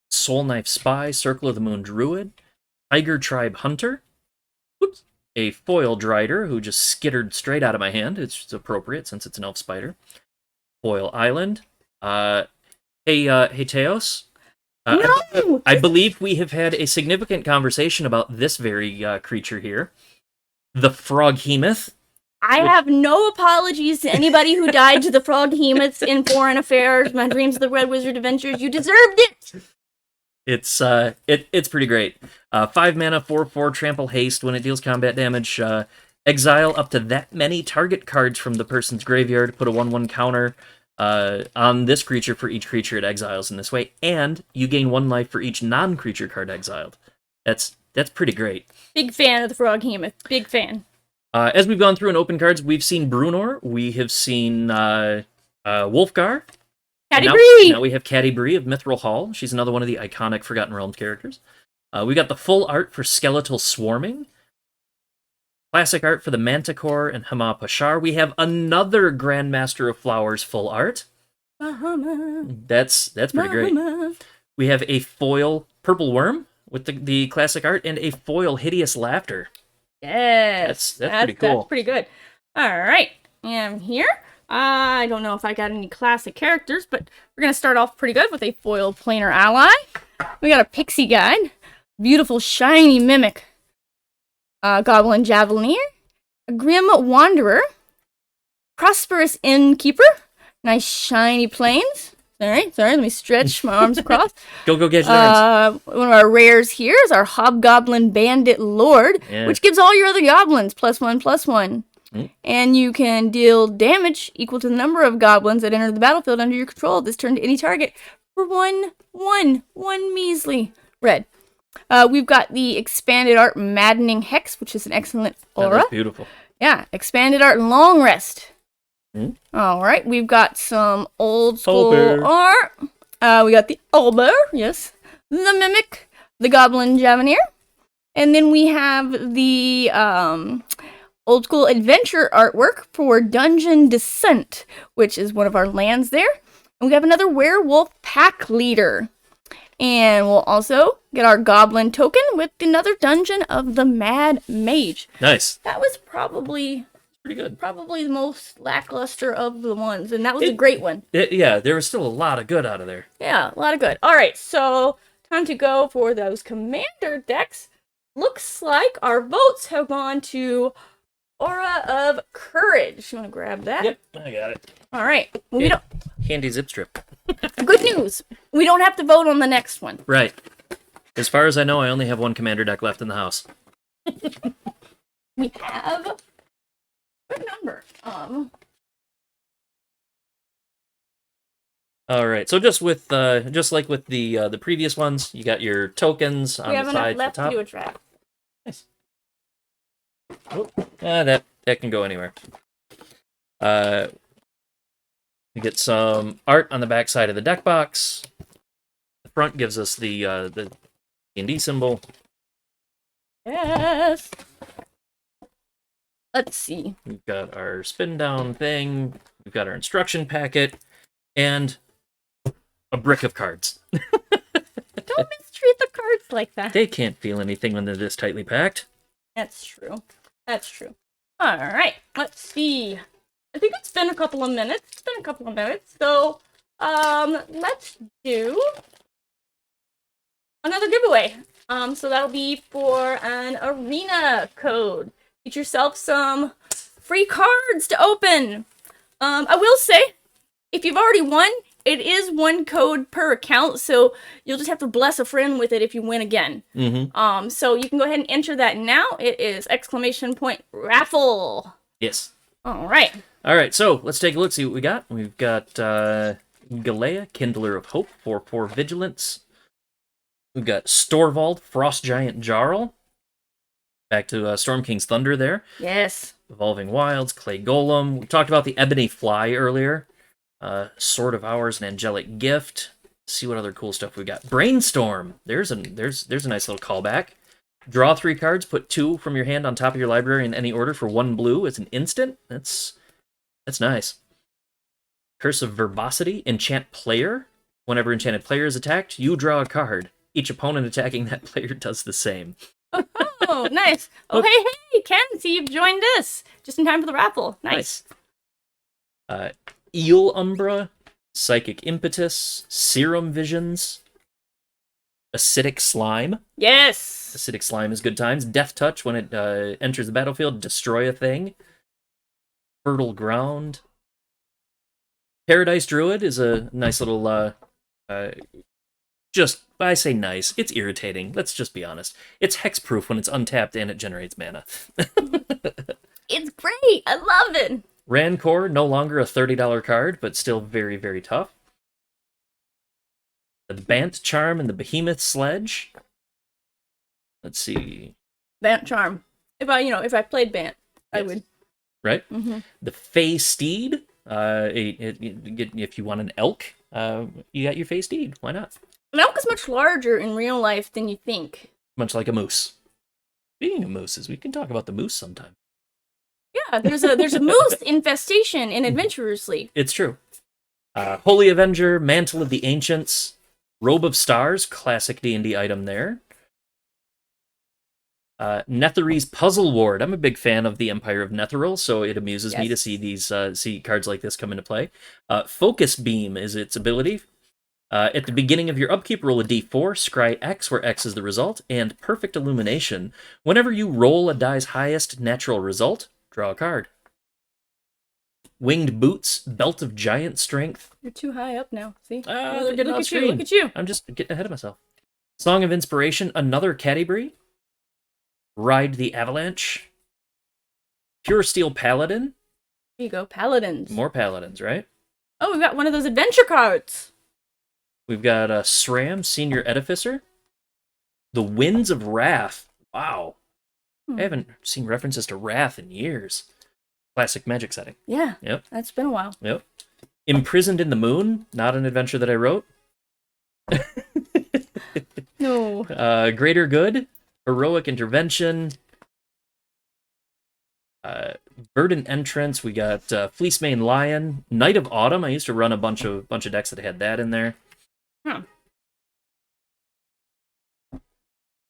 soul knife spy, circle of the moon druid, tiger tribe hunter. Oops. A foil drider who just skittered straight out of my hand. It's appropriate since it's an elf spider. Foil island. Hey Teos. No! I believe we have had a significant conversation about this very creature here. The Froghemoth. I have no apologies to anybody who died to the Froghemoths in Foreign Affairs, My Dreams of the Red Wizard Adventures. You deserved it! It's pretty great. 5 mana, 4/4 trample haste. When it deals combat damage, Exile up to that many target cards from the person's graveyard. Put a 1/1 counter on this creature for each creature it exiles in this way, and you gain 1 life for each non-creature card exiled. That's pretty great. Big fan of the Froghemoth. Big fan. As we've gone through and open cards, we've seen Brunor, we have seen Wolfgar. Caddy Bree! Now we have Caddy Bree of Mithril Hall. She's another one of the iconic Forgotten Realms characters. We got the full art for Skeletal Swarming. Classic art for the Manticore and Hama Pashar. We have another Grandmaster of Flowers full art. That's pretty great. We have a foil Purple Worm with the classic art and a foil Hideous Laughter. Yes. That's pretty cool. That's pretty good. All right. And here, I don't know if I got any classic characters, but we're going to start off pretty good with a foil planar ally. We got a Pixie Guide. Beautiful shiny Mimic. Goblin Javelineer, a Grim Wanderer, Prosperous Innkeeper, nice shiny plains. Sorry, let me stretch my arms across. Go get your arms. One of our rares here is our Hobgoblin Bandit Lord, which gives all your other goblins +1/+1. And you can deal damage equal to the number of goblins that enter the battlefield under your control this turn to any target for one measly red. We've got the Expanded Art Maddening Hex, which is an excellent aura. Oh, that's beautiful. Yeah, Expanded Art Long Rest. All right, we've got some old school art. We got the Owlbear, yes. The Mimic, the Goblin Javelineer. And then we have the old school adventure artwork for Dungeon Descent, which is one of our lands there. And we have another Werewolf Pack Leader. And we'll also get our Goblin token with another Dungeon of the Mad Mage. Nice. That was probably pretty good. Probably the most lackluster of the ones, and that was a great one. Yeah, there was still a lot of good out of there. Yeah, a lot of good. All right, so time to go for those commander decks. Looks like our votes have gone to Aura of Courage. You want to grab that? Yep, I got it. All right. Well, we don't... Handy zip strip. Good news. We don't have to vote on the next one. Right. As far as I know, I only have one commander deck left in the house. We have... What number? All right. So just like with the previous ones, you got your tokens on the side. We have enough left to top. do a draft. Nice. Oh, that can go anywhere. We get some art on the back side of the deck box. The front gives us the D&D symbol. Yes. Let's see. We've got our spin down thing. We've got our instruction packet, and a brick of cards. Don't mistreat the cards like that. They can't feel anything when they're this tightly packed. That's true. That's true. All right. Let's see. I think it's been a couple of minutes. So, let's do another giveaway. So that'll be for an arena code. Get yourself some free cards to open. I will say, if you've already won, it is one code per account, so you'll just have to bless a friend with it if you win again. Mm-hmm. So you can go ahead and enter that now. It is !raffle. Yes. All right. All right, so let's take a look, see what we got. We've got Galea, Kindler of Hope, 4/4 Vigilance. We've got Storvald, Frost Giant Jarl. Back to Storm King's Thunder there. Yes. Evolving Wilds, Clay Golem. We talked about the Ebony Fly earlier. Sword of Hours and Angelic Gift. Let's see what other cool stuff we got. Brainstorm. There's a nice little callback. Draw 3 cards, put 2 from your hand on top of your library in any order for 1 blue as an instant. That's nice. Curse of Verbosity, enchant player. Whenever enchanted player is attacked, you draw a card. Each opponent attacking that player does the same. Oh, nice. Oh, hey, Ken, see you've joined us. Just in time for the raffle. Nice. Eel Umbra, Psychic Impetus, Serum Visions, Acidic Slime. Yes. Acidic Slime is good times. Death Touch, when it enters the battlefield, destroy a thing. Fertile Ground. Paradise Druid is a nice little, I say nice, it's irritating. Let's just be honest. It's hexproof when it's untapped and it generates mana. I love it. Rancor, no longer a $30 card, but still very, very tough. The Bant Charm and the Behemoth Sledge. Let's see. Bant Charm. If I played Bant, I would. Right? Mm-hmm. The Fey Steed. If you want an elk, you got your Fey Steed. Why not? An elk is much larger in real life than you think. Much like a moose. Speaking of mooses, we can talk about the moose sometime. Yeah, there's a moose infestation in Adventurers League. It's true. Holy Avenger, Mantle of the Ancients, Robe of Stars, classic D&D item there. Netherese Puzzle Ward. I'm a big fan of the Empire of Netheril, so it amuses me to see these cards like this come into play. Focus Beam is its ability. At the beginning of your upkeep, roll a d4, scry X, where X is the result, and Perfect Illumination. Whenever you roll a die's highest natural result, draw a card. Winged Boots, Belt of Giant Strength. You're too high up now. See? Look at you. Look at you. I'm just getting ahead of myself. Song of Inspiration, another Cadibri. Ride the Avalanche. Pure Steel Paladin. There you go, Paladins. More Paladins, right? Oh, we've got one of those adventure cards. We've got SRAM, Senior Edificer. The Winds of Wrath. Wow. I haven't seen references to Wrath in years. Classic Magic setting. Yeah. Yep. That's been a while. Yep. Imprisoned in the Moon. Not an adventure that I wrote. No. Greater Good. Heroic Intervention. Verdant Entrance. We got Fleecemane Lion. Knight of Autumn. I used to run a bunch of decks that had that in there. Huh.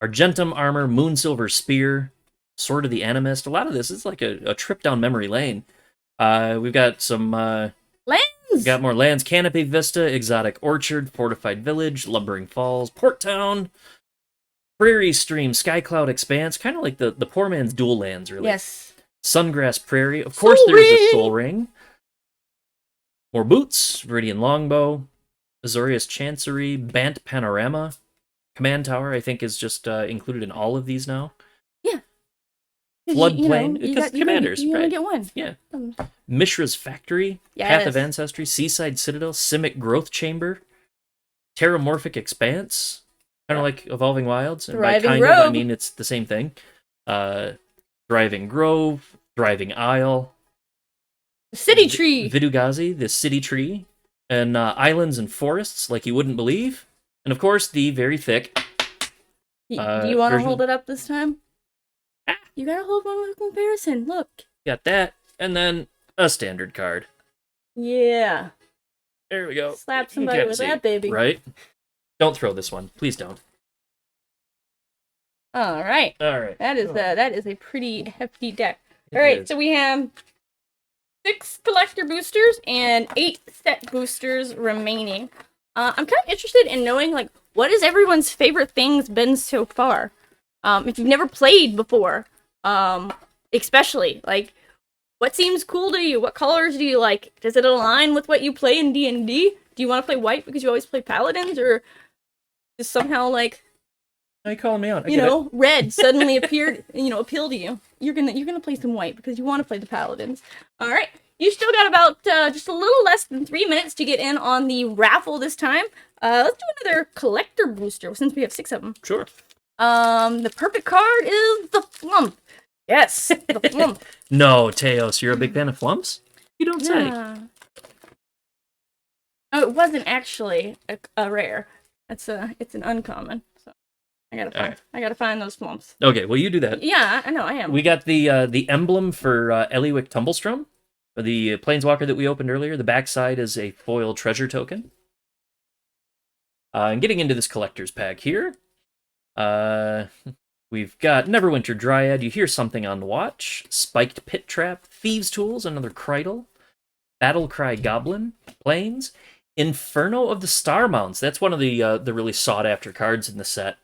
Argentum Armor. Moonsilver Spear. Sword of the Animist. A lot of this is like a trip down memory lane. We've got some lands. We've got more lands. Canopy Vista, Exotic Orchard, Fortified Village, Lumbering Falls, Port Town, Prairie Stream, Skycloud Expanse, kind of like the poor man's dual lands, really. Yes. Sungrass Prairie. Of course, there's a Soul Ring. More Boots, Viridian Longbow, Azorius Chancery, Bant Panorama, Command Tower, I think, is just included in all of these now. Yeah. Floodplain, because commanders, you right? only get one. Yeah. Mishra's Factory, Yes. Path of Ancestry, Seaside Citadel, Simic Growth Chamber, Terramorphic Expanse, kind of like Evolving Wilds. And by Thriving kind of, I Grove. mean it's the same thing. Thriving Grove, Thriving Isle, City Tree. Vidugazi, the City Tree, and Islands and Forests, like you wouldn't believe. And of course, the very thick. Do you want to version. hold it up this time? You gotta hold one with comparison. Look. Got that, and then a standard card. Yeah. There we go. Slap You somebody can't with see, that, baby. Right? Don't throw this one. Please don't. All right. All right. That is a pretty hefty deck. It All right, is. so we have 6 collector boosters and 8 set boosters remaining. I'm kind of interested in knowing, like, what is everyone's favorite things been so far? If you've never played before, especially, like, what seems cool to you? What colors do you like? Does it align with what you play in D&D? Do you want to play white because you always play paladins, or just somehow, like, Why are you calling me out? red suddenly appeal to you? You're gonna play some white because you want to play the paladins. All right, you still got about just a little less than 3 minutes to get in on the raffle this time. Let's do another collector booster since we have 6 of them. Sure. The perfect card is the Flump. Yes, the Flump. No, Teos, you're a big fan of Flumps? You don't say. Yeah. Oh, it wasn't actually a rare. It's an uncommon. So I gotta find those Flumps. Okay, well, you do that. Yeah, I know I am. We got the emblem for Eliwick Tumblestrom, the Planeswalker that we opened earlier. The backside is a foil treasure token. And getting into this collector's pack here, we've got Neverwinter Dryad, You Hear Something on Watch, Spiked Pit Trap, Thieves' Tools, another Cridle, Battlecry Goblin, Plains, Inferno of the Star Mounts. That's one of the really sought-after cards in the set.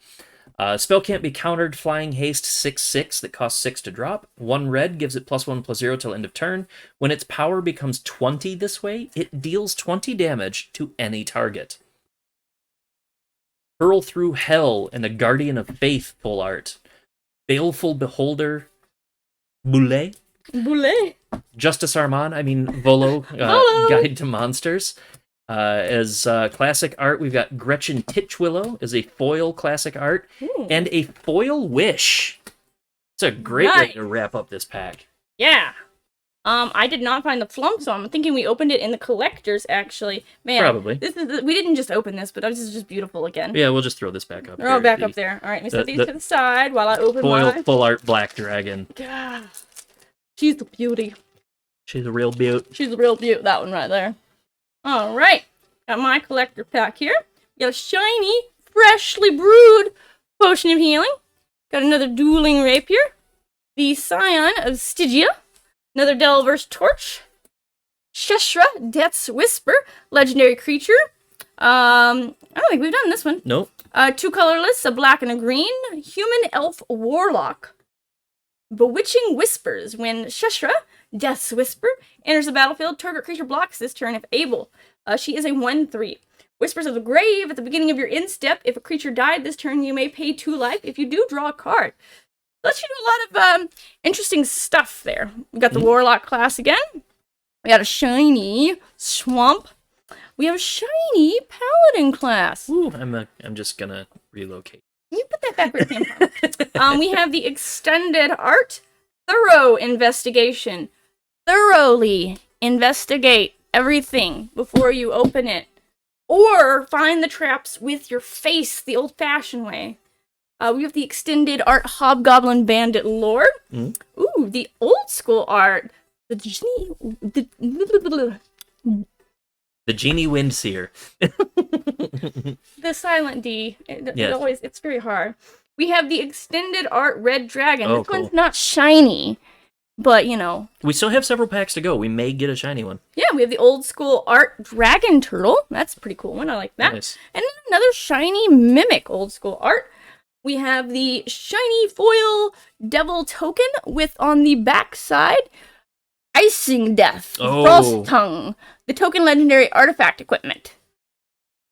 Spell can't be countered, Flying Haste 6/6 that costs 6 to drop. 1 red gives it +1/+0 till end of turn. When its power becomes 20 this way, it deals 20 damage to any target. Hurl Through Hell and a Guardian of Faith full art. Baleful Beholder, Boulet, Boule. Justice Armand, I mean Volo, Volo! Guide to Monsters. As classic art, we've got Gretchen Titchwillow as a foil classic art, Ooh. and a foil Wish. It's a great way Nice. to wrap up this pack. Yeah. I did not find the flump, so I'm thinking we opened it in the collectors, actually. Man, Probably. we didn't just open this, but this is just beautiful again. Yeah, we'll just throw this back up. Throw it here. back up there. All right, let me set these the to the side while I open Foil my... full art Black Dragon. God. She's the beauty. She's a real beaut. She's the real beaut, that one right there. All right. Got my collector pack here. Got a shiny, freshly brewed Potion of Healing. Got another Dueling Rapier. The Scion of Stygia. Another Delver's Torch. Sheshra, Death's Whisper, legendary creature. I don't think we've done this one. Nope. 2 colorless, a black and a green. Human Elf Warlock. Bewitching Whispers. When Sheshra, Death's Whisper, enters the battlefield, target creature blocks this turn if able. She is a 1/3. Whispers of the Grave at the beginning of your end step. If a creature died this turn, you may pay 2 life. If you do, draw a card. Lets you do a lot of interesting stuff there. We got the Warlock class again. We got a shiny Swamp. We have a shiny Paladin class. Ooh, I'm just gonna relocate. You put that back where it came from. We have the extended art. Thorough investigation. Thoroughly investigate everything before you open it. Or find the traps with your face the old-fashioned way. We have the extended art Hobgoblin Bandit Lord. Mm. Ooh, the old school art. The Genie Windseer. the silent D. Yes. It's very hard. We have the extended art Red Dragon. Oh, this cool. one's not shiny, but you know. We still have several packs to go. We may get a shiny one. Yeah, we have the old school art Dragon Turtle. That's a pretty cool one. I like that. Nice. And then another shiny Mimic old school art. We have the shiny foil Devil Token with on the back side Icing Death, Oh. Frost Tongue, the token legendary artifact equipment.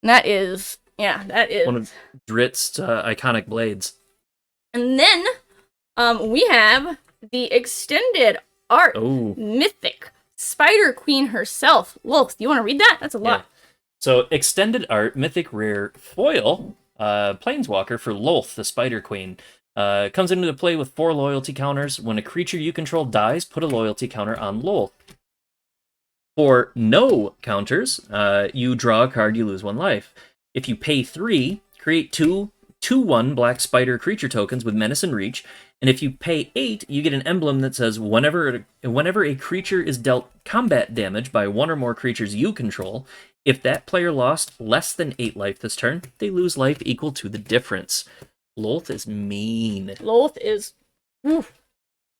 And that is, One of Dritz's iconic blades. And then we have the extended art Oh. Mythic Spider Queen herself. Lolth, do you want to read that? That's a lot. Yeah. So, extended art, mythic rare, foil, Planeswalker for Lolth, the Spider Queen. Comes into play with 4 loyalty counters. When a creature you control dies, put a loyalty counter on Lolth. For no counters, you draw a card, you lose 1 life. If you pay 3, create 2/1 black spider creature tokens with Menace and Reach. And if you pay 8, you get an emblem that says whenever a creature is dealt combat damage by 1 or more creatures you control, if that player lost less than 8 life this turn, they lose life equal to the difference. Lolth is mean. Lolth is. Oof.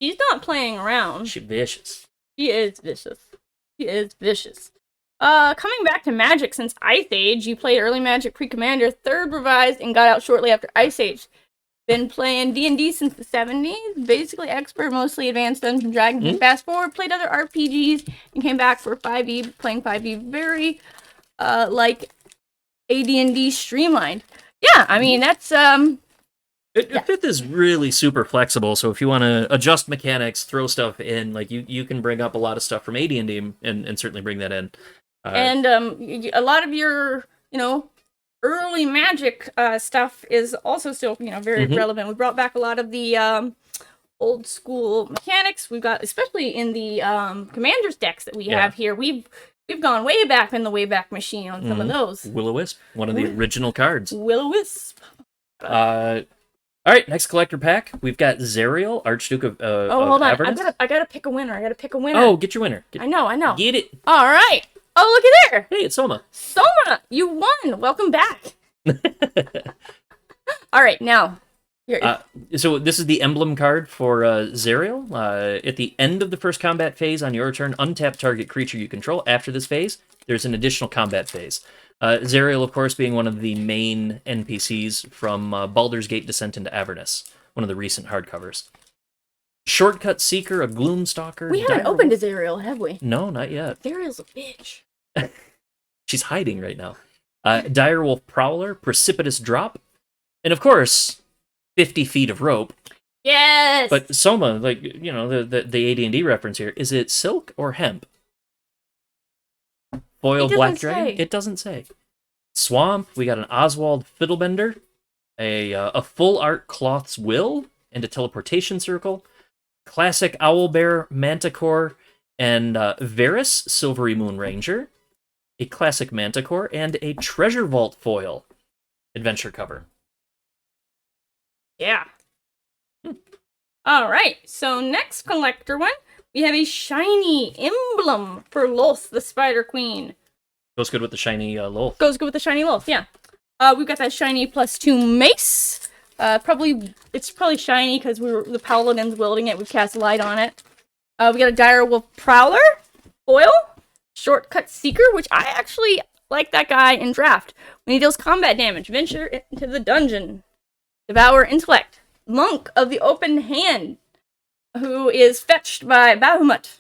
She's not playing around. She's vicious. She is vicious. She is vicious. Coming back to Magic since Ice Age, you played early Magic Pre-Commander, 3rd revised, and got out shortly after Ice Age. Been playing D&D since the 70s, basically expert, mostly Advanced Dungeons and Dragons. Mm-hmm. Fast forward, played other RPGs, and came back for 5e, playing 5e very, like, AD&D streamlined. Yeah, I mean, that's, Fifth is really super flexible, so if you want to adjust mechanics, throw stuff in, like you can bring up a lot of stuff from AD&D and certainly bring that in. And a lot of your, early Magic stuff is also still, very relevant. We brought back a lot of the old school mechanics. We've got, especially in the Commander's decks that we have here, we've gone way back in the Wayback Machine on some of those. Will-O-Wisp, one of the original cards. Will-O-Wisp. All right, next collector pack. We've got Zerial, Archduke of Hold on. Avernus. I gotta pick a winner. Oh, get your winner. I know. Get it. All right. Oh, look at there. Hey, it's Soma. Soma, you won. Welcome back. All right, now. So this is the emblem card for Zerial. At the end of the first combat phase on your turn, untap target creature you control. After this phase, there's an additional combat phase. Zerial, of course, being one of the main NPCs from Baldur's Gate Descent into Avernus, one of the recent hardcovers. Shortcut Seeker, a Gloomstalker. We haven't opened a Zerial, have we? No, not yet. Zerial's a bitch. She's hiding right now. Direwolf Prowler, Precipitous Drop, and of course, 50 feet of rope. Yes. But Soma, like, you know, the AD&D reference here, is it silk or hemp? Foil It black doesn't dragon? say. It doesn't say. Swamp, we got an Oswald Fiddlebender, a full art Cloth's Will, and a teleportation circle, classic Owlbear Manticore, and Varus Silvery Moon Ranger, a classic Manticore, and a Treasure Vault foil adventure cover. Yeah. All right. So next collector one, we have a shiny emblem for Lolth, the Spider Queen. Goes good with the shiny Lolth. Goes good with the shiny Lolth, yeah. We've got that shiny +2 mace. It's probably shiny because the paladin's wielding it. We've cast light on it. We got a Direwolf Prowler foil, Shortcut Seeker, which I actually like that guy in draft. When he deals combat damage, venture into the dungeon, devour intellect. Monk of the Open Hand, who is fetched by Bahamut.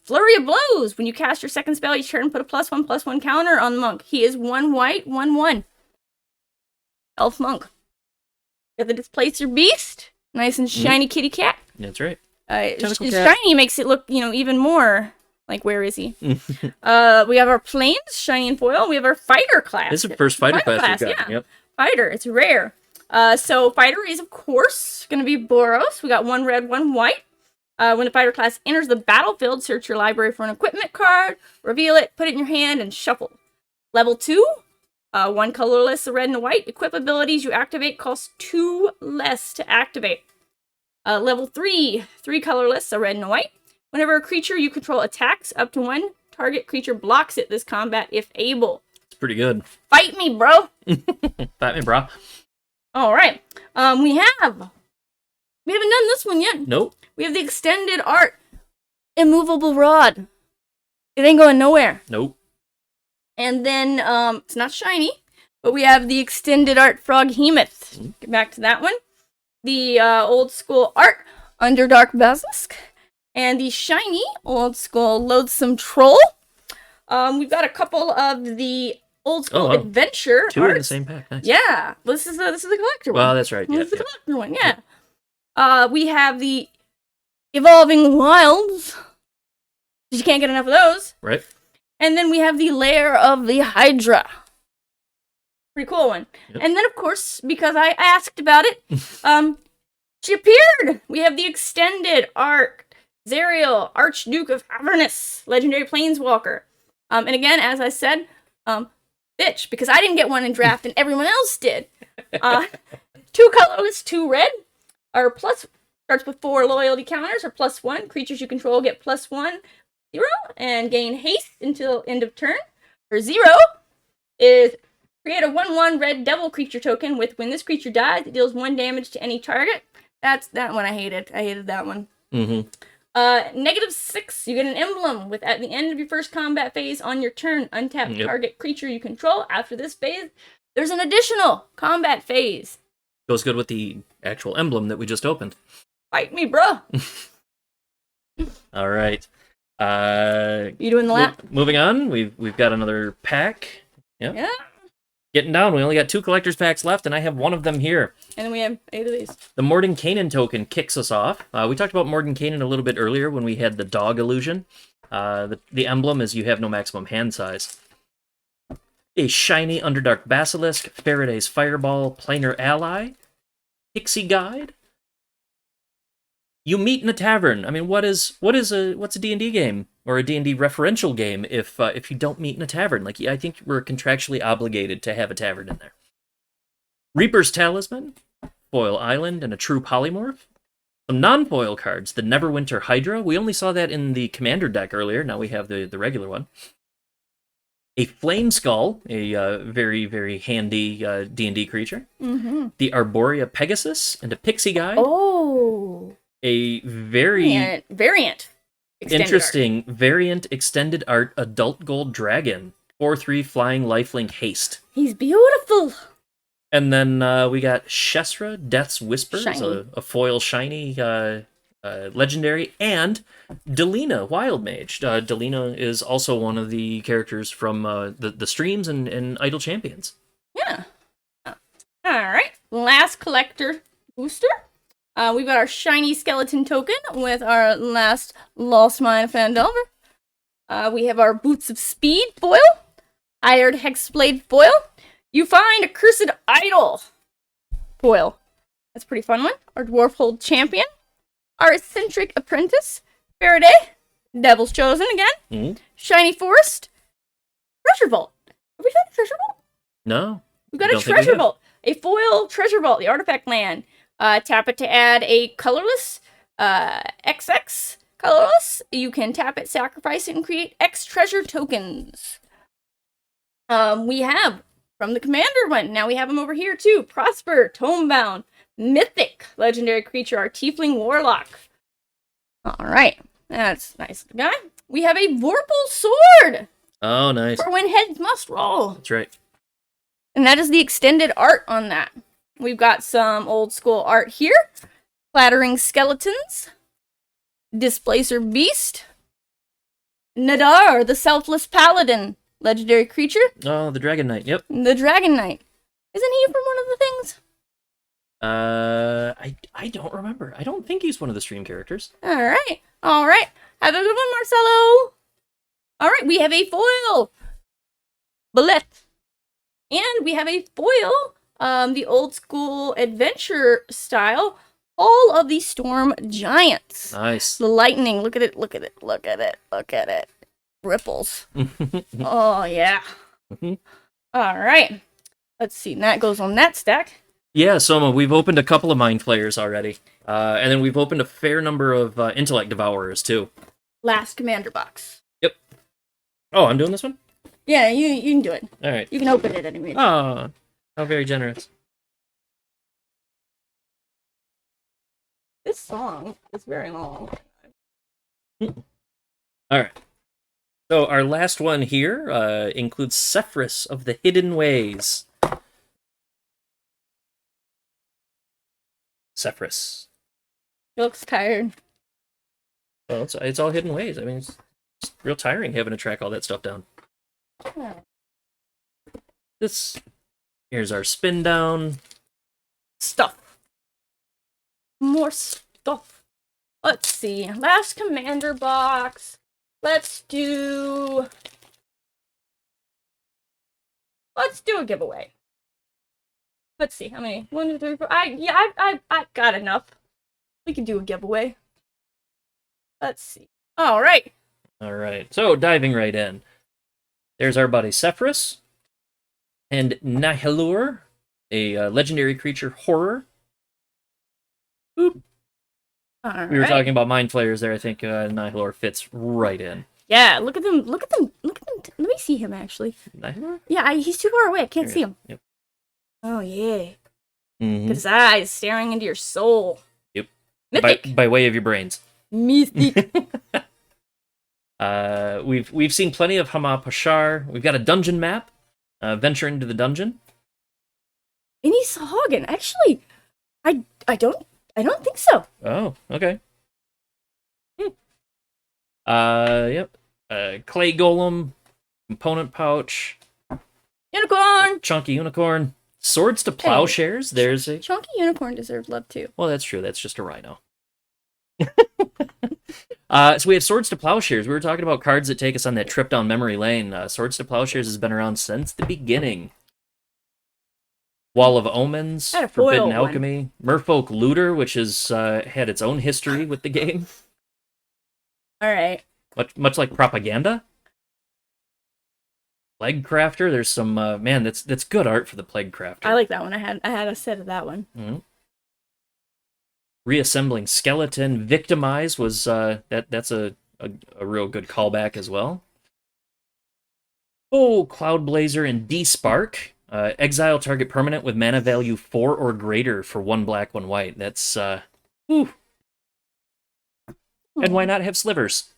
Flurry of Blows. When you cast your second spell each turn, put a +1/+1 counter on the monk. He is 1 white, 1/1. Elf monk. Got the Displacer Beast. Nice and shiny kitty cat. That's right. It's cat. shiny makes it look, even more like, where is he? We have our Plains, shiny and foil. We have our Fighter class. This is the first fighter class we've got. Yeah. Yep. Fighter, it's rare. So Fighter is, of course, going to be Boros. We got 1 red, 1 white. When the Fighter class enters the battlefield, search your library for an equipment card, reveal it, put it in your hand, and shuffle. Level 2, 1 colorless, a red and a white. Equip abilities you activate cost 2 less to activate. Level 3, 3 colorless, a red and a white. Whenever a creature you control attacks, up to 1 target creature blocks it this combat if able. It's pretty good. Fight me, bro! Fight me, bro. All right. We haven't done this one yet. Nope. We have the extended art immovable rod. It ain't going nowhere. Nope. And then it's not shiny, but we have the extended art Froghemoth. Get back to that one. The old school art Underdark Basilisk, and the shiny old school Loathsome Troll. We've got a couple of the old school adventure 2 arts. in the same pack. Nice. Yeah, this is the collector one. Well, that's right. This is the collector one. Yeah. We have the Evolving Wilds. You can't get enough of those. Right. And then we have the Lair of the Hydra. Pretty cool one. Yep. And then, of course, because I asked about it, she appeared. We have the extended art Zariel, Archduke of Avernus, legendary planeswalker. And again, as I said, bitch, because I didn't get one in draft and everyone else did. 2 colorless, 2 red. Our plus starts with 4 loyalty counters, or +1. Creatures you control get +1, 0, and gain haste until end of turn. Or 0 is create a 1/1 red devil creature token with when this creature dies, it deals 1 damage to any target. That's that one I hated. I hated that one. Mm-hmm. -6, you get an emblem with at the end of your first combat phase on your turn, untap target creature you control. After this phase, there's an additional combat phase. Goes good with the actual emblem that we just opened. Fight me, bruh. All right. You doing the lap? Moving on, we've got another pack. Yep. Yeah. Getting down. We only got 2 collector's packs left, and I have one of them here. And then we have 8 of these. The Mordenkainen token kicks us off. We talked about Mordenkainen a little bit earlier when we had the dog illusion. The emblem is you have no maximum hand size. A shiny Underdark Basilisk, Faraday's Fireball, Planar Ally, Pixie Guide. You meet in a tavern. I mean, what's a D&D game or a D&D referential game if you don't meet in a tavern? Like, I think we're contractually obligated to have a tavern in there. Reaper's Talisman, Foil Island, and a True Polymorph. Some non-foil cards, the Neverwinter Hydra. We only saw that in the Commander deck earlier. Now we have the regular one. A Flame Skull, a very, very handy D&D creature. Mm-hmm. The Arborea Pegasus, and a Pixie Guide. Oh. A very variant. Interesting variant extended art adult gold dragon. 4/3 flying lifelink haste. He's beautiful. And then we got Shesra, Death's Whispers, a foil shiny legendary, and Delina, Wild Mage. Delina is also one of the characters from the streams and Idle Champions. Yeah. All right. Last collector booster. We've got our shiny skeleton token with our last Lost Mine of Phandelver. We have our Boots of Speed foil, Hired Hexblade foil. You find a Cursed Idol foil. That's a pretty fun one. Our Dwarfhold Champion, our Eccentric Apprentice, Faraday, Devil's Chosen again, Shiny Forest, Treasure Vault. Have we found a Treasure Vault? No. We've got a Treasure Vault. A foil Treasure Vault, the artifact land. Tap it to add a colorless, XX colorless. You can tap it, sacrifice it, and create X treasure tokens. We have from the commander one. Now we have them over here too. Prosper, Tomebound, Mythic, legendary creature, our Tiefling Warlock. Alright, that's nice guy. We have a Vorpal Sword! Oh, nice. For when heads must roll. That's right. And that is the extended art on that. We've got some old school art here. Clattering Skeletons. Displacer Beast. Nadar, the Selfless Paladin. Legendary creature. Oh, the Dragon Knight, yep. The Dragon Knight. Isn't he from one of the things? I don't remember. I don't think he's one of the stream characters. Alright. Alright. Have a good one, Marcelo. Alright, we have a foil. Bullet. And we have a foil. The old school adventure style. All of the Storm Giants. Nice. The lightning. Look at it. Look at it. Look at it. Look at it. Ripples. Oh, yeah. All right. Let's see. And that goes on that stack. Yeah, Soma, we've opened a couple of Mind Flayers already. And then we've opened a fair number of Intellect Devourers, too. Last commander box. Yep. Oh, I'm doing this one? Yeah, you can do it. All right. You can open it anyway. Oh, how very generous. This song is very long. All right. So our last one here includes Sephrus of the Hidden Ways. Sephrus. He looks tired. Well, it's all hidden ways. I mean, it's real tiring having to track all that stuff down. Yeah. Here's our spin down. Stuff. More stuff. Let's see. Last commander box. Let's do a giveaway. Let's see how many. 1, 2, 3, 4. I got enough. We can do a giveaway. Let's see. All right. All right. So diving right in. There's our buddy Sephrus and Nihilur, a legendary creature horror. Boop. All We were right. talking about Mind Flayers there. I think Nihilur fits right in. Yeah, look at them. Look at them. Look at them. Let me see him actually. Nihilur? Yeah, he's too far away. I can't There see he is. him. Yep. Oh yeah. Mhm. His eyes staring into your soul. Yep. Mythic. By way of your brains. Mythic. We've seen plenty of Hama Pashar. We've got a dungeon map. Venture into the dungeon. Any Sahagin. Actually, I don't think so. Oh, okay. Yep. Clay Golem, component pouch, Unicorn. chunky unicorn, swords to plowshares. There's a. Chunky Unicorn deserves love too. Well, that's true. That's just a rhino. So we have Swords to Plowshares. We were talking about cards that take us on that trip down memory lane. Swords to Plowshares has been around since the beginning. Wall of Omens, Had a foil Forbidden one. Alchemy, Merfolk Looter, which has had its own history with the game, All right. much like Propaganda. Plague Crafter. There's some man. That's good art for the Plague Crafter. I like that one. I had a set of that one. Mm-hmm. Reassembling Skeleton. Victimize was that's a real good callback as well. Oh, Cloud Blazer and D-Spark. Exile target permanent with mana value 4 or greater for 1 black, 1 white. That's whew. And why not have slivers?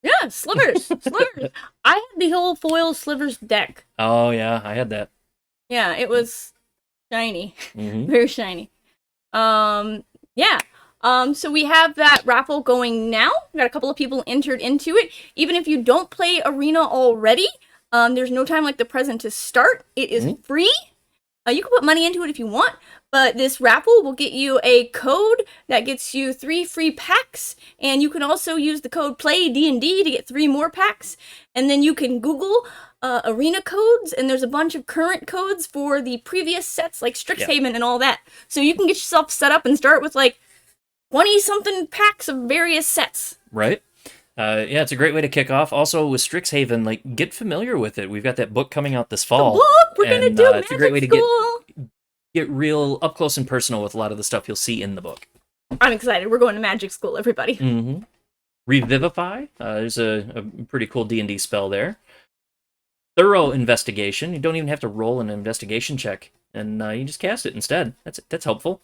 Yeah, slivers. Slivers. I had the whole foil slivers deck. Oh yeah, I had that. Yeah, it was shiny. Mm-hmm. Very shiny. Yeah. So we have that raffle going now. We got a couple of people entered into it. Even if you don't play Arena already, there's no time like the present to start. It is free. You can put money into it if you want, But this raffle will get you a code that gets you 3 free packs, and you can also use the code PLAYDND to get 3 more packs. And then you can Google arena codes, and there's a bunch of current codes for the previous sets, like Strixhaven and all that. So you can get yourself set up and start with like 20-something packs of various sets. Right. Yeah, it's a great way to kick off. Also, with Strixhaven, like, get familiar with it. We've got that book coming out this fall. The book! We're gonna do it's a great way to School! get real up close and personal with a lot of the stuff you'll see in the book. I'm excited. We're going to Magic School, everybody. Mm-hmm. Revivify. There's a pretty cool D&D spell there. Thorough Investigation. You don't even have to roll an investigation check, and you just cast it instead. That's helpful.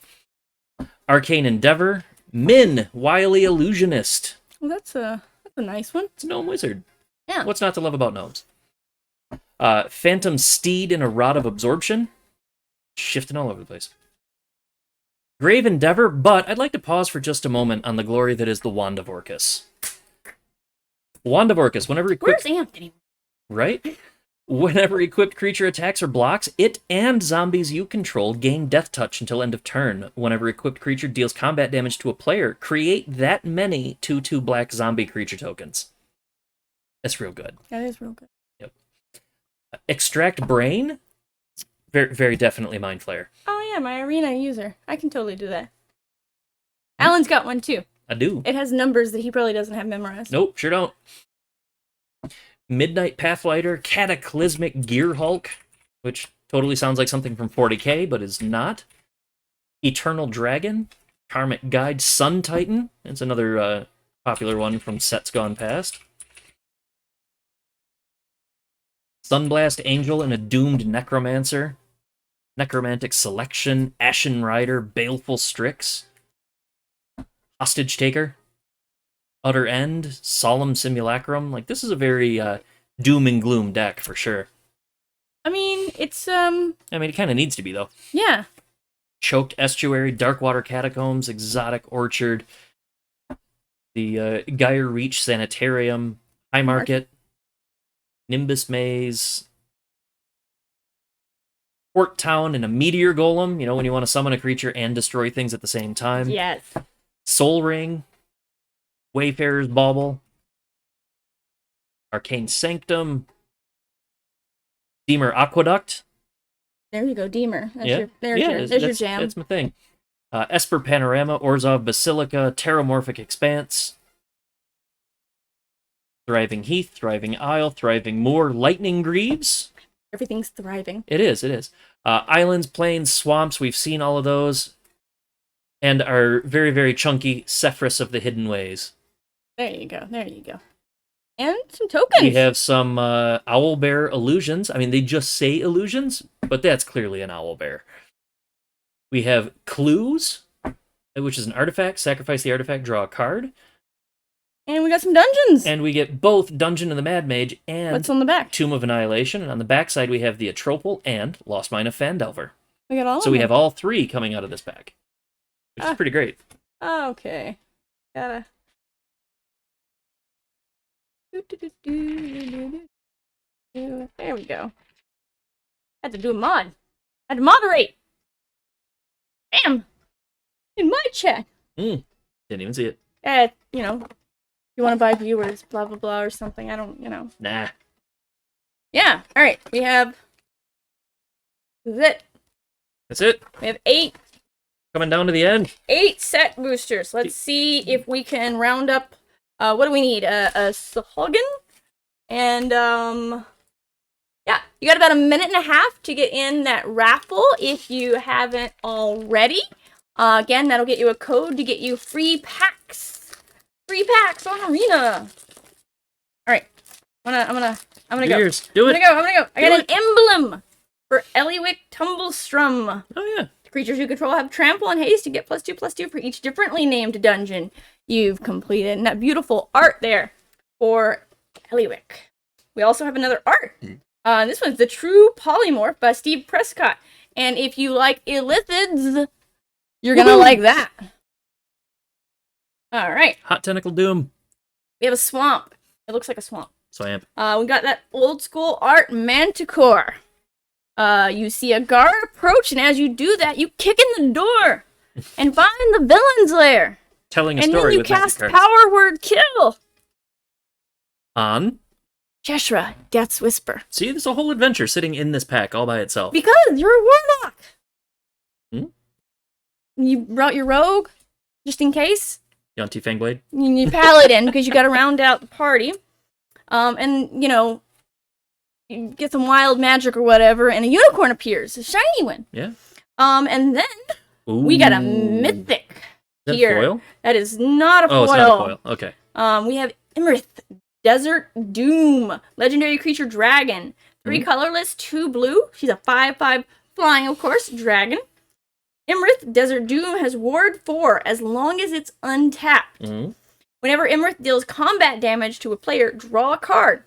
Arcane Endeavor. Min, Wily Illusionist. Well, that's a nice one. It's a gnome wizard. Yeah. What's not to love about gnomes? Phantom Steed in a Rod of Absorption. Shifting all over the place. Grave Endeavor, but I'd like to pause for just a moment on the glory that is the Wand of Orcus. Wand of Orcus, whenever equipped... Where's Anthony? Right? Whenever equipped creature attacks or blocks, it and zombies you control gain death touch until end of turn. Whenever equipped creature deals combat damage to a player, create that many 2/2 black zombie creature tokens. That's real good. That is real good. Yep. Extract Brain. Very, very definitely Mind Flayer. Oh yeah, my arena user. I can totally do that. Alan's got one too. I do. It has numbers that he probably doesn't have memorized. Nope, sure don't. Midnight Pathfighter, Cataclysmic Gear Hulk, which totally sounds like something from 40k, but is not. Eternal Dragon, Karmic Guide, Sun Titan. It's another popular one from sets gone past. Sunblast Angel and a Doomed Necromancer. Necromantic Selection, Ashen Rider, Baleful Strix. Hostage Taker. Utter End, Solemn Simulacrum. Like, this is a very doom and gloom deck, for sure. I mean, it's, I mean, it kind of needs to be, though. yeah. Choked Estuary, Darkwater Catacombs, Exotic Orchard, the Gyre Reach Sanitarium, High Market, Nimbus Maze, Port Town, and a Meteor Golem, you know, when you want to summon a creature and destroy things at the same time. Yes. Soul Ring, Wayfarer's Bauble, Arcane Sanctum, Deemer Aqueduct. There you go, Deemer. That's Yeah. there's your jam. That's my thing. Esper Panorama, Orzhov Basilica, Terramorphic Expanse, Thriving Heath, Thriving Isle, Thriving Moor, Lightning Greaves. Everything's thriving. It is. Islands, plains, swamps, we've seen all of those. And our very, very chunky Sephrus of the Hidden Ways. There you go. And some tokens. We have some Owlbear illusions. I mean, they just say illusions, but that's clearly an Owlbear. We have Clues, which is an artifact. Sacrifice the artifact, draw a card. And we got some dungeons. And we get both Dungeon of the Mad Mage and What's on the back? Tomb of Annihilation. And on the back side, we have the Atropal and Lost Mine of Fandelver. We got all So of we them. have all three coming out of this pack, which is pretty great. Okay. Gotta. There we go. Had to do a mod. Had to moderate. Bam! In my chat. Didn't even see it. You know, you want to buy viewers, blah, blah, blah, or something. I don't, you know. Nah. Yeah. All right. We have. This is it. That's it. We have 8 Coming down to the end. 8 set boosters. Let's see if we can round up. What do we need? A slogan, and yeah, you got about a minute and a half to get in that raffle if you haven't already. Again, that'll get you a code to get you free packs. Free packs on Arena. All right, I'm gonna go. Cheers. Do it. I'm gonna go. I got an emblem for Eliwick Tumblestrum. Oh yeah. Creatures you control have trample and haste to get +2/+2 for each differently named dungeon you've completed. And that beautiful art there for Eliwick. We also have another art. This one's The True Polymorph by Steve Prescott. And if you like illithids, you're gonna like that. All right. Hot Tentacle Doom. We have a swamp. It looks like a swamp. So I am. We got that old school art Manticore. You see a guard approach, and as you do that, you kick in the door and find the villain's lair. Telling a And story then you with magic cast cards. Power Word Kill. On. Jeshra, Death's Whisper. See, there's a whole adventure sitting in this pack all by itself. Because you're a warlock. Hmm? You brought your rogue, just in case. Yonti Fangblade. You paladin, because you got to round out the party. And, you know, you get some wild magic or whatever, and a unicorn appears, a shiny one. Yeah. And then we got a mythic Is that here. foil? That is not a foil. Oh, it's not a foil. Okay. We have Imrith, Desert Doom, legendary creature dragon. 3 colorless, 2 blue. She's a 5/5 flying, of course, dragon. Imrith, Desert Doom has ward 4 as long as it's untapped. Whenever Imrith deals combat damage to a player, draw a card.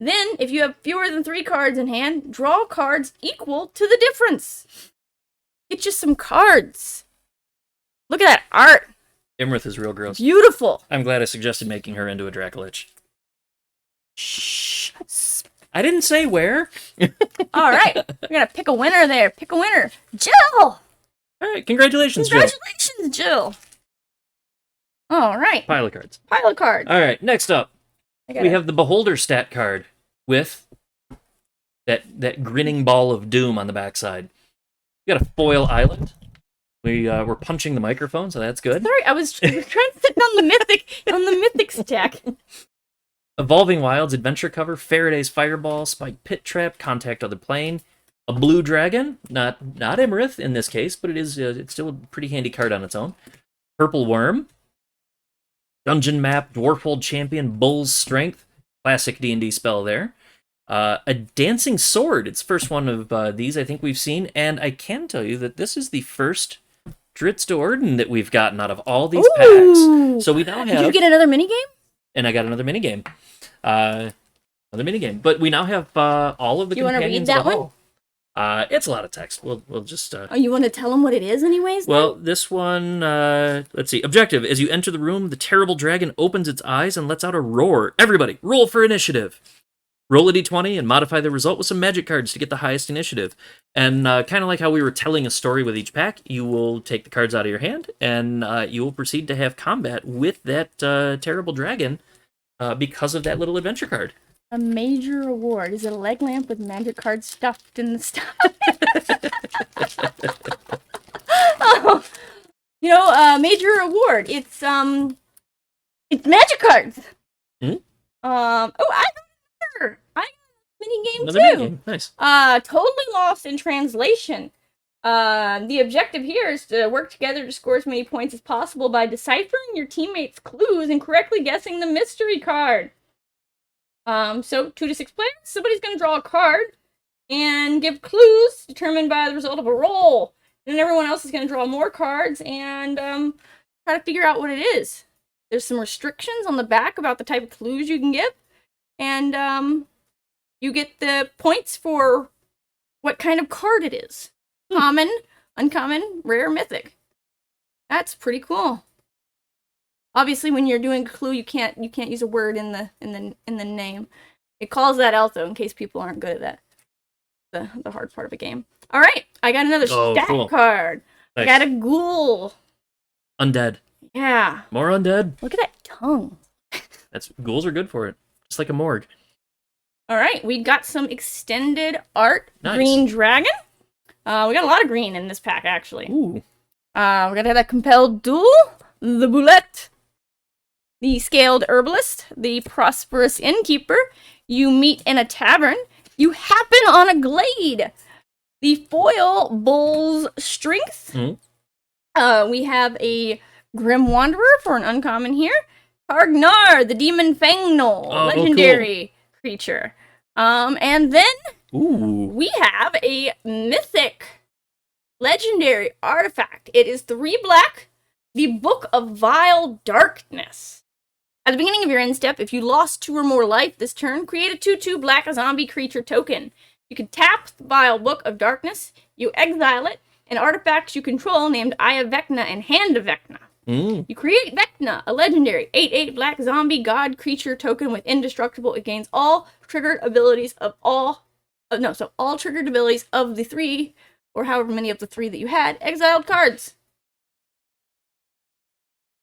Then, if you have fewer than 3 cards in hand, draw cards equal to the difference. Get you some cards. Look at that art. Imrith is real gross. Beautiful. I'm glad I suggested making her into a Dracolich. Shh. I didn't say where. All right. We're going to pick a winner there. Pick a winner. Jill. All right, congratulations, Jill. Congratulations, Jill. All right. Pile of cards. Pile of cards. All right, next up, we have the Beholder stat card with that grinning ball of doom on the backside. We got a foil island. We're punching the microphone, so that's good. Sorry, I was trying to sit on the mythic stack. Evolving Wilds adventure cover, Faraday's Fireball, Spike Pit Trap, Contact Other Plane, a blue dragon, not Imrith in this case, but it's still a pretty handy card on its own. Purple Worm, Dungeon Map, Dwarfhold Champion, Bull's Strength, classic D&D spell there. A Dancing Sword, it's the first one of these I think we've seen, and I can tell you that this is the first Dritz to Orden that we've gotten out of all these packs. So we now have... Did you get another minigame? And I got another minigame. But we now have all of the Do you want to read companions of that the one? Hall. It's a lot of text. We'll just... Oh, you want to tell them what it is anyways? Then? Well, this one, let's see. Objective. As you enter the room, the terrible dragon opens its eyes and lets out a roar. Everybody, roll for initiative. Roll a d20 and modify the result with some magic cards to get the highest initiative. And kind of like how we were telling a story with each pack, you will take the cards out of your hand, and you will proceed to have combat with that terrible dragon because of that little adventure card. A major award. Is it a leg lamp with magic cards stuffed in the stuff? Oh, you know, major award. It's magic cards. I mini game Another too. minigame. Nice. Totally lost in translation. The objective here is to work together to score as many points as possible by deciphering your teammates' clues and correctly guessing the mystery card. So 2 to 6 players, somebody's going to draw a card and give clues determined by the result of a roll. And then everyone else is going to draw more cards and try to figure out what it is. There's some restrictions on the back about the type of clues you can give. And you get the points for what kind of card it is. Common, uncommon, rare, mythic. That's pretty cool. Obviously, when you're doing a clue, you can't use a word in the name. It calls that out though, in case people aren't good at that. The hard part of a game. All right, I got another stat card. Nice. I got a ghoul. Undead. Yeah. More undead. Look at that tongue. Ghouls are good for it. Just like a morgue. All right, we got some extended art. Nice. Green dragon. We got a lot of green in this pack, actually. Ooh. We're gonna have that compelled duel, the boulette, the scaled herbalist, the prosperous innkeeper. You meet in a tavern. You happen on a glade. The foil bull's strength. We have a grim wanderer for an uncommon here. Targnar, the demon Fangnol, legendary creature. And then we have a mythic legendary artifact. It is 3 black, the Book of Vile Darkness. At the beginning of your end step, if you lost 2 or more life this turn, create a 2/2 black zombie creature token. You can tap the Vile Book of Darkness, you exile it, and artifacts you control named Eye of Vecna and Hand of Vecna. You create Vecna, a legendary 8/8 black zombie god creature token with indestructible. It gains all triggered abilities of all no, so all triggered abilities of the 3, or however many of the 3 that you had, exiled cards.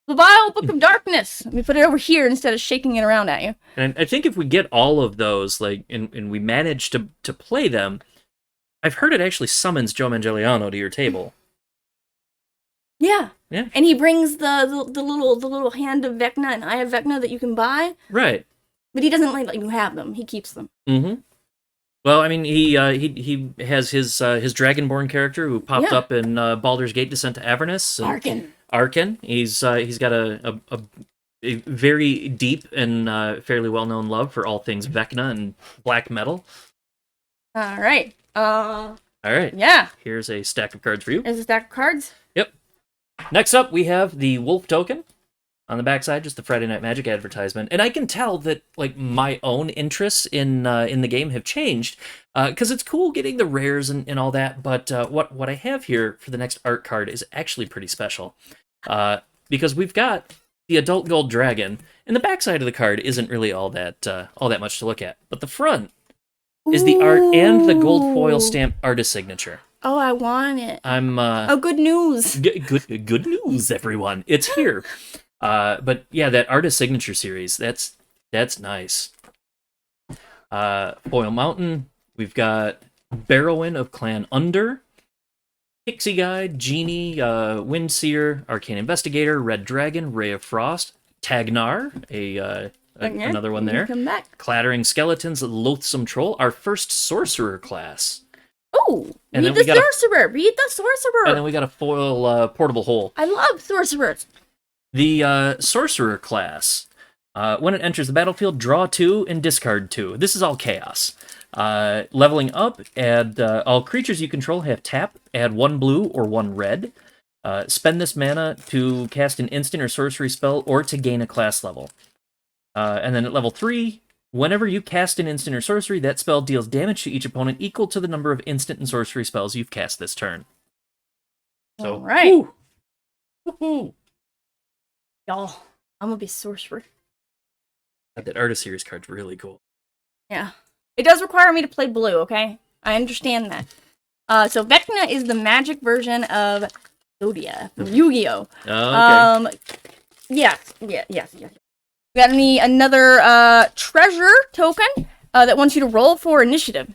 The Vile Book of Darkness. Let me put it over here instead of shaking it around at you. And I think if we get all of those, like, and we manage to play them, I've heard it actually summons Joe Manganiello to your table. Yeah. Yeah. And he brings the little hand of Vecna and Eye of Vecna that you can buy. Right. But he doesn't let you have them. He keeps them. Mm-hmm. Well, I mean, he has his Dragonborn character who popped up in Baldur's Gate: Descent to Avernus. Arkin. He's got a very deep and fairly well-known love for all things Vecna and black metal. All right. All right. Yeah. Here's a stack of cards for you. There's a stack of cards. Yep. Next up, we have the Wolf token. On the backside, just the Friday Night Magic advertisement. And I can tell that, like, my own interests in the game have changed, because it's cool getting the rares and all that, but what I have here for the next art card is actually pretty special. Because we've got the Adult Gold Dragon, and the backside of the card isn't really all that much to look at. But the front is the art and the gold foil stamp artist signature. Oh, I want it. I'm good news. Good news, everyone. It's here. But yeah, that artist signature series, that's nice. Foil Mountain, we've got Barrowin of Clan Under, Pixie Guide, Genie, Windseer, Arcane Investigator, Red Dragon, Ray of Frost, Tagnar, another one there. Come back. Clattering Skeletons, Loathsome Troll, our first sorcerer class. Oh, And read the sorcerer. Read the sorcerer. And then we got a foil portable hole. I love sorcerers. The sorcerer class. When it enters the battlefield, draw 2 and discard 2. This is all chaos. Leveling up, add all creatures you control have tap, add 1 blue or 1 red. Spend this mana to cast an instant or sorcery spell or to gain a class level. And then at level 3, whenever you cast an instant or sorcery, that spell deals damage to each opponent equal to the number of instant and sorcery spells you've cast this turn. So, all right. Woo-hoo. Y'all, I'm gonna be sorcerer. That artist series card's really cool. Yeah. It does require me to play blue, okay? I understand that. So Vecna is the magic version of Zodia from Yu-Gi-Oh! Oh, okay. Yes. We got another treasure token that wants you to roll for initiative.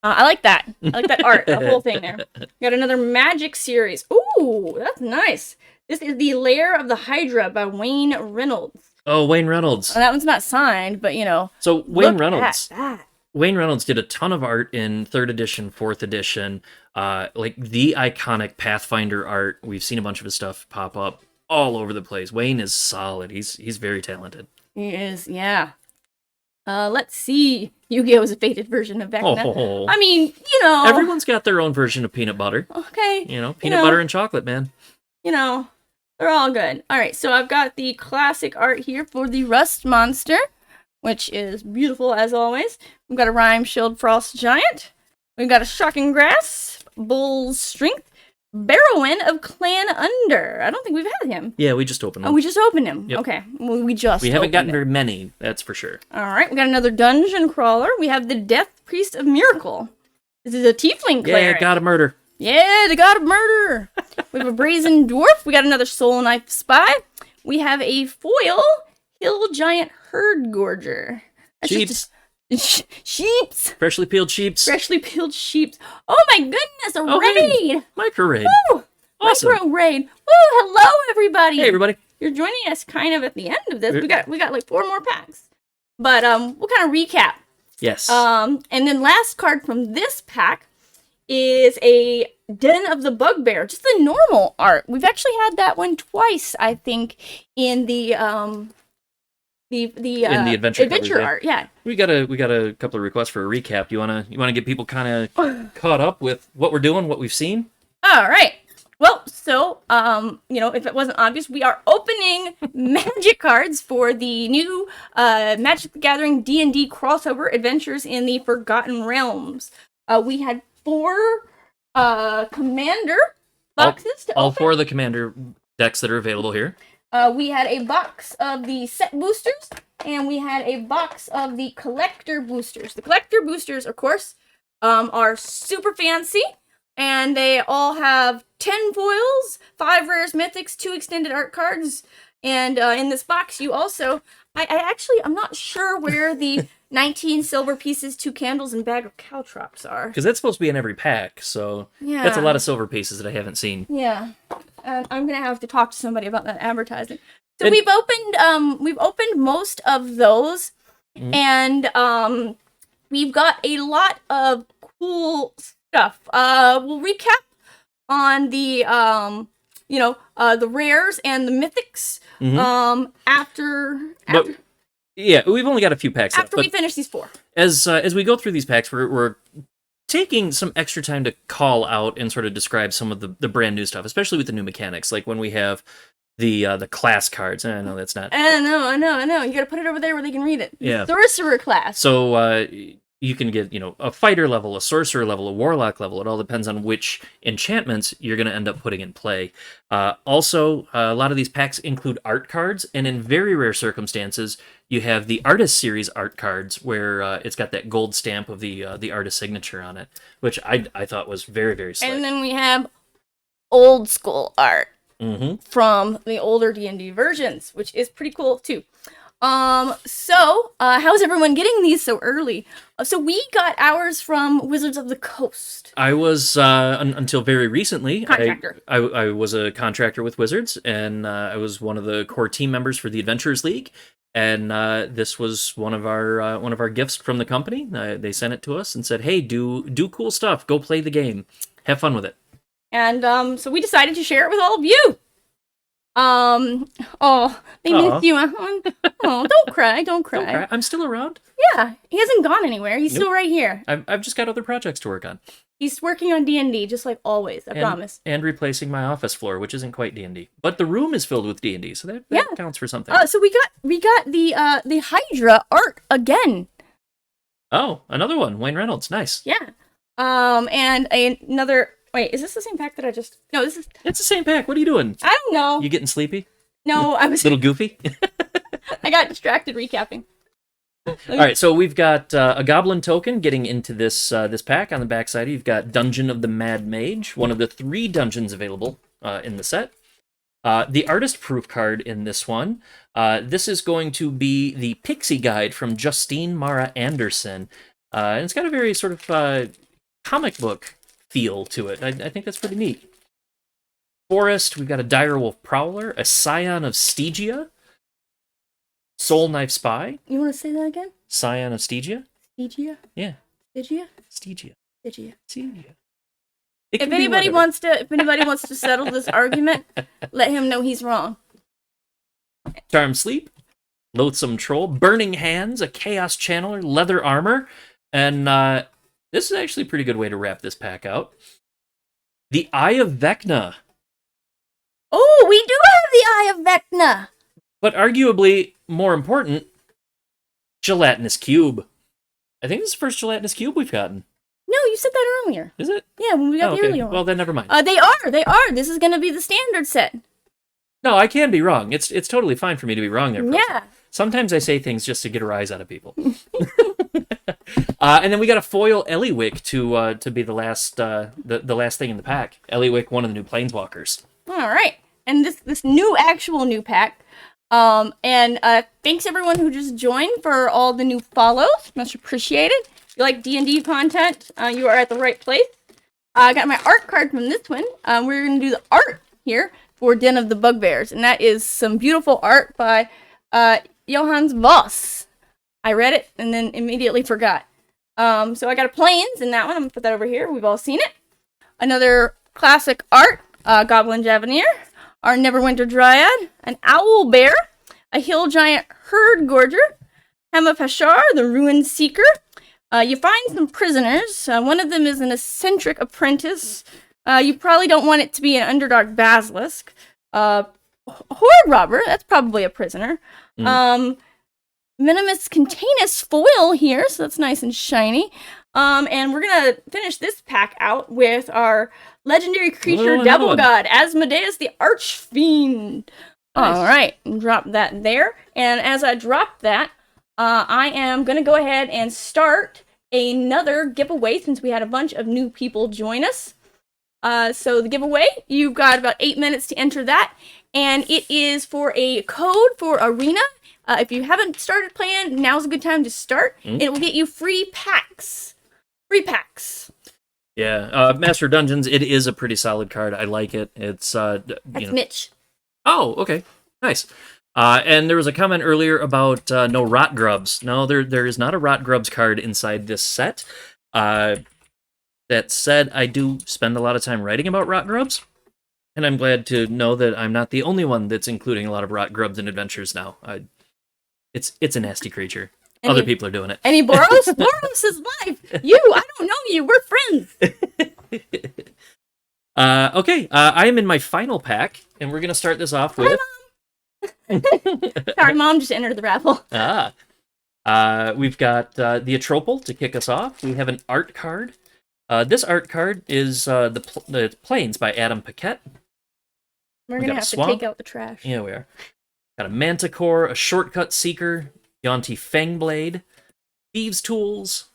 I like that. I like that art, the whole thing there. We got another magic series. Ooh, that's nice. This is The Lair of the Hydra by Wayne Reynolds. Oh, Wayne Reynolds. That one's not signed, but, you know. So Wayne Reynolds. At that. Wayne Reynolds did a ton of art in 3rd edition, 4th edition, like the iconic Pathfinder art. We've seen a bunch of his stuff pop up all over the place. Wayne is solid. He's very talented. He is, yeah. Let's see. Yu-Gi-Oh! Is a faded version of Vecna. Oh. I mean, you know. Everyone's got their own version of peanut butter. Okay. Peanut butter and chocolate, man. You know, they're all good. All right, so I've got the classic art here for the Rust Monster, which is beautiful as always. We've got a Rhyme Shield Frost Giant. We've got a Shocking Grass, Bull's Strength, Barrowin of Clan Under. I don't think we've had him. Yeah, we just opened him. Oh, we just opened him. Yep. Okay, we haven't gotten very many, that's for sure. All right, we got another Dungeon Crawler. We have the Death Priest of Miracle. This is a Tiefling cleric. Yeah, gotta murder. Yeah, the God of Murder. We have a Brazen Dwarf. We got another Soul Knife Spy. We have a foil Hill Giant Herd Gorger. Sheeps. Sheeps. Freshly peeled sheeps. Freshly peeled sheeps. Oh my goodness, a raid. Micro raid. Woo! Awesome. Micro raid. Woo! Hello, everybody. Hey, everybody. You're joining us kind of at the end of this. We got like 4 more packs, but we'll kind of recap. Yes. And then last card from this pack is a Den of the Bugbear, just the normal art. We've actually had that one twice, I think, in the adventure art. Yeah. We got a couple of requests for a recap. You wanna get people kind of caught up with what we're doing, what we've seen? All right. Well, so if it wasn't obvious, we are opening Magic cards for the new Magic the Gathering D&D crossover Adventures in the Forgotten Realms. We had 4 commander boxes to all open. 4 of the commander decks that are available here. We had a box of the set boosters, and we had a box of the collector boosters. The collector boosters, of course, are super fancy, and they all have 10 foils, 5 rares mythics, 2 extended art cards, and in this box you also... I'm not sure where the 19 silver pieces, 2 candles, and bag of caltrops are. Because that's supposed to be in every pack, so Yeah. that's a lot of silver pieces that I haven't seen. Yeah. I'm gonna have to talk to somebody about that advertising. So we've opened most of those, and we've got a lot of cool stuff. We'll recap on the the rares and the mythics after yeah, we've only got a few packs after left, we finish these 4. As we go through these packs, we're taking some extra time to call out and sort of describe some of the brand new stuff, especially with the new mechanics, like when we have the class cards. I know that's not. I know. You gotta put it over there where they can read it. Yeah. Sorcerer class. So you can get a fighter level, a sorcerer level, a warlock level. It all depends on which enchantments you're going to end up putting in play. Also, a lot of these packs include art cards, and in very rare circumstances, you have the Artist Series art cards where it's got that gold stamp of the artist signature on it, which I thought was very, very slick. And then we have old school art from the older D&D versions, which is pretty cool too. How's everyone getting these so early? So we got ours from Wizards of the Coast. I was, until very recently, Contractor. I was a contractor with Wizards, and I was one of the core team members for the Adventurers League, and this was one of our gifts from the company. They sent it to us and said, hey, do cool stuff, go play the game, have fun with it. And so we decided to share it with all of you. They missed you. Oh, don't cry. Don't cry. I'm still around. Yeah, he hasn't gone anywhere. He's still right here. I've just got other projects to work on. He's working on D&D, just like always. I promise. And replacing my office floor, which isn't quite D&D, but the room is filled with D&D, so that counts for something. So we got the Hydra art again. Oh, another one. Wayne Reynolds, nice. Yeah. And another. Wait, is this the same pack that I just... No, this is... It's the same pack. What are you doing? I don't know. You getting sleepy? No, I was... A little goofy? I got distracted recapping. All right, so we've got a Goblin token getting into this pack. On the backside, you've got Dungeon of the Mad Mage, one of the 3 dungeons available in the set. The Artist Proof card in this one. This is going to be the Pixie Guide from Justine Mara Anderson. And it's got a very sort of comic book feel to it. I think that's pretty neat. Forest, we've got a Direwolf Prowler, a Scion of Stygia, Soul Knife Spy. You want to say that again? Scion of Stygia? Stygia? Yeah. Stygia? Stygia. Stygia. Stygia. If anybody wants to settle this argument, let him know he's wrong. Charm Sleep, Loathsome Troll, Burning Hands, a Chaos Channeler, Leather Armor, and this is actually a pretty good way to wrap this pack out. The Eye of Vecna. Oh, we do have the Eye of Vecna. But arguably more important, Gelatinous Cube. I think this is the first Gelatinous Cube we've gotten. No, you said that earlier. Is it? Yeah, when we got the earlier one. Well, then never mind. They are. This is going to be the standard set. No, I can be wrong. It's totally fine for me to be wrong there. Yeah. Sometimes I say things just to get a rise out of people. And then we got a foil Eliwick to be the last thing in the pack. Eliwick, one of the new Planeswalkers. All right, and this actual new pack. And thanks everyone who just joined for all the new follows. Much appreciated. If you like D&D content, you are at the right place. I got my art card from this one. We're gonna do the art here for Den of the Bugbears, and that is some beautiful art by Johannes Voss. I read it and then immediately forgot. So I got a Plains in that one. I'm gonna put that over here. We've all seen it. Another classic art, Goblin Javenier, our Neverwinter Dryad, an Owl Bear, a Hill Giant Herd Gorger, Hema Pashar, the Ruin Seeker. You find some prisoners. One of them is an eccentric apprentice. You probably don't want it to be an Underdark Basilisk. Horde Robber, that's probably a prisoner. Minimus Containus foil here, so that's nice and shiny. And we're gonna finish this pack out with our legendary creature Devil God, Asmodeus the Archfiend. All right, drop that there. And as I drop that, I am going to go ahead and start another giveaway since we had a bunch of new people join us. So the giveaway, you've got about 8 minutes to enter that. And it is for a code for Arena. If you haven't started playing, now's a good time to start. It will get you free packs. Free packs. Yeah, Master of Dungeons, it is a pretty solid card. I like it. It's, That's Mitch. Oh, okay. Nice. And there was a comment earlier about no Rot Grubs. No, there is not a Rot Grubs card inside this set. That said, I do spend a lot of time writing about Rot Grubs, and I'm glad to know that I'm not the only one that's including a lot of Rot Grubs in adventures now. It's a nasty creature. Other people are doing it. And he borrows? Boros is life. I don't know you. We're friends. Okay, I am in my final pack, and we're going to start this off with... Hi, Mom. Sorry, Mom just entered the raffle. We've got the Atropal to kick us off. We have an art card. This art card is the Plains by Adam Paquette. We're going to have to take out the trash. Yeah, we are. Got a Manticore, a Shortcut Seeker, Yonti Fangblade, Thieves' Tools,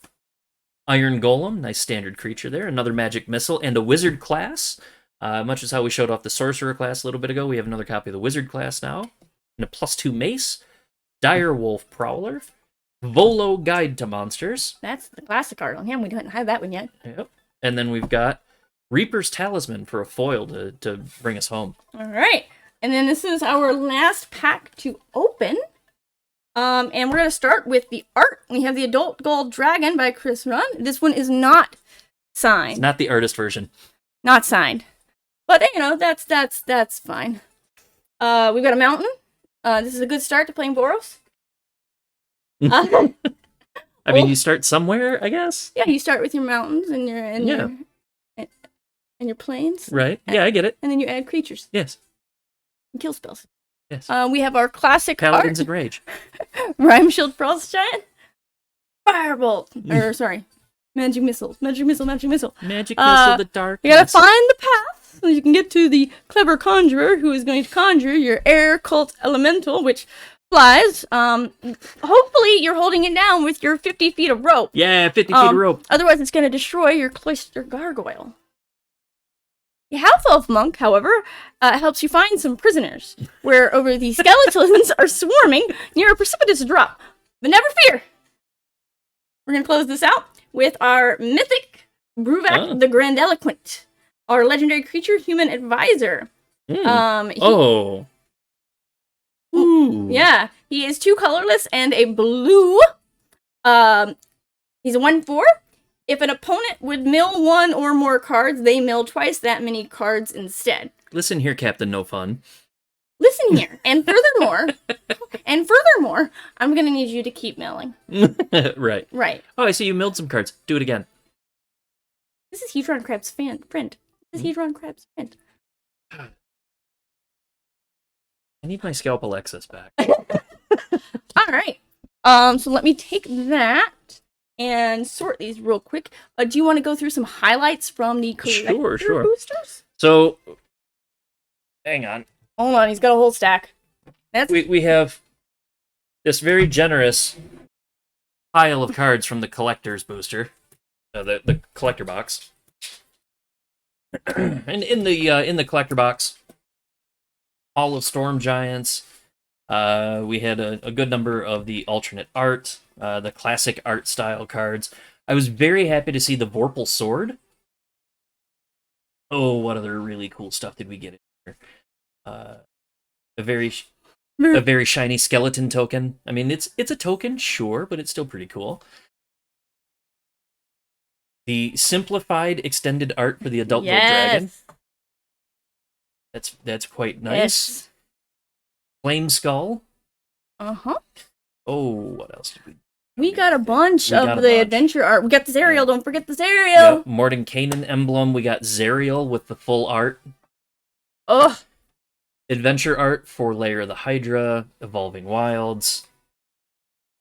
Iron Golem, nice standard creature there, another Magic Missile, and a Wizard class. Much as how we showed off the Sorcerer class a little bit ago, we have another copy of the Wizard class now. And a +2 Mace, Dire Wolf Prowler, Volo Guide to Monsters. That's the classic art on him. We don't have that one yet. Yep. And then we've got Reaper's Talisman for a foil to bring us home. All right. And then this is our last pack to open. And we're going to start with the art. We have the Adult Gold Dragon by Chris Runn. This one is not signed. It's not the artist version. Not signed. But, that's fine. We've got a mountain. This is a good start to playing Boros. I mean, you start somewhere, I guess. Yeah, you start with your mountains and your plains. Right. Yeah, I get it. And then you add creatures. Yes. And kill spells. Yes. We have our classic Paladins art. and Rage. Rhyme Shield Frost Giant. Firebolt. Or, sorry. Magic Missile. Magic Missile. Magic Missile. Magic Missile, the dark. You gotta find the path so you can get to the clever conjurer who is going to conjure your air cult elemental, which flies. Hopefully you're holding it down with your 50 feet of rope. Yeah, 50 feet of rope. Otherwise it's gonna destroy your cloister gargoyle. The Half Elf Monk, however, helps you find some prisoners, where over the skeletons are swarming near a precipitous drop. But never fear! We're going to close this out with our mythic Bruvak the Grandiloquent, our legendary creature human advisor. Ooh. Yeah, he is 2 colorless and a blue. He's a 1/4. If an opponent would mill 1 or more cards, they mill twice that many cards instead. Listen here, Captain No Fun. Listen here. And furthermore, I'm going to need you to keep milling. Right. Right. Oh, I see you milled some cards. Do it again. This is Hedron Crab's friend. This is Hedron Crab's friend. I need my Scalpel Excess back. All right. So let me take that and sort these real quick. Do you want to go through some highlights from the collector Sure. boosters? So, hang on. Hold on, he's got a whole stack. We have this very generous pile of cards from the collector's booster, the collector box. And in the collector box, Hall of Storm Giants. We had a good number of the alternate art, the classic art style cards. I was very happy to see the Vorpal Sword. Oh, what other really cool stuff did we get in here? A very shiny skeleton token. I mean, it's a token, sure, but it's still pretty cool. The simplified extended art for the Adult Gold Dragon. That's quite nice. Yes. Flame Skull. Uh-huh. Oh, what else did we? We got a bunch of the adventure art. We got the Zariel. Don't forget the Zariel. Yep. Mordenkainen emblem. We got Zariel with the full art. Ugh. Adventure art for Lair of the Hydra, Evolving Wilds.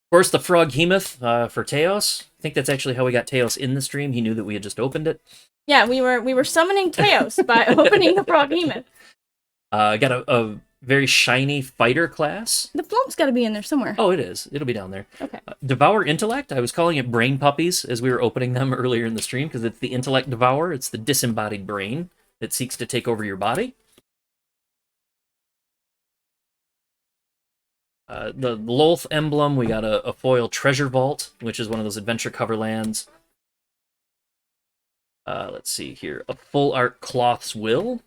Of course, the Froghemoth for Teos. I think that's actually how we got Teos in the stream. He knew that we had just opened it. Yeah, we were summoning Teos by opening the Froghemoth. Got a very shiny fighter class. The Flump's got to be in there somewhere. Oh, it is. It'll be down there. Okay. Devour Intellect. I was calling it Brain Puppies as we were opening them earlier in the stream because it's the Intellect Devourer. It's the disembodied brain that seeks to take over your body. The Lolth emblem, we got a foil Treasure Vault, which is one of those adventure cover lands. Let's see here. A full art Cloth's Will.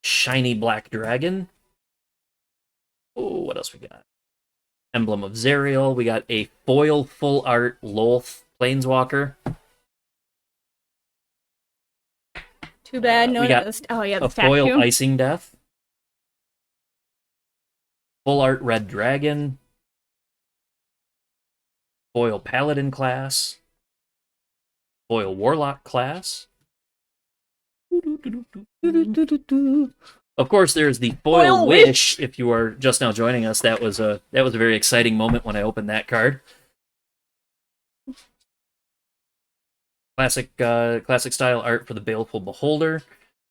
Shiny Black Dragon. Oh, what else we got? Emblem of Zerial. We got a foil full art Lolth Planeswalker. Too bad. No, we got the foil statue. Icing Death. Full art Red Dragon. Foil Paladin class. Foil Warlock class. Of course, there's the Foil Wish. If you are just now joining us, that was a very exciting moment when I opened that card. Classic style art for the Baleful Beholder.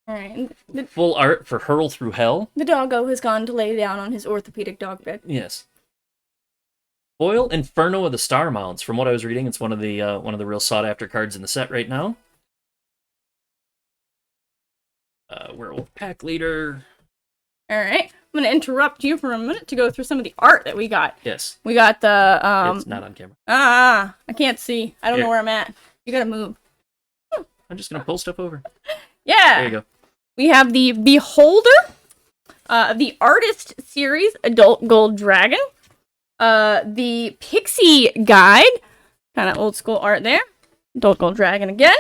All right. Full art for Hurl Through Hell. The doggo has gone to lay down on his orthopedic dog bed. Yes. Foil Inferno of the Star Mounts. From what I was reading, it's one of the real sought after cards in the set right now. Werewolf Pack Leader. All right, I'm going to interrupt you for a minute to go through some of the art that we got. Yes. We got the It's not on camera. I can't see. I don't know where I'm at. You got to move. I'm just gonna pull stuff over. Yeah. There you go. We have the Beholder, the Artist Series Adult Gold Dragon, the Pixie Guide, kind of old school art there. Adult Gold Dragon again.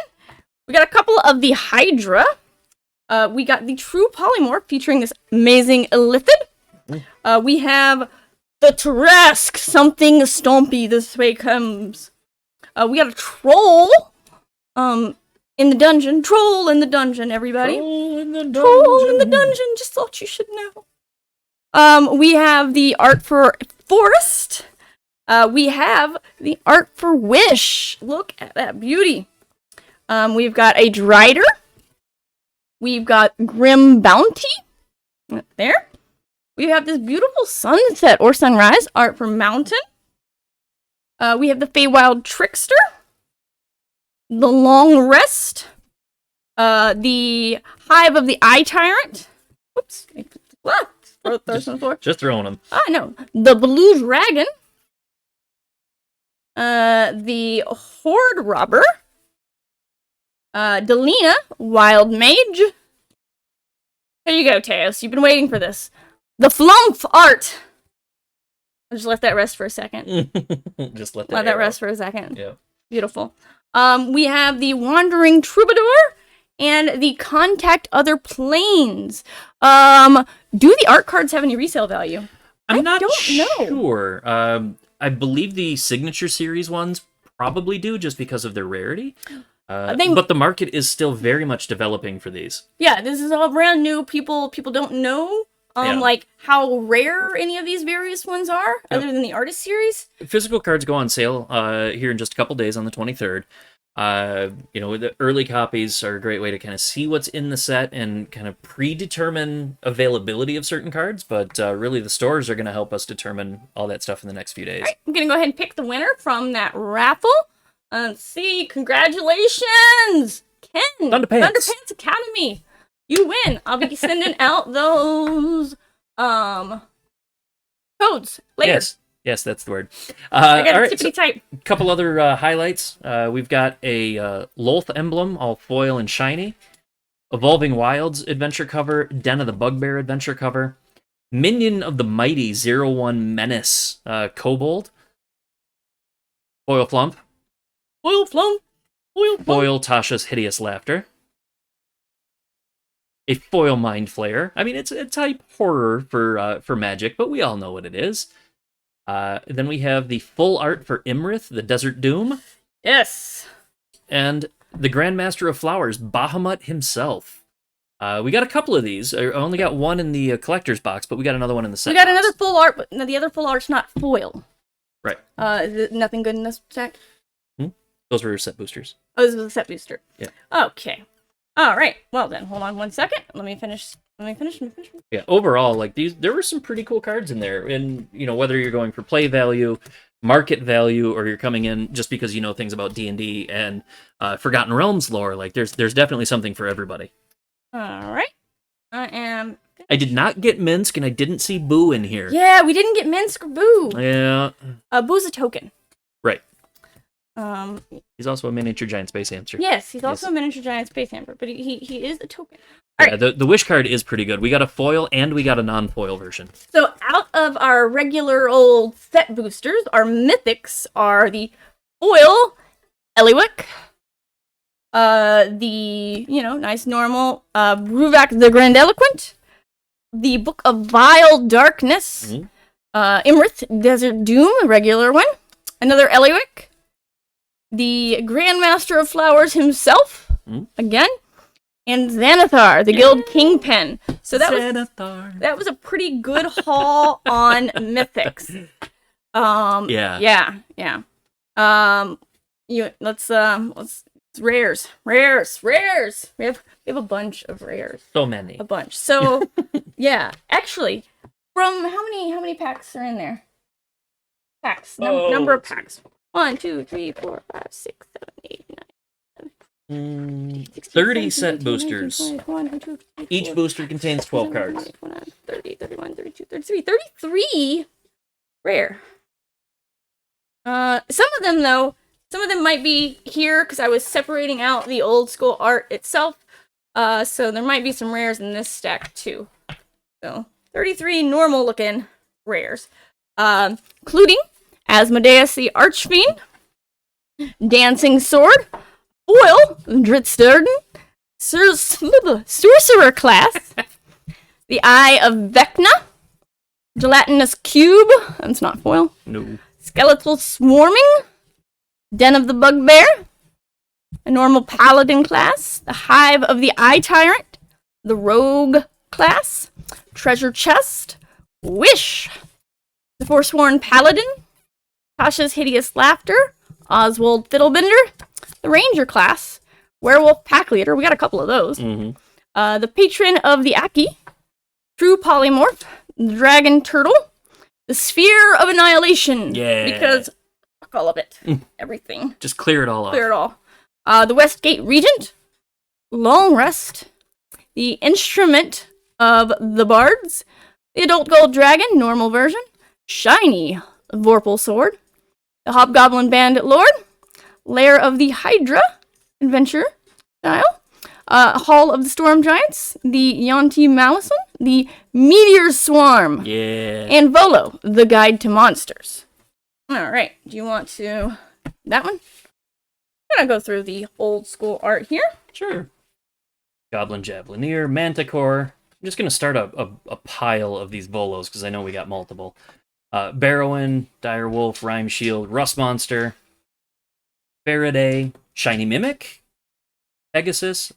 We got a couple of the Hydra. We got the True Polymorph featuring this amazing Illithid. We have the Trask, something stompy this way comes. We got a Troll in the dungeon. Troll in the dungeon, everybody. Troll in the dungeon. Troll in the dungeon, just thought you should know. We have the art for Forest. We have the art for Wish. Look at that beauty. We've got a Drider. We've got Grim Bounty. Right there. We have this beautiful sunset or sunrise art for Mountain. We have the Feywild Trickster. The Long Rest. The Hive of the Eye Tyrant. Whoops. Throw those on the floor. Just throwing them. Ah, no. The Blue Dragon. The Horde Robber. Delina, Wild Mage. There you go, Teos. You've been waiting for this. The Flumph art. I'll just let that rest for a second. Just let that rest for a second. Yeah. Beautiful. We have the Wandering Troubadour and the Contact Other Planes. Do the art cards have any resale value? I'm not know. sure. I believe the Signature Series ones probably do, just because of their rarity. But the market is still very much developing for these. Yeah, this is all brand new. People don't know like how rare any of these various ones are, other than the Artist Series. Physical cards go on sale here in just a couple days on the 23rd. The early copies are a great way to kind of see what's in the set and kind of predetermine availability of certain cards, but really the stores are going to help us determine all that stuff in the next few days. All right, I'm going to go ahead and pick the winner from that raffle. Let's see. Congratulations, Ken. Thunderpants Academy. You win. I'll be sending out those codes later. Yes, that's the word. I got all a right, tippity type. A couple other highlights. We've got a Lolth emblem, all foil and shiny. Evolving Wilds adventure cover. Den of the Bugbear adventure cover. Minion of the Mighty 01 Menace Kobold. Foil Flump. Foil Flump. Foil Tasha's Hideous Laughter. A foil Mind Flayer. I mean, it's a type horror for Magic, but we all know what it is. Then we have the full art for Imrith, the Desert Doom. Yes. And the Grandmaster of Flowers, Bahamut himself. We got a couple of these. I only got one in the collector's box, but we got another one in the set. We got box. another full art, but the other full art's not foil. Right. Is it nothing good in this set? Those were set boosters. Oh, this was a set booster. Yeah. Okay. All right. Well then, hold on one second. Let me finish Let me finish. Yeah, overall, like there were some pretty cool cards in there, and whether you're going for play value, market value, or you're coming in just because you know things about D&D and Forgotten Realms lore, like there's definitely something for everybody. All right. I am. I did not get Minsk, and I didn't see Boo in here. Yeah, we didn't get Minsk or Boo. Yeah. Boo's a token. Right. Um. He's also a miniature giant space hamster. Yes, he's also a miniature giant space hamster, but he is a token. Yeah, the wish card is pretty good. We got a foil and we got a non-foil version. So out of our regular old set boosters, our mythics are the foil Eliwick, the nice normal Ruvak the Grandiloquent, the Book of Vile Darkness, Imrith Desert Doom, a regular one, another Eliwick, the Grandmaster of Flowers himself, again. And Xanathar, the Guild Kingpin. So that was a pretty good haul on mythics. Yeah. Let's rares. We have a bunch of rares. So many. A bunch. So yeah, actually, from how many packs are in there? Packs. Number of packs. 1, 2, 3, 4, 5, 6, 7, 8, 9. 30 set boosters. Each booster contains 12 cards. 30, 31, 32, 33. 33 rare. Some of them might be here because I was separating out the old school art itself. So there might be some rares in this stack too. So 33 normal looking rares. Including Asmodeus the Archfiend, Dancing Sword, Foil, Drittsturden, Sorcerer class, the Eye of Vecna, Gelatinous Cube, that's not foil. No. Skeletal Swarming, Den of the Bugbear, a normal Paladin class, the Hive of the Eye Tyrant, the Rogue class, Treasure Chest, Wish, the Forsworn Paladin, Tasha's Hideous Laughter, Oswald Fiddlebender, the Ranger class, Werewolf Pack Leader, we got a couple of those. The Patron of the Aki, True Polymorph, the Dragon Turtle, the Sphere of Annihilation. Yeah. Because fuck all of it. Everything. Just clear it all off. Clear it all. The Westgate Regent, Long Rest, the Instrument of the Bards, the Adult Gold Dragon, normal version, Shiny Vorpal Sword, the Hobgoblin Bandit Lord, Lair of the Hydra, Adventure style, Hall of the Storm Giants, the Yonti Malison, the Meteor Swarm, and Volo, the Guide to Monsters. Alright, do you want to... that one? I'm gonna go through the old school art here. Sure. Goblin Javelineer, Manticore. I'm just gonna start a pile of these Volos, because I know we got multiple. Barrowin, Dire Wolf, Rhyme Shield, Rust Monster, Faraday, Shiny Mimic, Pegasus,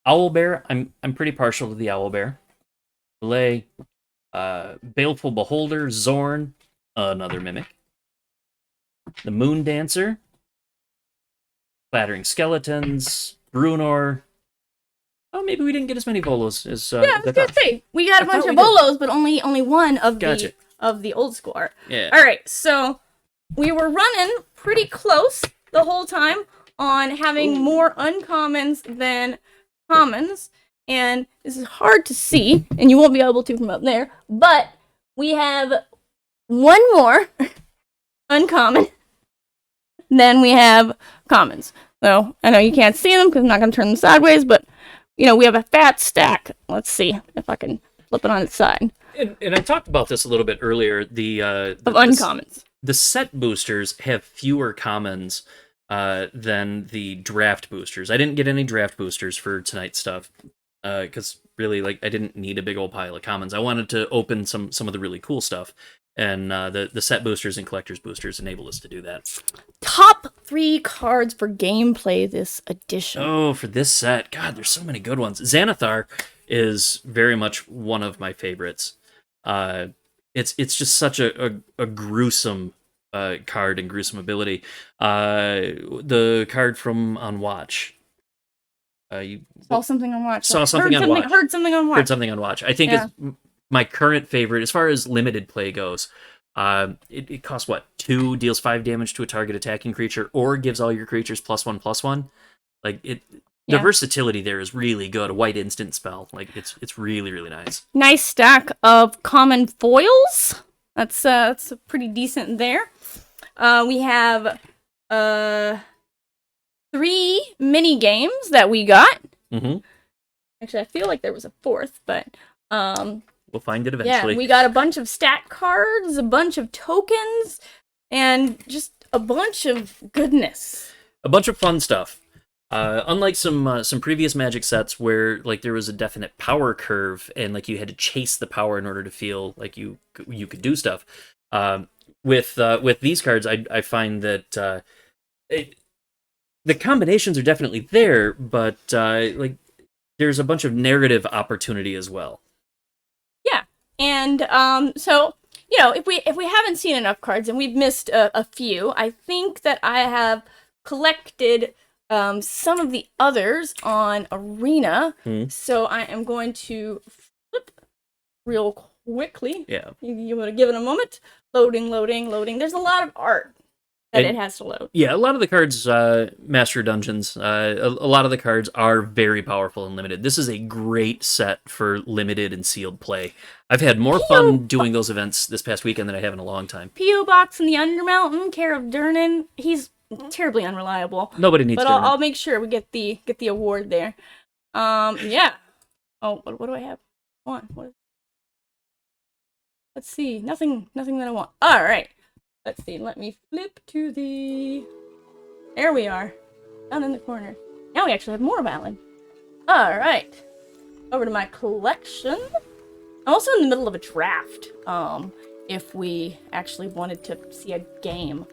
Owlbear. I'm pretty partial to the Owlbear. Belay, Baleful Beholder, Zorn, another Mimic. The Moon Dancer, Clattering Skeletons, Brunor. Oh, maybe we didn't get as many Volos as yeah, I was gonna say we got a bunch of Volos, but only one of the old school art. Yeah. All right, so we were running pretty close the whole time on having more uncommons than commons, and this is hard to see, and you won't be able to from up there, but we have one more uncommon than we have commons. So I know you can't see them because I'm not going to turn them sideways, but we have a fat stack. Let's see if I can flip it on its side. And I talked about this a little bit earlier. The uncommons. The set boosters have fewer commons than the draft boosters. I didn't get any draft boosters for tonight's stuff because really, I didn't need a big old pile of commons. I wanted to open some of the really cool stuff, and the set boosters and collector's boosters enable us to do that. Top 3 cards for gameplay this edition. Oh, for this set, God, there's so many good ones. Xanathar is very much one of my favorites. It's just such a gruesome card and gruesome ability. The card from On Watch, You Saw something on watch. Saw something on watch. Heard something on watch. Heard something on watch. I think Yeah. is my current favorite as far as limited play goes. It costs what? 2, deals 5 damage to a target attacking creature, or gives all your creatures +1/+1. Like the Yeah. versatility there is really good. A white instant spell. Like it's really, really nice. Nice stack of common foils. That's pretty decent there. We have 3 mini games that we got. Mm-hmm. Actually, I feel like there was a 4th, but We'll find it yeah, eventually. we got a bunch of stat cards, a bunch of tokens, and just a bunch of goodness. A bunch of fun stuff. Unlike some previous Magic sets where like there was a definite power curve and like you had to chase the power in order to feel like you could do stuff. With these cards, I find that the combinations are definitely there, but like there's a bunch of narrative opportunity as well. Yeah, and so you know, if we haven't seen enough cards and we've missed a few, I think that I have collected some of the others on Arena. So I am going to flip real quickly. Yeah. You want to give it a moment? Loading. There's a lot of art that it has to load. Yeah, a lot of the cards, Master Dungeons, a lot of the cards are very powerful and limited. This is a great set for limited and sealed play. I've had more fun doing those events this past weekend than I have in a long time. P.O. Box in the Undermountain, care of Durnan. He's terribly unreliable. Nobody needs but Durnan. I'll make sure we get the award there. Yeah. Oh, what do I have? What is... Let's see. Nothing that I want. All right. Let's see. Let me flip to the... There we are. Down in the corner. Now we actually have more of Alan. All right. Over to my collection. I'm also in the middle of a draft. If we actually wanted to see a game,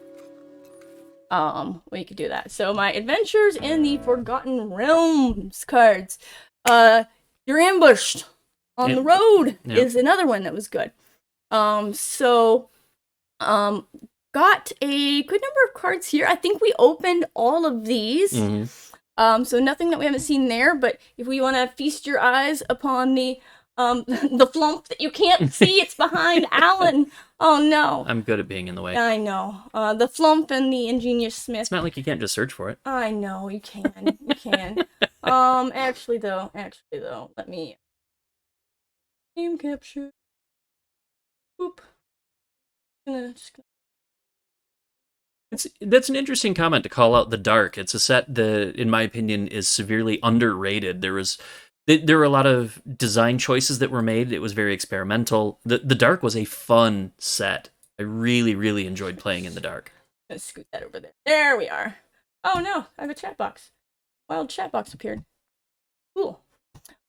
we could do that. So my Adventures in the Forgotten Realms cards. You're ambushed on the road is another one that was good. Got a good number of cards here. I think we opened all of these. So nothing that we haven't seen there, but if we want to feast your eyes upon the flump that you can't see, it's behind Alan. Oh no. I'm good at being in the way. I know. The flump and the ingenious smith. It's not like you can't just search for it. I know, you can. You can. Actually though, let me game capture. Oop. That's an interesting comment to call out the Dark. It's a set that, in my opinion, is severely underrated. There were a lot of design choices that were made. It was very experimental. The Dark was a fun set. I really, really enjoyed playing in the Dark. I'm gonna scoot that over there. There we are. Oh no, I have a chat box. Wild chat box appeared. Cool.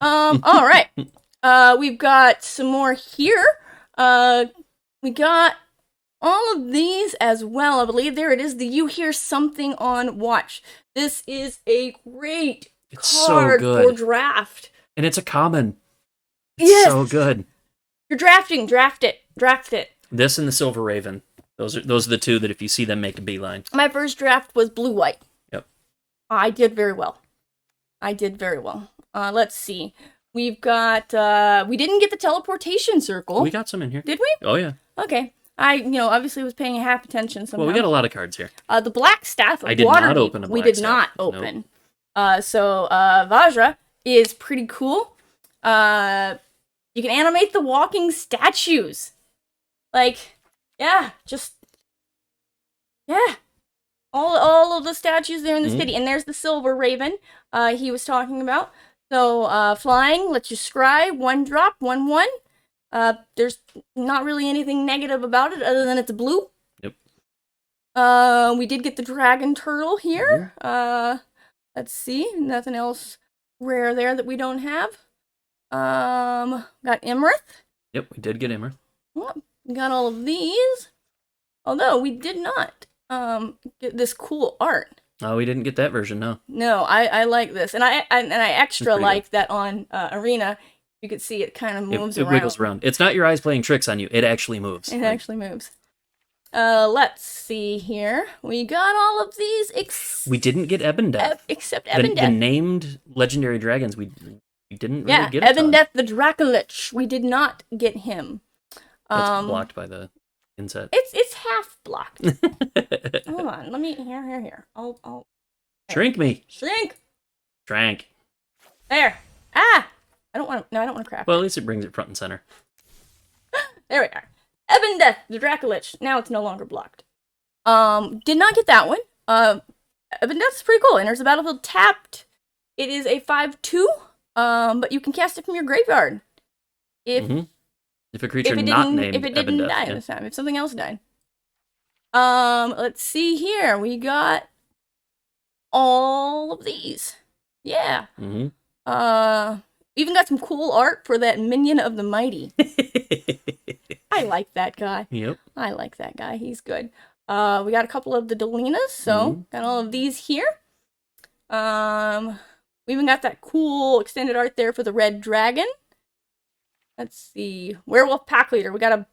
All right. We've got some more here. We got all of these as well. I believe there it is. The You Hear Something on Watch. This is a great card for draft. And it's a common. Yes. So good. You're drafting. Draft it. This and the Silver Raven. Those are the two that if you see them, make a beeline. My first draft was blue-white. Yep. I did very well. Let's see. We've got, we didn't get the teleportation circle. We got some in here. Did we? Oh, yeah. Okay. I, obviously was paying half attention somehow. Well, we got a lot of cards here. The Black Staff of I did Waterdeep, not open a Black we did Staff. not open. Nope. So Vajra is pretty cool. You can animate the walking statues. Like, yeah, just... Yeah. All of the statues there in the city. And there's the Silver Raven he was talking about. So, flying, lets you scry, 1-drop, 1/1. There's not really anything negative about it other than it's blue. Yep. We did get the Dragon Turtle here. Let's see. Nothing else rare there that we don't have. Got Imrith. Yep, we did get Imrith. Well, we got all of these. Although we did not get this cool art. Oh, we didn't get that version, no. No, I like this. And I extra like that on Arena. You could see it kind of moves around. It wiggles around. It's not your eyes playing tricks on you. It actually moves. It actually moves. Let's see here. We got all of these We didn't get Ebondeath. except The Ebondeath. named legendary dragons, we didn't really get a Ebondeath the Dracolich. We did not get him. That's blocked by the inset. It's half blocked. Hold on. Let me here. I'll Shrink me. shrink. Shrank. There. Ah! I don't want to craft. Well, at least it brings it front and center. There we are. Ebondeath the Dracolich. Now it's no longer blocked. Did not get that one. Ebondeath's pretty cool. Enters the battlefield tapped. It is a 5/2. But you can cast it from your graveyard. If a creature not named if it didn't Ebondeath, die this time, if something else died. Let's see here. We got all of these. Yeah. Even got some cool art for that Minion of the Mighty. I like that guy. Yep. I like that guy. He's good. We got a couple of the Dolinas, so got all of these here. We even got that cool extended art there for the Red Dragon. Let's see. Werewolf Pack Leader. We got a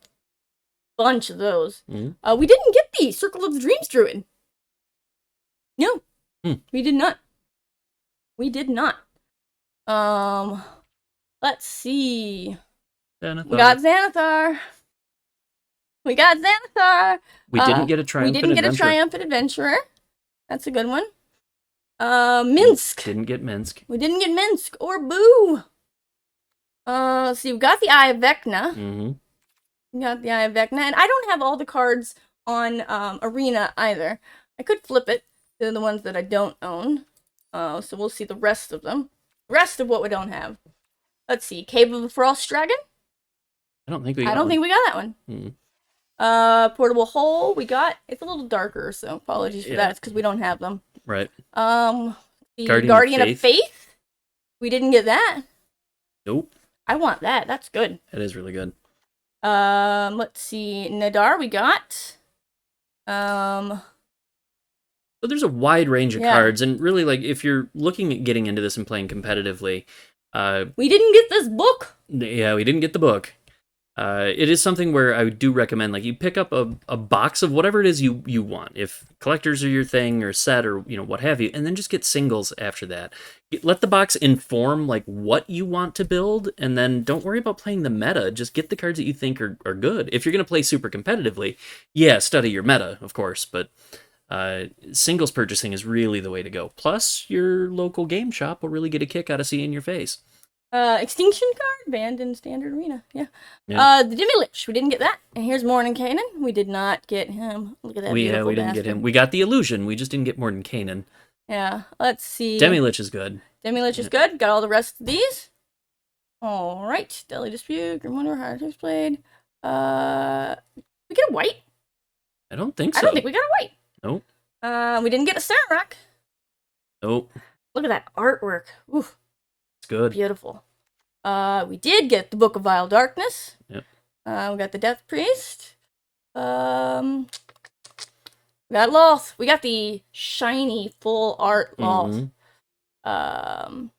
bunch of those. We didn't get the Circle of the Dreams Druid. No. We did not. We did not. Let's see. Xanathar. We got Xanathar. We got Xanathar. We didn't get a Triumphant Adventurer. That's a good one. Minsk. Didn't get Minsk. We didn't get Minsk or Boo. Let's see. We got the Eye of Vecna. We got the Eye of Vecna. And I don't have all the cards on Arena either. I could flip it to the ones that I don't own. So we'll see the rest of them. Rest of what we don't have. Let's see. Cave of the Frost Dragon. I don't think we got that one. Portable Hole. We got. It's a little darker, so apologies for that. It's because we don't have them. Right. The Guardian of Faith. We didn't get that. Nope. I want that. That's good. That is really good. Let's see. Nadar we got. So there's a wide range of cards, and really, like, if you're looking at getting into this and playing competitively, we didn't get this book. Yeah, we didn't get the book. It is something where I do recommend, like, you pick up a box of whatever it is you want. If collectors are your thing, or set, or, you know, what have you, and then just get singles after that. Let the box inform, like, what you want to build, and then don't worry about playing the meta. Just get the cards that you think are good. If you're going to play super competitively, yeah, study your meta, of course, but singles purchasing is really the way to go. Plus, your local game shop will really get a kick out of seeing your face. Extinction card banned in Standard Arena. Yeah. The Demi-Lich, we didn't get that. And here's Mordenkainen. We did not get him. Look at that. We didn't get him. We got the Illusion. We just didn't get Mordenkainen. Yeah. Let's see. Demi-Lich is good. Demi-Lich is good. Got all the rest of these. All right. Deadly Dispute. Grim Wonder. Hard Tips Blade. We get a white? I don't think so. I don't think we got a white. Nope. We didn't get a Sarrak. Nope. Look at that artwork. Oof. It's good. Beautiful. We did get the Book of Vile Darkness. Yep. We got the Death Priest. We got Loth. We got the shiny full art Loth. Got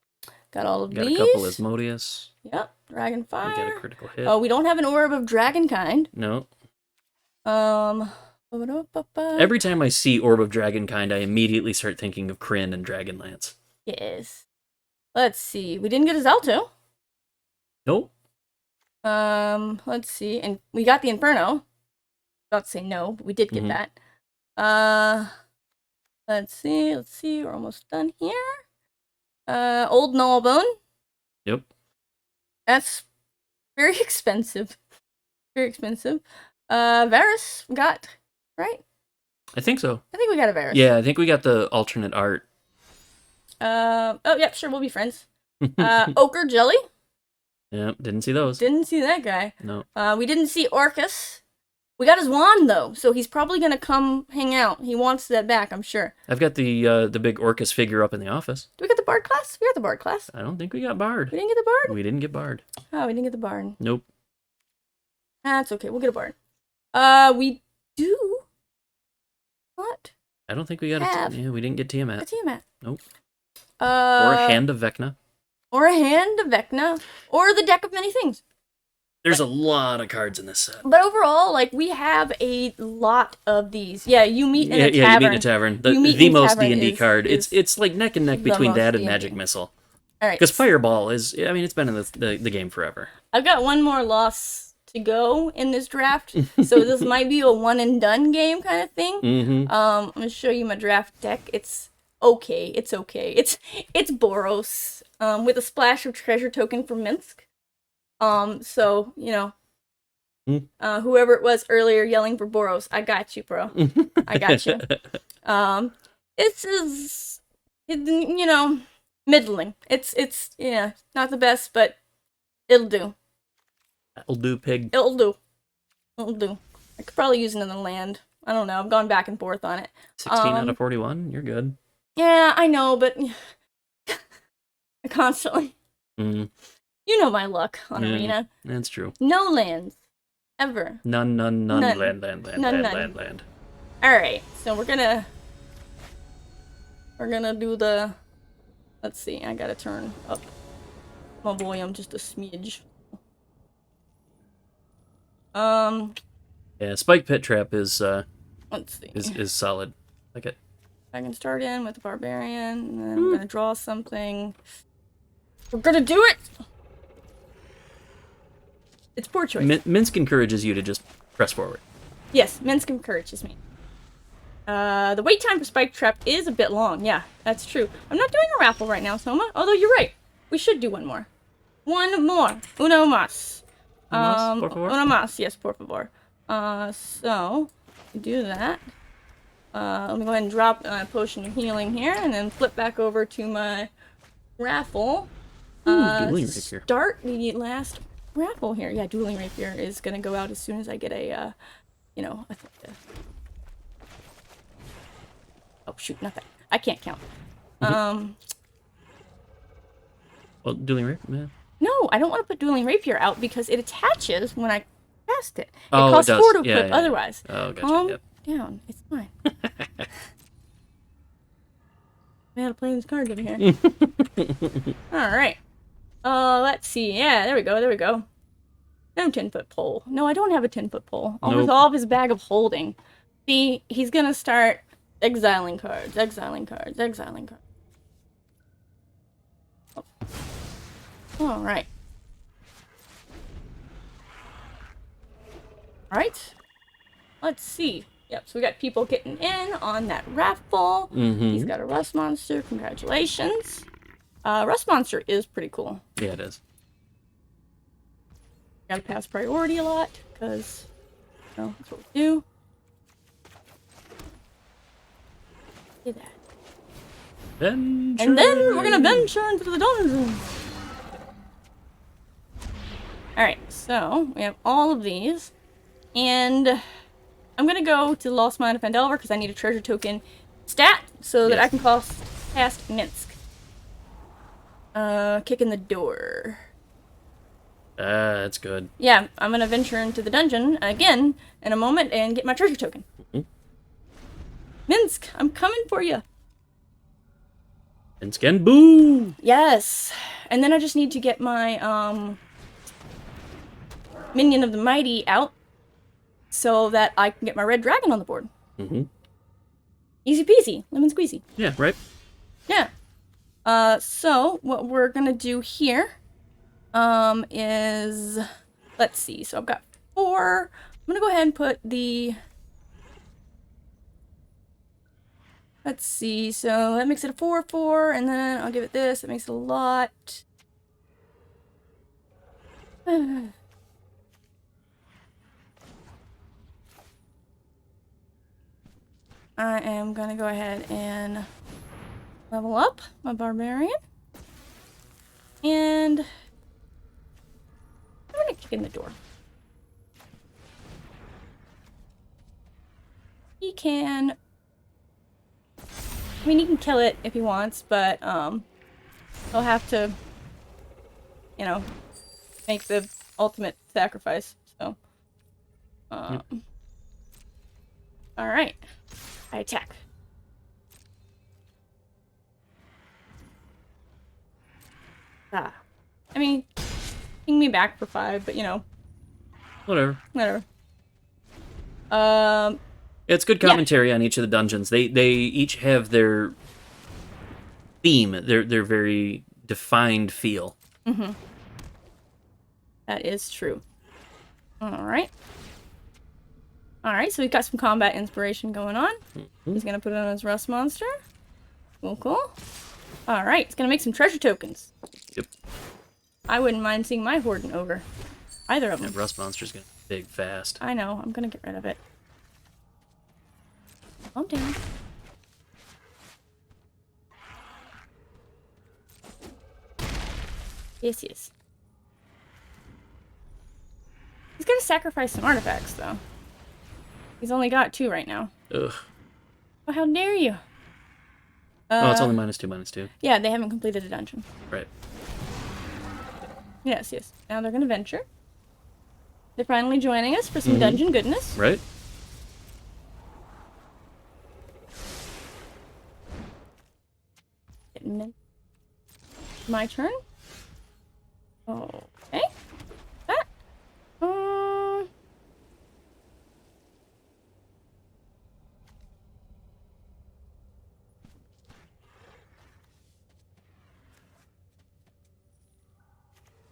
all of these. Got a couple Asmodeus. Yep. Dragonfire. We got a critical hit. Oh, we don't have an Orb of Dragonkind. No. Every Every time I see Orb of Dragonkind, I immediately start thinking of Kryn and Dragonlance. Yes. Let's see. We didn't get a Zalto. Nope. Let's see. And we got the Inferno. About to say no, but we did get that. Let's see. We're almost done here. Old Nullbone. Yep. That's very expensive. Very expensive. Varus, we got, right? I think so. I think we got a Varus. Yeah, I think we got the alternate art. Oh, yeah, sure, we'll be friends. Ochre Jelly. Yep, didn't see those. Didn't see that guy. No. We didn't see Orcus. We got his wand, though, so he's probably going to come hang out. He wants that back, I'm sure. I've got the big Orcus figure up in the office. Do we get the Bard class? We got the Bard class. I don't think we got Bard. We didn't get the Bard? We didn't get Bard. Oh, we didn't get the Bard. Nope. That's okay, we'll get a Bard. We do... What? I don't think we got yeah, we didn't get Tiamat. A Tiamat. Nope. Or a Hand of Vecna. Or a Hand of Vecna. Or the Deck of Many Things. There's a lot of cards in this set. But overall, like, we have a lot of these. Yeah, you meet in a tavern. Yeah, you meet in a tavern. The most D&D card. It's like neck and neck between that and Magic Missile. All right. Because Fireball is, I mean, it's been in the game forever. I've got one more loss to go in this draft, so this might be a one and done game kind of thing. Mm-hmm. I'm gonna show you my draft deck. It's okay. It's Boros, with a splash of treasure token from Minsk. So you know, whoever it was earlier yelling for Boros, I got you, bro. I got you. This is, you know, middling. It's yeah, not the best, but it'll do. That'll do, pig. It'll do. It'll do. I could probably use another land. I don't know. I've gone back and forth on it. 16 out of 41. You're good. Yeah, I know, but I constantly. You know my luck on Arena. That's true. No lands. Ever. None. Land. Alright, so we're gonna do the... Let's see, I gotta turn up my volume just a smidge. Yeah, Spike Pit Trap is let's see. is solid. Like it. I can start in with the Barbarian, and then I'm gonna draw something. We're gonna do it! It's poor choice. Minsk encourages you to just press forward. Yes, Minsk encourages me. The wait time for Spike Trap is a bit long. Yeah, that's true. I'm not doing a raffle right now, Soma. Although you're right. We should do one more. One more. Uno más. Por favor? Uno más. Yes, por favor. So, do that. Let me go ahead and drop a potion of healing here, and then flip back over to my raffle. Dueling Rapier. Start the last raffle here. Yeah, Dueling Rapier is gonna go out as soon as I get a, you know, oh shoot, not that. I can't count. Well, Dueling Rapier, man. No, I don't want to put Dueling Rapier out because it attaches when I cast it. It Oh, costs it does. 4 to equip Yeah. otherwise. Oh, gotcha. Calm Yep. down. It's fine. I had to play this card over here. Alright. Let's see. Yeah, there we go. No 10-foot pole. No, I don't have a 10-foot pole. I'll Nope. resolve his bag of holding. See, he's gonna start exiling cards. Oh. Alright. Alright. Let's see. Yep, so we got people getting in on that raffle. He's got a Rust Monster. Congratulations. Rust Monster is pretty cool. Yeah, it is. Gotta pass priority a lot, because, you know, that's what we do. Do that. And then we're gonna venture into the dungeon. Alright, so we have all of these. And I'm gonna go to Lost Mine of Phandelver because I need a treasure token stat so that I can cast Minsk. Kick in the door. That's good. Yeah, I'm gonna venture into the dungeon again in a moment and get my treasure token. Minsk, I'm coming for you. Minsk and boo! Yes, and then I just need to get my Minion of the Mighty out so that I can get my red dragon on the board. Easy peasy, lemon squeezy. Yeah, right? Yeah. So what we're gonna do here is, let's see, so I've got 4. I'm gonna go ahead and put the, let's see, so that makes it a 4/4, and then I'll give it this. That makes it a lot. I am gonna go ahead and level up my barbarian. And I'm gonna kick in the door. He can, I mean, he can kill it if he wants, but he'll have to, you know, make the ultimate sacrifice. So all right, I attack. I mean, ping me back for 5, but you know, Whatever. Whatever. Um, It's good commentary on each of the dungeons. They each have their theme, their very defined feel. that is true. Alright. Alright, so we've got some combat inspiration going on. He's gonna put it on his rust monster. Cool, cool. Alright, he's gonna make some treasure tokens. Yep. I wouldn't mind seeing my Horden over. Either of them. That rust monster's gonna be big fast. I know, I'm gonna get rid of it. Calm down. Yes, yes. He's gonna sacrifice some artifacts, though. He's only got 2 right now. Ugh. Oh, how dare you! Oh, it's only -2/-2. Yeah, they haven't completed the dungeon. Right. Yes, yes. Now they're gonna venture. They're finally joining us for some dungeon goodness. Right? My turn. Okay. That.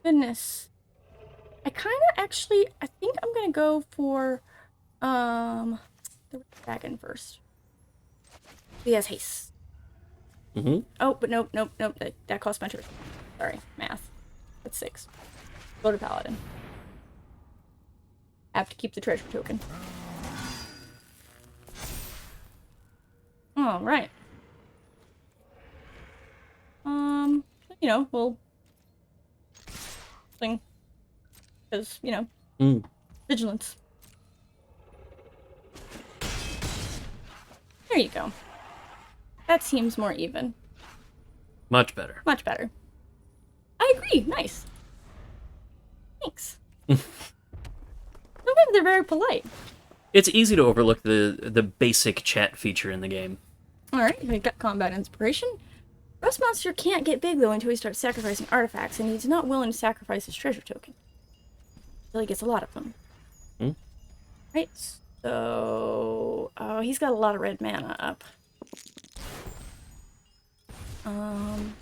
Goodness. I kind of actually, I think I'm gonna go for, the dragon first. He has haste. Oh, but nope. That costs my turn. Sorry, math. That's 6. Go to paladin. Have to keep the treasure token. All right. You know, we'll thing because vigilance. There you go. That seems more even. Much better. Much better. I agree. Nice. Thanks. Sometimes they're very polite. It's easy to overlook the basic chat feature in the game. Alright, we got combat inspiration. Rust Monster can't get big, though, until he starts sacrificing artifacts, and he's not willing to sacrifice his treasure token. Until he gets a lot of them. Right, so... Oh, he's got a lot of red mana up. I'm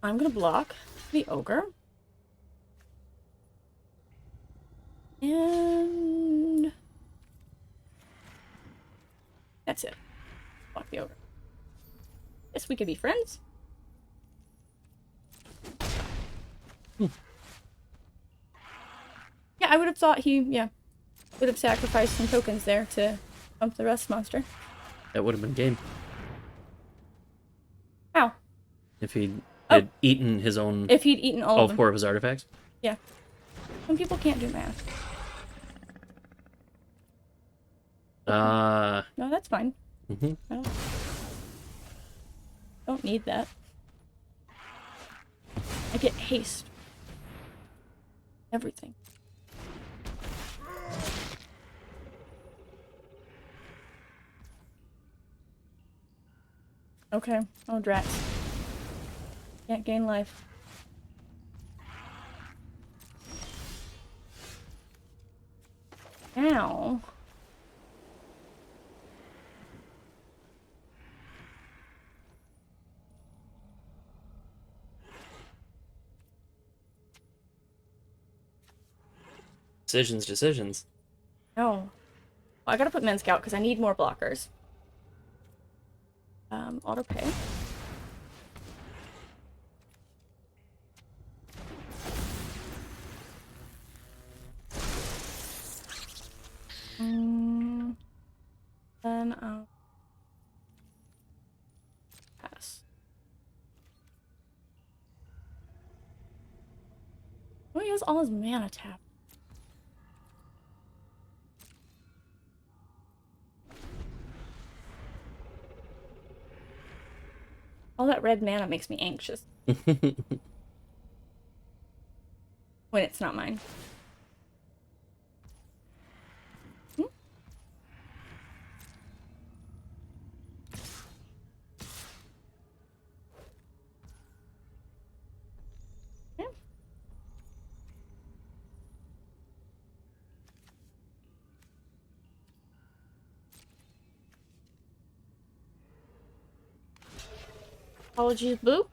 gonna block the ogre. And... that's it. Block the ogre. Guess we could be friends. Yeah, I would have thought he, would have sacrificed some tokens there to bump the rust monster. That would have been game. How? If he had eaten his own... If he'd eaten all of them. 4 of his artifacts? Yeah. Some people can't do math. No, that's fine. I don't need that. I get haste. Everything. Okay. Oh, drats. Can't gain life. Ow. Decisions. No. Well, I gotta put Men's Scout because I need more blockers. Auto pay. Then I'll pass. Oh, he has all his mana tapped. All that red mana makes me anxious. When it's not mine. Apologies, Boo.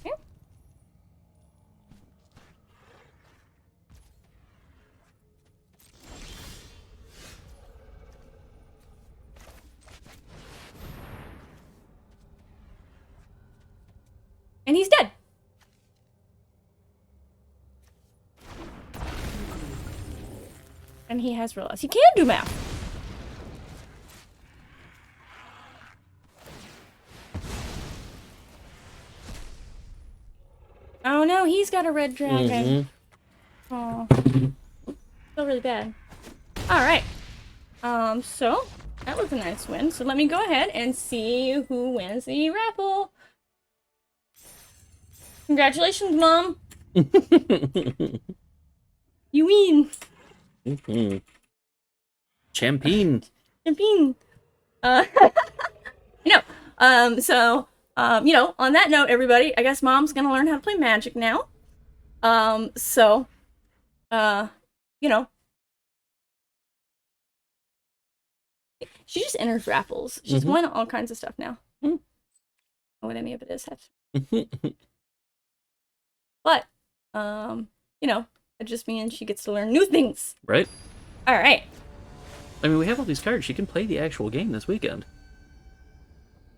Okay. And he's dead. And he has realized he can do math. Oh no, he's got a red dragon. Oh, feel really bad. All right. So that was a nice win. So let me go ahead and see who wins the raffle. Congratulations, Mom. You win. Champagne. Champagne. No. You know, on that note, everybody, I guess Mom's gonna learn how to play Magic now. You know, she just enters raffles. She's won all kinds of stuff now. I don't know what any of it is. But, you know, it just means she gets to learn new things. Right? All right. I mean, we have all these cards. She can play the actual game this weekend.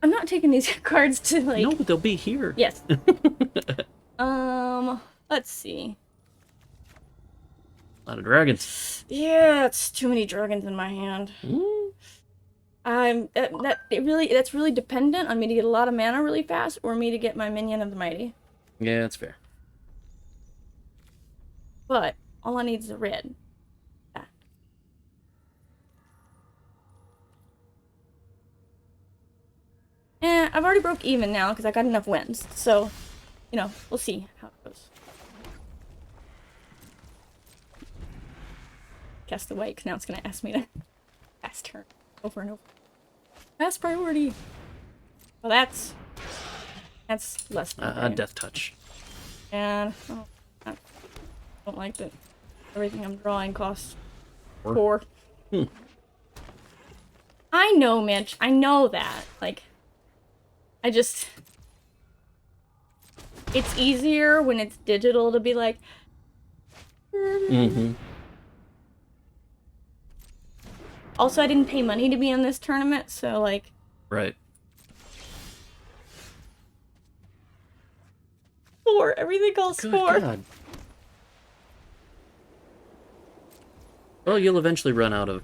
I'm not taking these cards to, like... No, but they'll be here. Yes. Let's see. A lot of dragons. Yeah, it's too many dragons in my hand. That's really dependent on me to get a lot of mana really fast, or me to get my Minion of the Mighty. Yeah, that's fair. But all I need is a red. Yeah. I've already broke even now because I got enough wins. So, you know, we'll see how it goes. Cast the white, because now it's going to ask me to pass turn over and over. Fast priority. Well, that's less than A death touch. And I don't like that everything I'm drawing costs 4. I know, Mitch. I know that. Like, it's easier when it's digital to be like... Also, I didn't pay money to be in this tournament, so, like... Right. 4. Everything costs 4. God. Well, you'll eventually run out of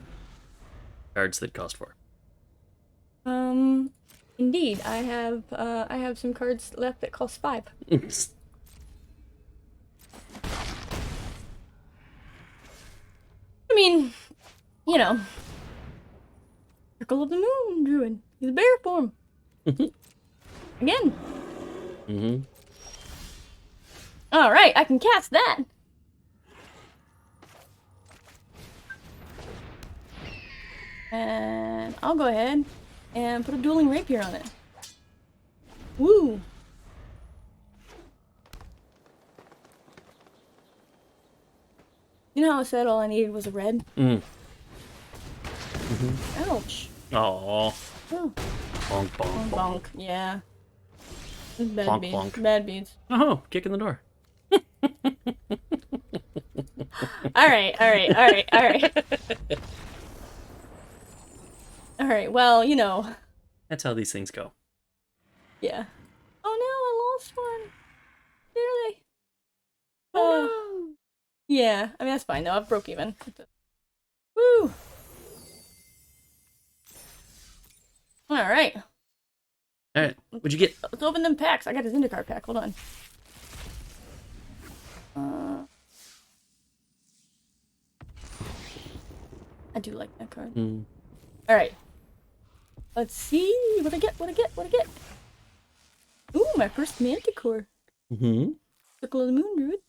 cards that cost 4. Indeed, I have some cards left that cost 5. I mean, you know, Circle of the Moon Druid. He's a bear form. Again. All right, I can cast that. And I'll go ahead and put a Dueling Rapier on it. Woo! You know how I said all I needed was a red? Ouch. Aww. Oh. Bonk, bonk, bonk. Bonk. Yeah. Bad Bonk, beats. bonk. Bad beats. Oh, kick in the door. Alright. Alright, well, you know. That's how these things go. Yeah. Oh no, I lost one. Really? Oh no. Yeah, I mean, that's fine though. I've broke even. Woo! Alright. Alright, what'd you get? Let's open them packs. I got a Zendikar pack. Hold on. I do like that card. Alright. Let's see what I get. Ooh, my first Manticore. Circle of the Moon Druid.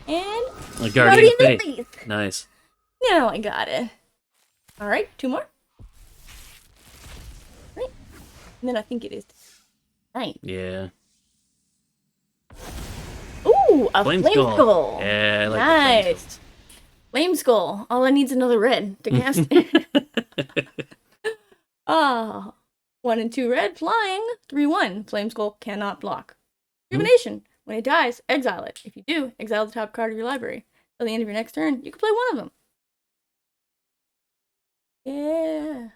And A Guardian of the Faith. Faith. Nice. Now I got it. Alright, 2 more. Right. And then I think it is 9. Yeah. Ooh, a Flame Skull. Yeah, I like nice. Flame Skull. All it needs another red to cast it. Ah. 1 and 2 red, flying. 3/1. Flame Skull cannot block. Rejuvenation. When it dies, exile it. If you do, exile the top card of your library. Till the end of your next turn, you can play one of them. Yeah.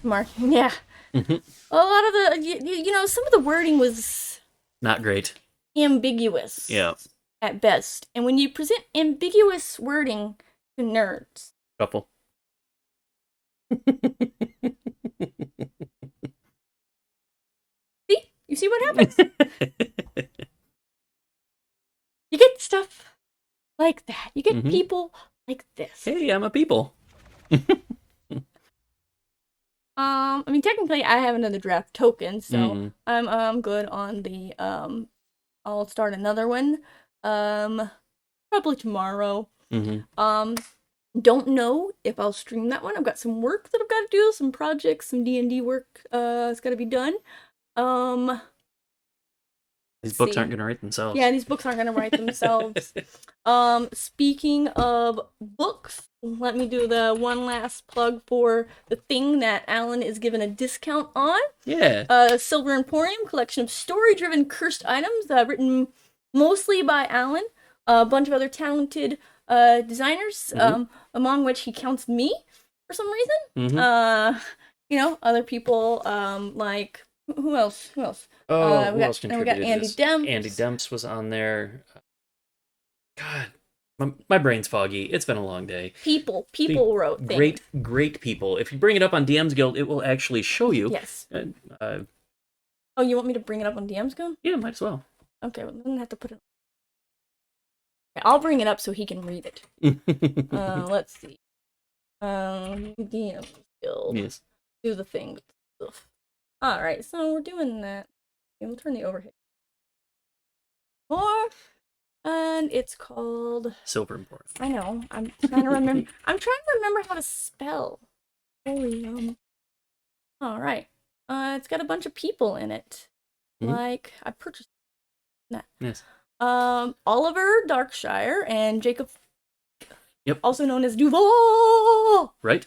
Mark. Yeah. Mm-hmm. A lot of the, you know, some of the wording was Not great. ambiguous. Yeah. At best. And when you present ambiguous wording to nerds. Shuffle. See? You see what happens? You get stuff like that. You get people like this. Hey, I'm a people. I mean, technically, I have another draft token, so I'm good on the I'll start another one, probably tomorrow. Don't know if I'll stream that one. I've got some work that I've got to do, some projects, some D&D work. It's got to be done. These books aren't gonna write themselves. Yeah, these books aren't gonna write themselves. Speaking of books, let me do the one last plug for the thing that Alan is given a discount on. Yeah. Silver Emporium, collection of story-driven cursed items, written mostly by Alan, a bunch of other talented designers, among which he counts me for some reason. You know, other people like who else? Oh, who else we contributed? got Andy Demps. Andy Demps was on there. God, my brain's foggy. It's been a long day. People wrote things. Great people. If you bring it up on DM's Guild, it will actually show you. Yes. Oh, you want me to bring it up on DM's Guild? Yeah, might as well. Okay, well, then I have to put it. Okay, I'll bring it up so he can read it. Let's see. DM's Guild. Yes. Do the thing. All right, so we're doing that. Okay, we'll turn the overhead more, and it's called Silver Emporium. I know. I'm trying to remember. I'm trying to remember how to spell. Holy All right. It's got a bunch of people in it. Like I purchased that. Yes. Oliver Darkshire and Jacob. Yep. Also known as Duval. Right.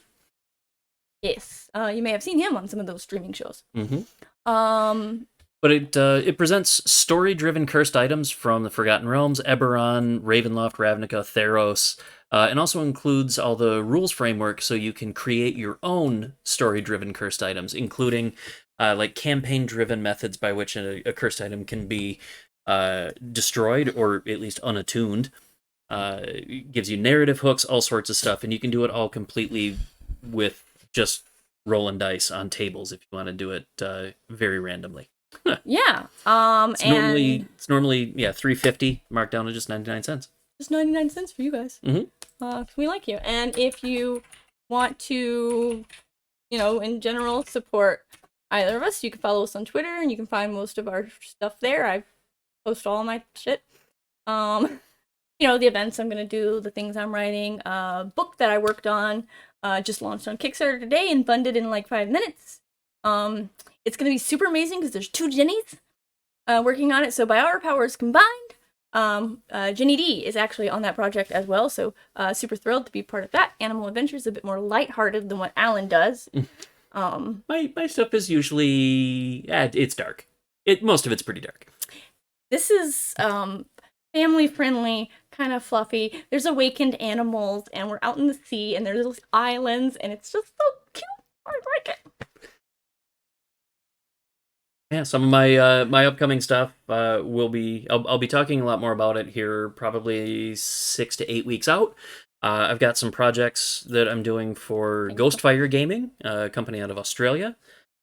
Yes. You may have seen him on some of those streaming shows. But it presents story-driven cursed items from the Forgotten Realms, Eberron, Ravenloft, Ravnica, Theros, and also includes all the rules framework so you can create your own story-driven cursed items, including like campaign-driven methods by which a cursed item can be destroyed or at least unattuned. It gives you narrative hooks, all sorts of stuff, and you can do it all completely with just rolling dice on tables if you want to do it very randomly. Yeah. It's normally $3.50 marked down to just 99 cents. Just 99 cents for you guys. We like you. And if you want to, you know, in general support either of us, you can follow us on Twitter and you can find most of our stuff there. I post all my shit. You know, the events I'm gonna do, the things I'm writing, book that I worked on, just launched on Kickstarter today and funded in like 5 minutes. It's going to be super amazing because there's 2 Jennies working on it. So by our powers combined, Jenny D is actually on that project as well. So super thrilled to be part of that. Animal Adventure is a bit more lighthearted than what Alan does. My stuff is usually it's dark. Most of it's pretty dark. This is family friendly, kind of fluffy. There's awakened animals, and we're out in the sea, and there's those islands, and it's just so cute. I like it. Yeah, some of my upcoming stuff will be I'll be talking a lot more about it here probably 6 to 8 weeks out. I've got some projects that I'm doing for Ghostfire Gaming, a company out of Australia.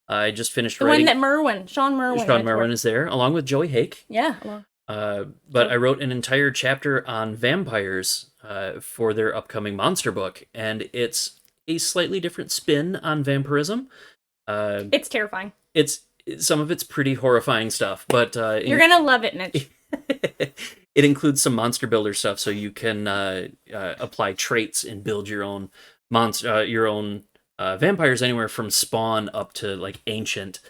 I just finished writing. The one that Sean Merwin is there, along with Joey Hake. Yeah. But I wrote an entire chapter on vampires for their upcoming monster book, and it's a slightly different spin on vampirism. It's terrifying. Some of it's pretty horrifying stuff, but you're gonna love it, Mitch. It includes some monster builder stuff, so you can apply traits and build your own vampires anywhere from spawn up to like ancient,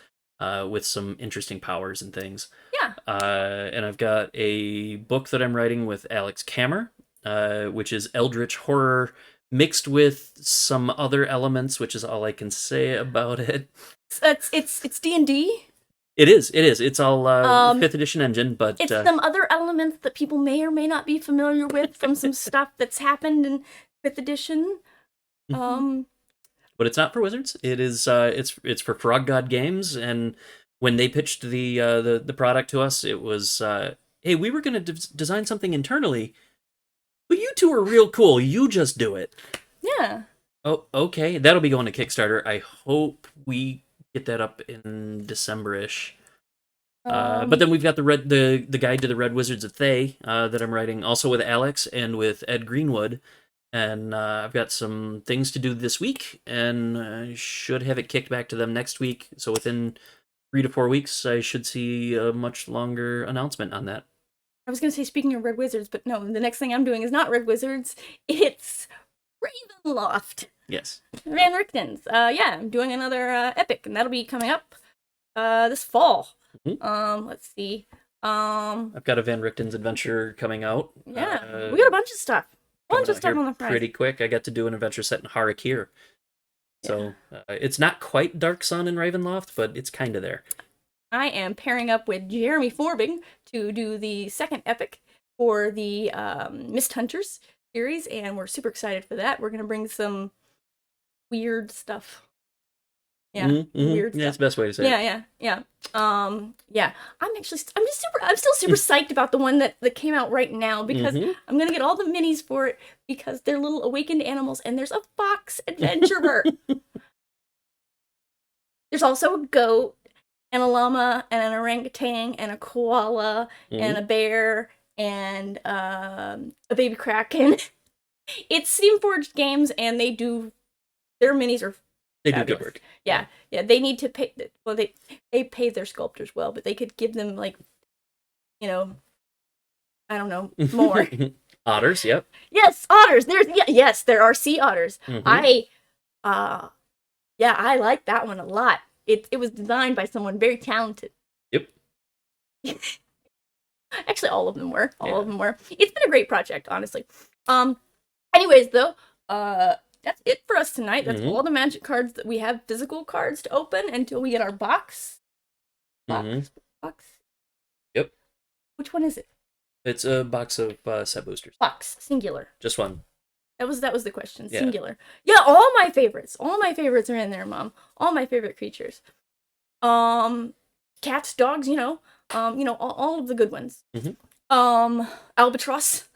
with some interesting powers and things. Yeah. And I've got a book that I'm writing with Alex Kammer, which is eldritch horror mixed with some other elements, which is all I can say about it. It's D&D. It is. It's all Um, fifth edition engine, but It's some other elements that people may or may not be familiar with from some stuff that's happened in fifth edition. Um, but it's not for wizards. It is. It's for Frog God Games, and when they pitched the product to us, it was, hey, we were going to design something internally, but you two are real cool. You just do it. yeah. Oh, okay. That'll be going to Kickstarter. I hope we get that up in December-ish. But then we've got the guide to the Red Wizards of Thay that I'm writing, also with Alex and with Ed Greenwood. And I've got some things to do this week, and I should have it kicked back to them next week. So within 3 to 4 weeks, I should see a much longer announcement on that. I was going to say, speaking of Red Wizards, but no, the next thing I'm doing is not Red Wizards. It's Ravenloft. Yes. Van Richten's. Yeah, I'm doing another epic, and that'll be coming up this fall. Let's see. I've got a Van Richten's adventure coming out. Yeah, we got a bunch of stuff. Bunch of stuff on the prize. Pretty quick. I got to do an adventure set in Harakir. So it's not quite Dark Sun and Ravenloft, but it's kind of there. I am pairing up with Jeremy Forbing to do the second epic for the Mist Hunters series, and we're super excited for that. We're gonna bring some weird stuff. Yeah, weird stuff. That's the best way to say it. Yeah. I'm still super psyched about the one that came out right now, because I'm gonna get all the minis for it because they're little awakened animals, and there's a fox adventurer. There's also a goat and a llama and an orangutan and a koala and a bear and a baby kraken. It's Steamforged Games, and their minis are They fabulous. do good work. Yeah. They need to pay. Well, they pay their sculptors well, but they could give them, like, I don't know, more. Otters, yep. Yes, otters. Yes, there are sea otters. I like that one a lot. It was designed by someone very talented. Yep. Actually, all of them were. All of them were. It's been a great project, honestly. Anyways, though, that's it for us tonight. That's all the Magic cards that we have, physical cards to open until we get our box. Box. Yep. Which one is it? It's a box of set boosters. Box, singular. Just one. That was the question. Yeah. Singular. Yeah, all my favorites. All my favorites are in there, Mom. All my favorite creatures. Cats, dogs, all of the good ones. Albatross.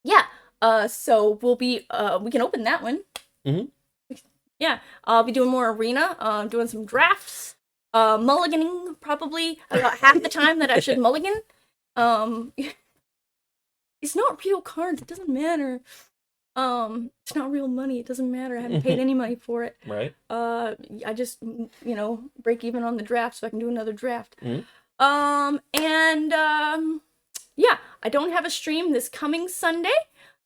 Yeah. So we'll be we can open that one. Yeah. I'll be doing more arena, doing some drafts, mulliganing probably about half the time that I should mulligan. It's not real cards, it doesn't matter. It's not real money, it doesn't matter. I haven't paid any money for it. Right. I just, break even on the draft so I can do another draft. Yeah, I don't have a stream this coming Sunday.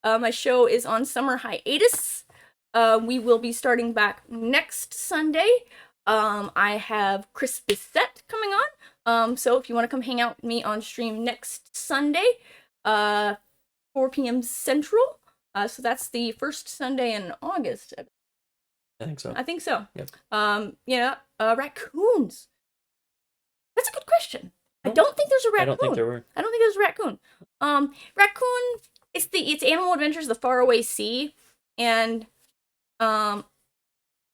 My show is on summer hiatus. We will be starting back next Sunday. I have Chris Bissett coming on. So if you want to come hang out with me on stream next Sunday, 4 p.m. Central. So that's the first Sunday in August. I think so. Yep. Raccoons. That's a good question. I don't think there's a raccoon. I don't think there were. I don't think there's a raccoon. Raccoon. It's Animal Adventures: The Faraway Sea, and I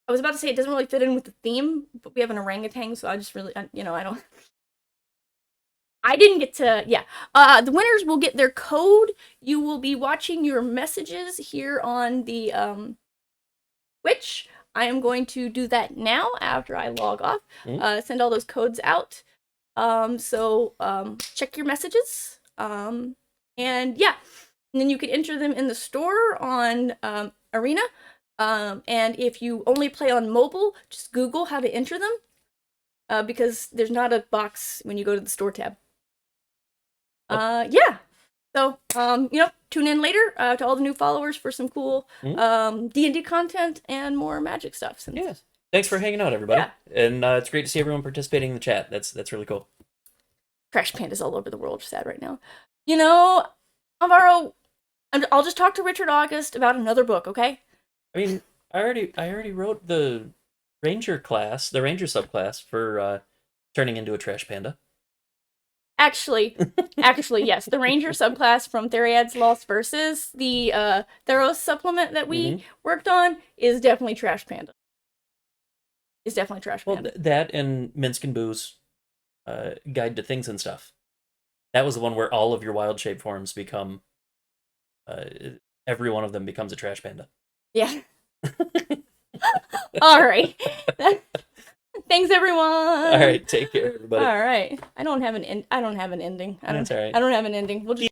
was about to say it doesn't really fit in with the theme, but we have an orangutan, so I just really, I don't. I didn't get to, the winners will get their code. You will be watching your messages here on the Twitch. I am going to do that now after I log off. Send all those codes out. So check your messages. And yeah, and then you can enter them in the store on Arena. And if you only play on mobile, just Google how to enter them. Because there's not a box when you go to the store tab. Yeah. So, tune in later to all the new followers for some cool D&D content and more Magic stuff. Since Thanks for hanging out, everybody. Yeah. And it's great to see everyone participating in the chat. That's really cool. Trash pandas all over the world, sad right now. You know, Alvaro, I'll just talk to Richard August about another book, okay? I mean, I already wrote the ranger subclass for turning into a trash panda. Actually, yes. The Ranger subclass from Theriad's Lost Verses, the Theros supplement that we worked on, is definitely Trash Panda. Is definitely Trash Panda. Well, that and Minsk and Boo's Guide to Things and Stuff. That was the one where all of your wild shape forms become... every one of them becomes a trash panda. Yeah. All right. Thanks, everyone. All right, take care, everybody. All right. I don't have an ending. That's all right. I don't have an ending. We'll just